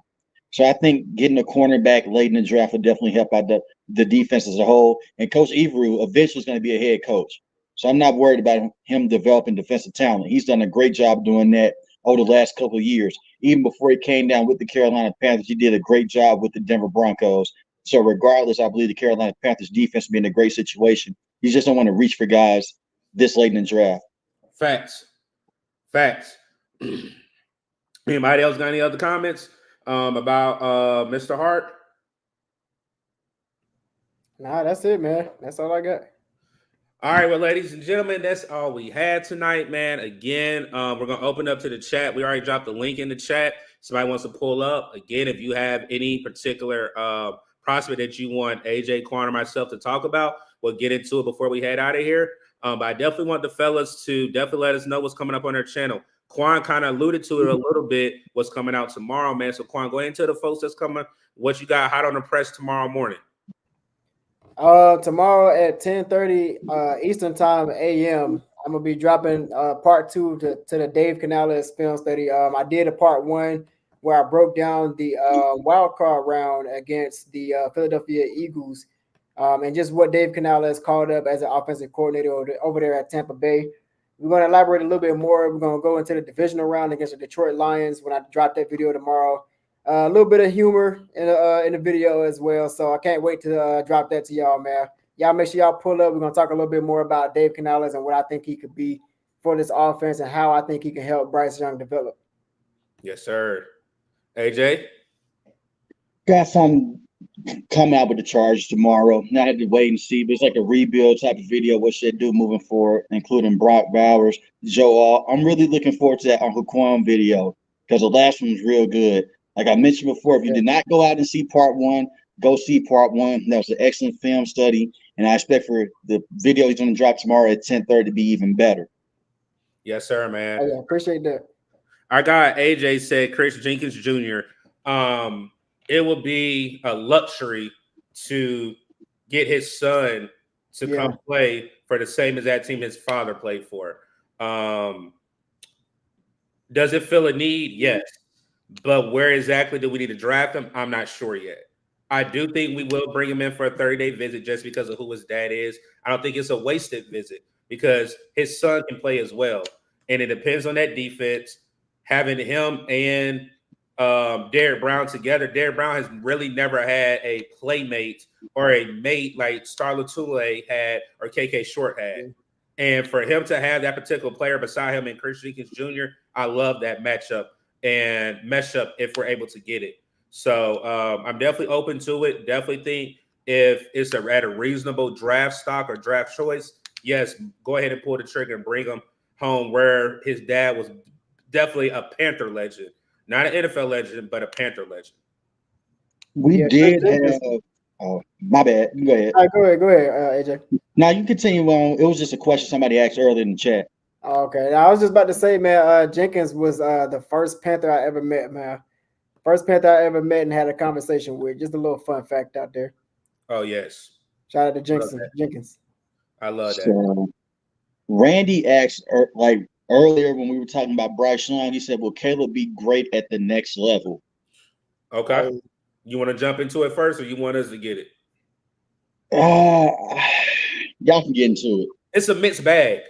Speaker 5: So I think getting a cornerback late in the draft would definitely help out the defense as a whole. And Coach Evero eventually is going to be a head coach. So I'm not worried about him developing defensive talent. He's done a great job doing that over the last couple of years. Even before he came down with the Carolina Panthers, he did a great job with the Denver Broncos. So regardless, I believe the Carolina Panthers defense will be in a great situation. You just don't want to reach for guys this late in the draft.
Speaker 3: Facts. Anybody else got any other comments about Mr. Hart?
Speaker 4: Nah, that's it, man. That's all I got.
Speaker 3: All right, well, ladies and gentlemen, that's all we had tonight, man. Again, we're going to open up to the chat. We already dropped the link in the chat. Somebody wants to pull up. Again, if you have any particular prospect that you want AJ, Quan, or myself to talk about, we'll get into it before we head out of here. But I definitely want the fellas to definitely let us know what's coming up on their channel. Quan kind of alluded to it a little bit, what's coming out tomorrow, man. So, Quan, go into the folks that's coming, what you got hot on the press tomorrow morning.
Speaker 4: Tomorrow at 10:30 Eastern Time AM, I'm gonna be dropping part 2 to the Dave Canales film study. I did a part 1 where I broke down the wild card round against the Philadelphia Eagles, and just what Dave Canales called up as an offensive coordinator over there at Tampa Bay. We're going to elaborate a little bit more. We're going to go into the divisional round against the Detroit Lions when I drop that video tomorrow. A little bit of humor in the video as well. So I can't wait to drop that to y'all, man. Y'all make sure y'all pull up. We're going to talk a little bit more about Dave Canales and what I think he could be for this offense and how I think he can help Bryce Young develop.
Speaker 3: Yes, sir. AJ?
Speaker 5: Got some coming out with the Chargers tomorrow. Now I had to wait and see, but it's like a rebuild type of video, what should do moving forward, including Brock Bowers, Joe. I'm really looking forward to that Uncle Quan video because the last one was real good. Like I mentioned before, if you did not go out and see part 1, go see part 1. That was an excellent film study, and I expect for the video he's going to drop tomorrow at 10:30 to be even better.
Speaker 3: Yes, sir, man.
Speaker 4: Oh, yeah, appreciate that.
Speaker 3: Our guy AJ said Chris Jenkins Jr. It would be a luxury to get his son to come play for the same exact team his father played for. Does it fill a need? Yes. But where exactly do we need to draft him? I'm not sure yet. I do think we will bring him in for a 30-day visit just because of who his dad is. I don't think it's a wasted visit because his son can play as well. And it depends on that defense. Having him and Derrick Brown together, Derrick Brown has really never had a playmate or a mate like Star Lotulelei had or KK Short had. And for him to have that particular player beside him and Chris Jenkins Jr., I love that matchup and mesh up if we're able to get it. So I'm definitely open to it. Definitely think if it's at a reasonable draft stock or draft choice, yes, go ahead and pull the trigger and bring him home where his dad was definitely a Panther legend. Not an NFL legend, but a Panther legend.
Speaker 5: We did have oh, my bad. You go ahead.
Speaker 4: All right, go ahead, AJ.
Speaker 5: Now you continue on. It was just a question somebody asked earlier in the chat.
Speaker 4: Okay, I was just about to say, man, Jenkins was the first Panther I ever met, man. First Panther I ever met and had a conversation with. Just a little fun fact out there.
Speaker 3: Oh yes,
Speaker 4: Shout out to
Speaker 3: love
Speaker 4: Jenkins.
Speaker 3: that.
Speaker 4: Jenkins.
Speaker 3: I love that.
Speaker 5: So Randy asked like earlier when we were talking about Bryce Young, he said, "Will Caleb be great at the next level?"
Speaker 3: Okay, you want to jump into it first, or you want us to get it?
Speaker 5: Uh, y'all can get into it.
Speaker 3: It's a mixed bag.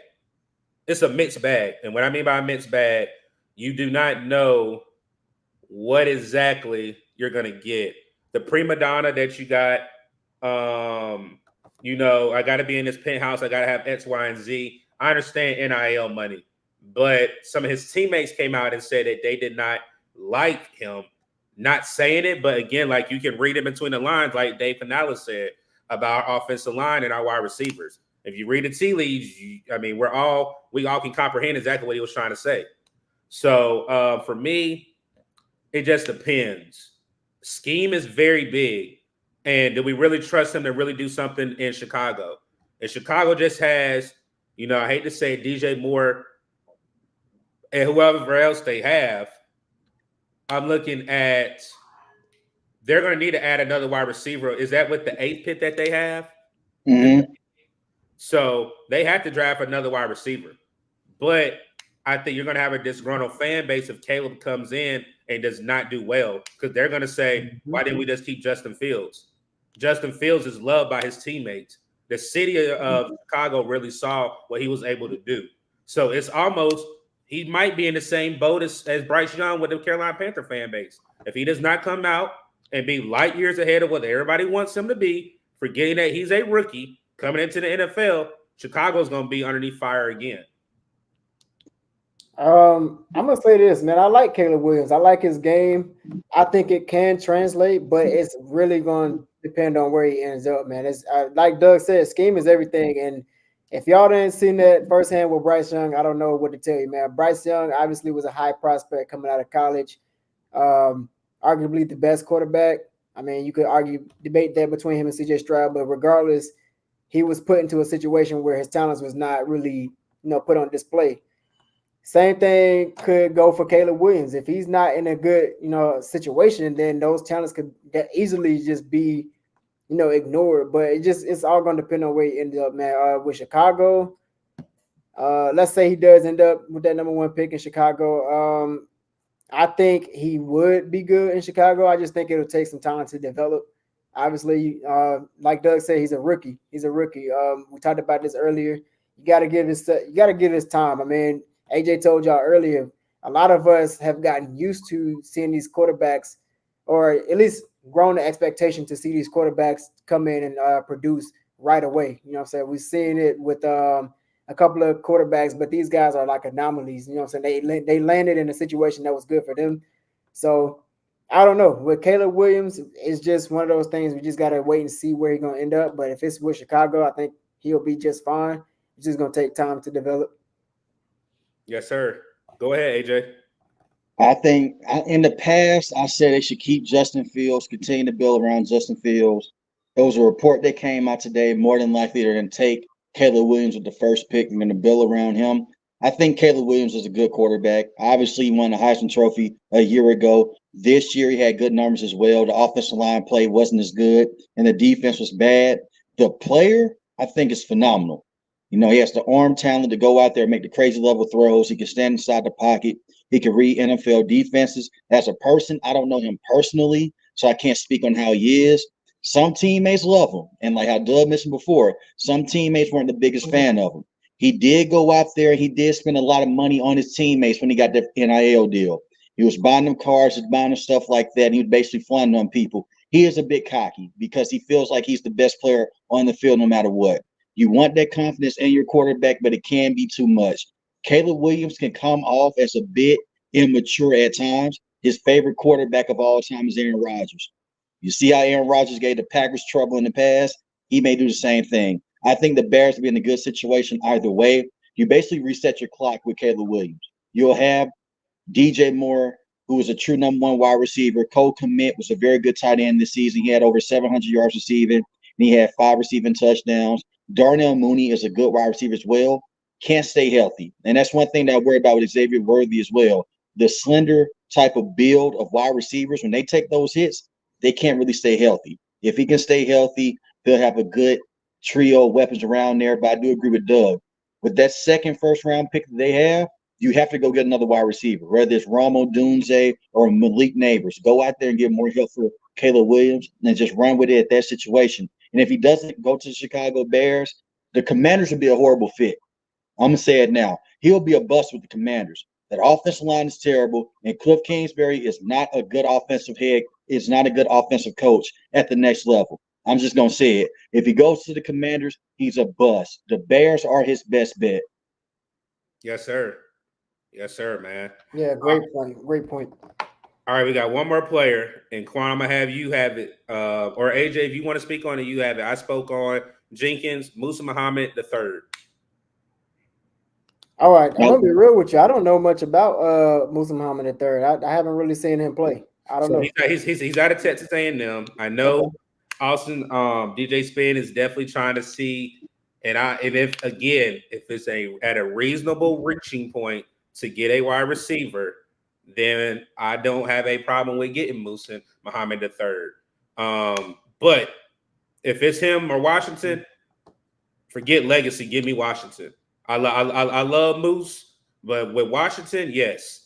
Speaker 3: It's a mixed bag, and what I mean by a mixed bag, you do not know what exactly you're gonna get. The prima donna that you got, I got to be in this penthouse. I got to have X, Y, and Z. I understand NIL money, but some of his teammates came out and said that they did not like him. Not saying it, but again, like you can read it between the lines, like Dave Canales said about our offensive line and our wide receivers. If you read the tea leaves, we all can comprehend exactly what he was trying to say. So for me, it just depends. Scheme is very big. And do we really trust him to really do something in Chicago? And Chicago just has, I hate to say DJ Moore and whoever else they have. I'm looking at they're going to need to add another wide receiver. Is that with the 8th pick that they have?
Speaker 5: Mm-hmm.
Speaker 3: So they have to draft another wide receiver. But I think you're going to have a disgruntled fan base if Caleb comes in and does not do well, because they're going to say, why didn't we just keep Justin Fields? Justin Fields is loved by his teammates. The city of Chicago really saw what he was able to do. So it's almost, he might be in the same boat as Bryce Young with the Carolina Panther fan base. If he does not come out and be light years ahead of what everybody wants him to be, forgetting that he's a rookie coming into the NFL, Chicago's going to be underneath fire again.
Speaker 4: I'm gonna say this, man. I like Caleb Williams. I like his game. I think it can translate, but it's really going to depend on where he ends up, man. It's like Doug said, scheme is everything. And if y'all didn't see that firsthand with Bryce Young, I don't know what to tell you, man. Bryce Young obviously was a high prospect coming out of college, arguably the best quarterback. I mean, you could debate that between him and CJ Stroud, but regardless, he was put into a situation where his talents was not really, put on display. Same thing could go for Caleb Williams. If he's not in a good, situation, then those talents could easily just be, ignored. But it's all going to depend on where he ended up, man. With Chicago, let's say he does end up with that number 1 pick in Chicago. I think he would be good in Chicago. I just think it'll take some time to develop. Obviously, like Doug said, he's a rookie. We talked about this earlier. You got to give his time. I mean, AJ told y'all earlier, a lot of us have gotten used to seeing these quarterbacks, or at least grown the expectation to see these quarterbacks come in and produce right away. You know what I'm saying? We've seen it with a couple of quarterbacks, but these guys are like anomalies. You know what I'm saying? They landed in a situation that was good for them. So I don't know. With Caleb Williams, it's just one of those things. We just got to wait and see where he's going to end up. But if it's with Chicago, I think he'll be just fine. It's just going to take time to develop.
Speaker 3: Yes, sir. Go ahead, AJ.
Speaker 5: I think in the past, I said they should keep Justin Fields, continue to build around Justin Fields. There was a report that came out today. More than likely, they're going to take Caleb Williams with the first pick and going to build around him. I think Caleb Williams is a good quarterback. Obviously, he won the Heisman Trophy a year ago. This year, he had good numbers as well. The offensive line play wasn't as good, and the defense was bad. The player, I think, is phenomenal. He has the arm talent to go out there and make the crazy level throws. He can stand inside the pocket. He can read NFL defenses. As a person, I don't know him personally, so I can't speak on how he is. Some teammates love him. And like how Doug mentioned before, some teammates weren't the biggest fan of him. He did go out there and he did spend a lot of money on his teammates when he got the NIL deal. He was buying them cars, he was buying them stuff like that. And he was basically flaunting on people. He is a bit cocky because he feels like he's the best player on the field no matter what. You want that confidence in your quarterback, but it can be too much. Caleb Williams can come off as a bit immature at times. His favorite quarterback of all time is Aaron Rodgers. You see how Aaron Rodgers gave the Packers trouble in the past? He may do the same thing. I think the Bears will be in a good situation either way. You basically reset your clock with Caleb Williams. You'll have DJ Moore, who was a true number 1 wide receiver. Cole Kmet was a very good tight end this season. He had over 700 yards receiving, and he had 5 receiving touchdowns. Darnell Mooney is a good wide receiver as well. can't stay healthy. And that's one thing that I worry about with Xavier Worthy as well. The slender type of build of wide receivers, when they take those hits, they can't really stay healthy. If he can stay healthy, he'll have a good trio of weapons around there. But I do agree with Doug. With that second first-round pick that they have, you have to go get another wide receiver, whether it's Ramo Dunze or Malik Neighbors. Go out there and get more help for Caleb Williams and just run with it at that situation. And if he doesn't go to the Chicago Bears, the Commanders would be a horrible fit. I'm going to say it now. He'll be a bust with the Commanders. That offensive line is terrible, and Cliff Kingsbury is not a good offensive head, is not a good offensive coach at the next level. I'm just going to say it. If he goes to the Commanders, he's a bust. The Bears are his best bet.
Speaker 3: Yes, sir. Yes, sir, man.
Speaker 4: Yeah, great point. Great point.
Speaker 3: All right, we got one more player, and Quan, I'm gonna have you have it. Or AJ, if you want to speak on it, you have it. I spoke on Jenkins, Musa Muhammad III.
Speaker 4: All right, I'm gonna be real with you. I don't know much about Musa Muhammad III. I haven't really seen him play. I don't know.
Speaker 3: He's out of Texas A&M. I know Austin DJ Spin is definitely trying to see, and if it's at a reasonable reaching point to get a wide receiver, then I don't have a problem with getting Musa Muhammad III. But if it's him or Washington, forget legacy. Give me Washington. I love Moose, but with Washington, yes.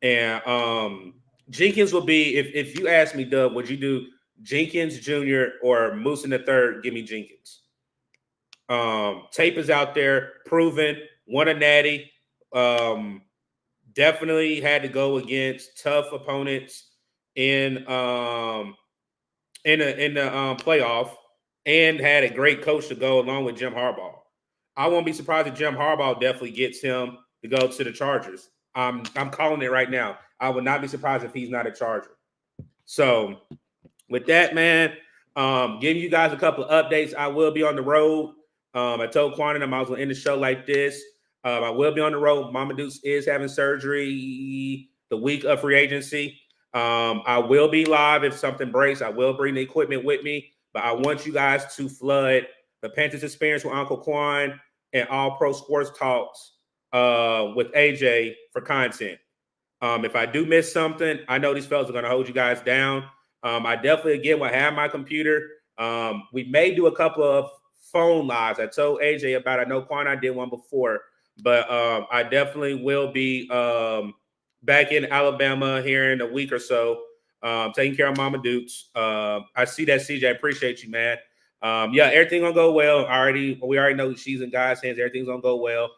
Speaker 3: And Jenkins will be, if you ask me, Doug, would you do Jenkins Jr. or Moose in the third? Give me Jenkins. Tape is out there, proven, won a natty. Definitely had to go against tough opponents in the playoff, and had a great coach to go along with Jim Harbaugh. I won't be surprised if Jim Harbaugh definitely gets him to go to the Chargers. I'm calling it right now. I would not be surprised if he's not a Charger. So with that, man, giving you guys a couple of updates. I will be on the road. I told Quan and I was going to end the show like this. I will be on the road. Mama Dukes is having surgery the week of free agency. I will be live if something breaks. I will bring the equipment with me, but I want you guys to flood the Panthers Experience with Uncle Quan and All Pro Sports Talks with AJ for content. If I do miss something, I know these fellas are going to hold you guys down. I definitely, again, will have my computer. We may do a couple of phone lives. I told AJ about it. I know Quan, I did one before, but I definitely will be back in Alabama here in a week or so, taking care of Mama Dukes. I see that, CJ. I appreciate you, man. Yeah, everything gonna go well. We already know she's in God's hands. Everything's gonna go well.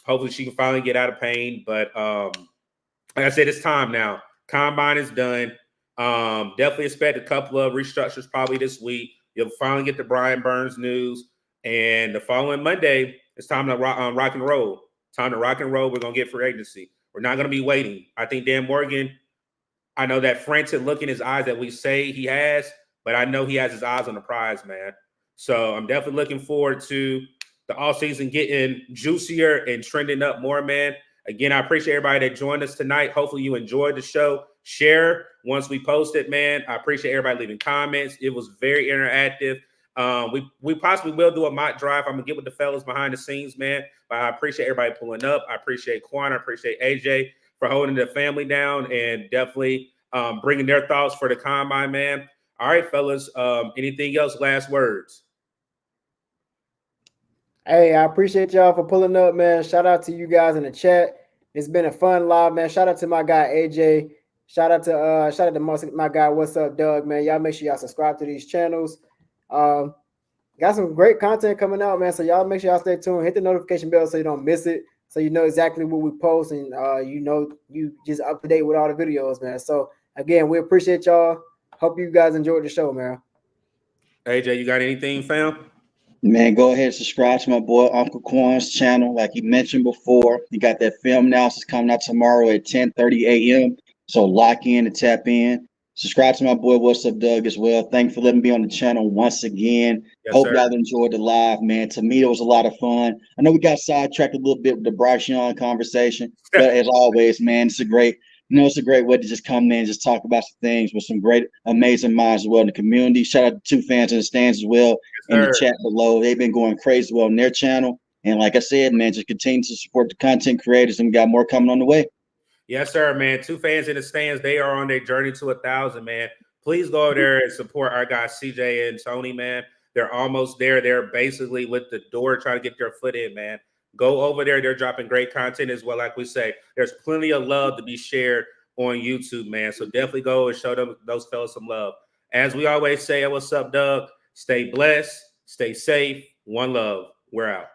Speaker 3: Hopefully, she can finally get out of pain. But like I said, it's time now. Combine is done. Definitely expect a couple of restructures probably this week. You'll finally get the Brian Burns news, and the following Monday, it's time to rock and roll. Time to rock and roll. We're gonna get free agency. We're not gonna be waiting. I think Dan Morgan. I know that frantic look in his eyes that we say he has, but I know he has his eyes on the prize, man. So I'm definitely looking forward to the offseason getting juicier and trending up more, man. Again, I appreciate everybody that joined us tonight. Hopefully you enjoyed the show. Share once we post it, man. I appreciate everybody leaving comments. It was very interactive. We possibly will do a mock drive. I'm going to get with the fellas behind the scenes, man. But I appreciate everybody pulling up. I appreciate Quan. I appreciate AJ for holding the family down and definitely bringing their thoughts for the combine, man. All right, fellas. Anything else? Last words.
Speaker 4: Hey, I appreciate y'all for pulling up, man. Shout out to you guys in the chat. It's been a fun live, man. Shout out to my guy AJ. Shout out to my guy, What's Up, Doug, man. Y'all make sure y'all subscribe to these channels. Got some great content coming out, man. So y'all make sure y'all stay tuned. Hit the notification bell so you don't miss it. So you know exactly what we post, and you just up to date with all the videos, man. So again, we appreciate y'all. Hope you guys enjoyed the show, man.
Speaker 3: AJ, you got anything, fam?
Speaker 5: Man, go ahead and subscribe to my boy Uncle Quan's channel. Like he mentioned before, he got that film analysis coming out tomorrow at 10:30 a.m. So lock in and tap in. Subscribe to my boy What's Up, Doug, as well. Thank you for letting me be on the channel once again.
Speaker 3: Yes,
Speaker 5: Hope
Speaker 3: sir.
Speaker 5: y'all enjoyed the live, man. To me, it was a lot of fun. I know we got sidetracked a little bit with the Bryce Young conversation, but as always, man, it's a great way to just come in and just talk about some things with some great, amazing minds as well in the community. Shout out to two fans in the stands as well in the chat below. They've been going crazy well on their channel. And like I said, man, just continue to support the content creators, and we got more coming on the way.
Speaker 3: Yes, sir, man. Two fans in the stands. They are on their journey to 1,000, man. Please go over there and support our guys, CJ and Tony, man. They're almost there. They're basically with the door trying to get their foot in, man. Go over there. They're dropping great content as well. Like we say, there's plenty of love to be shared on YouTube, man. So definitely go and show them those fellas some love. As we always say, what's up, Doug? Stay blessed, stay safe. One love. We're out.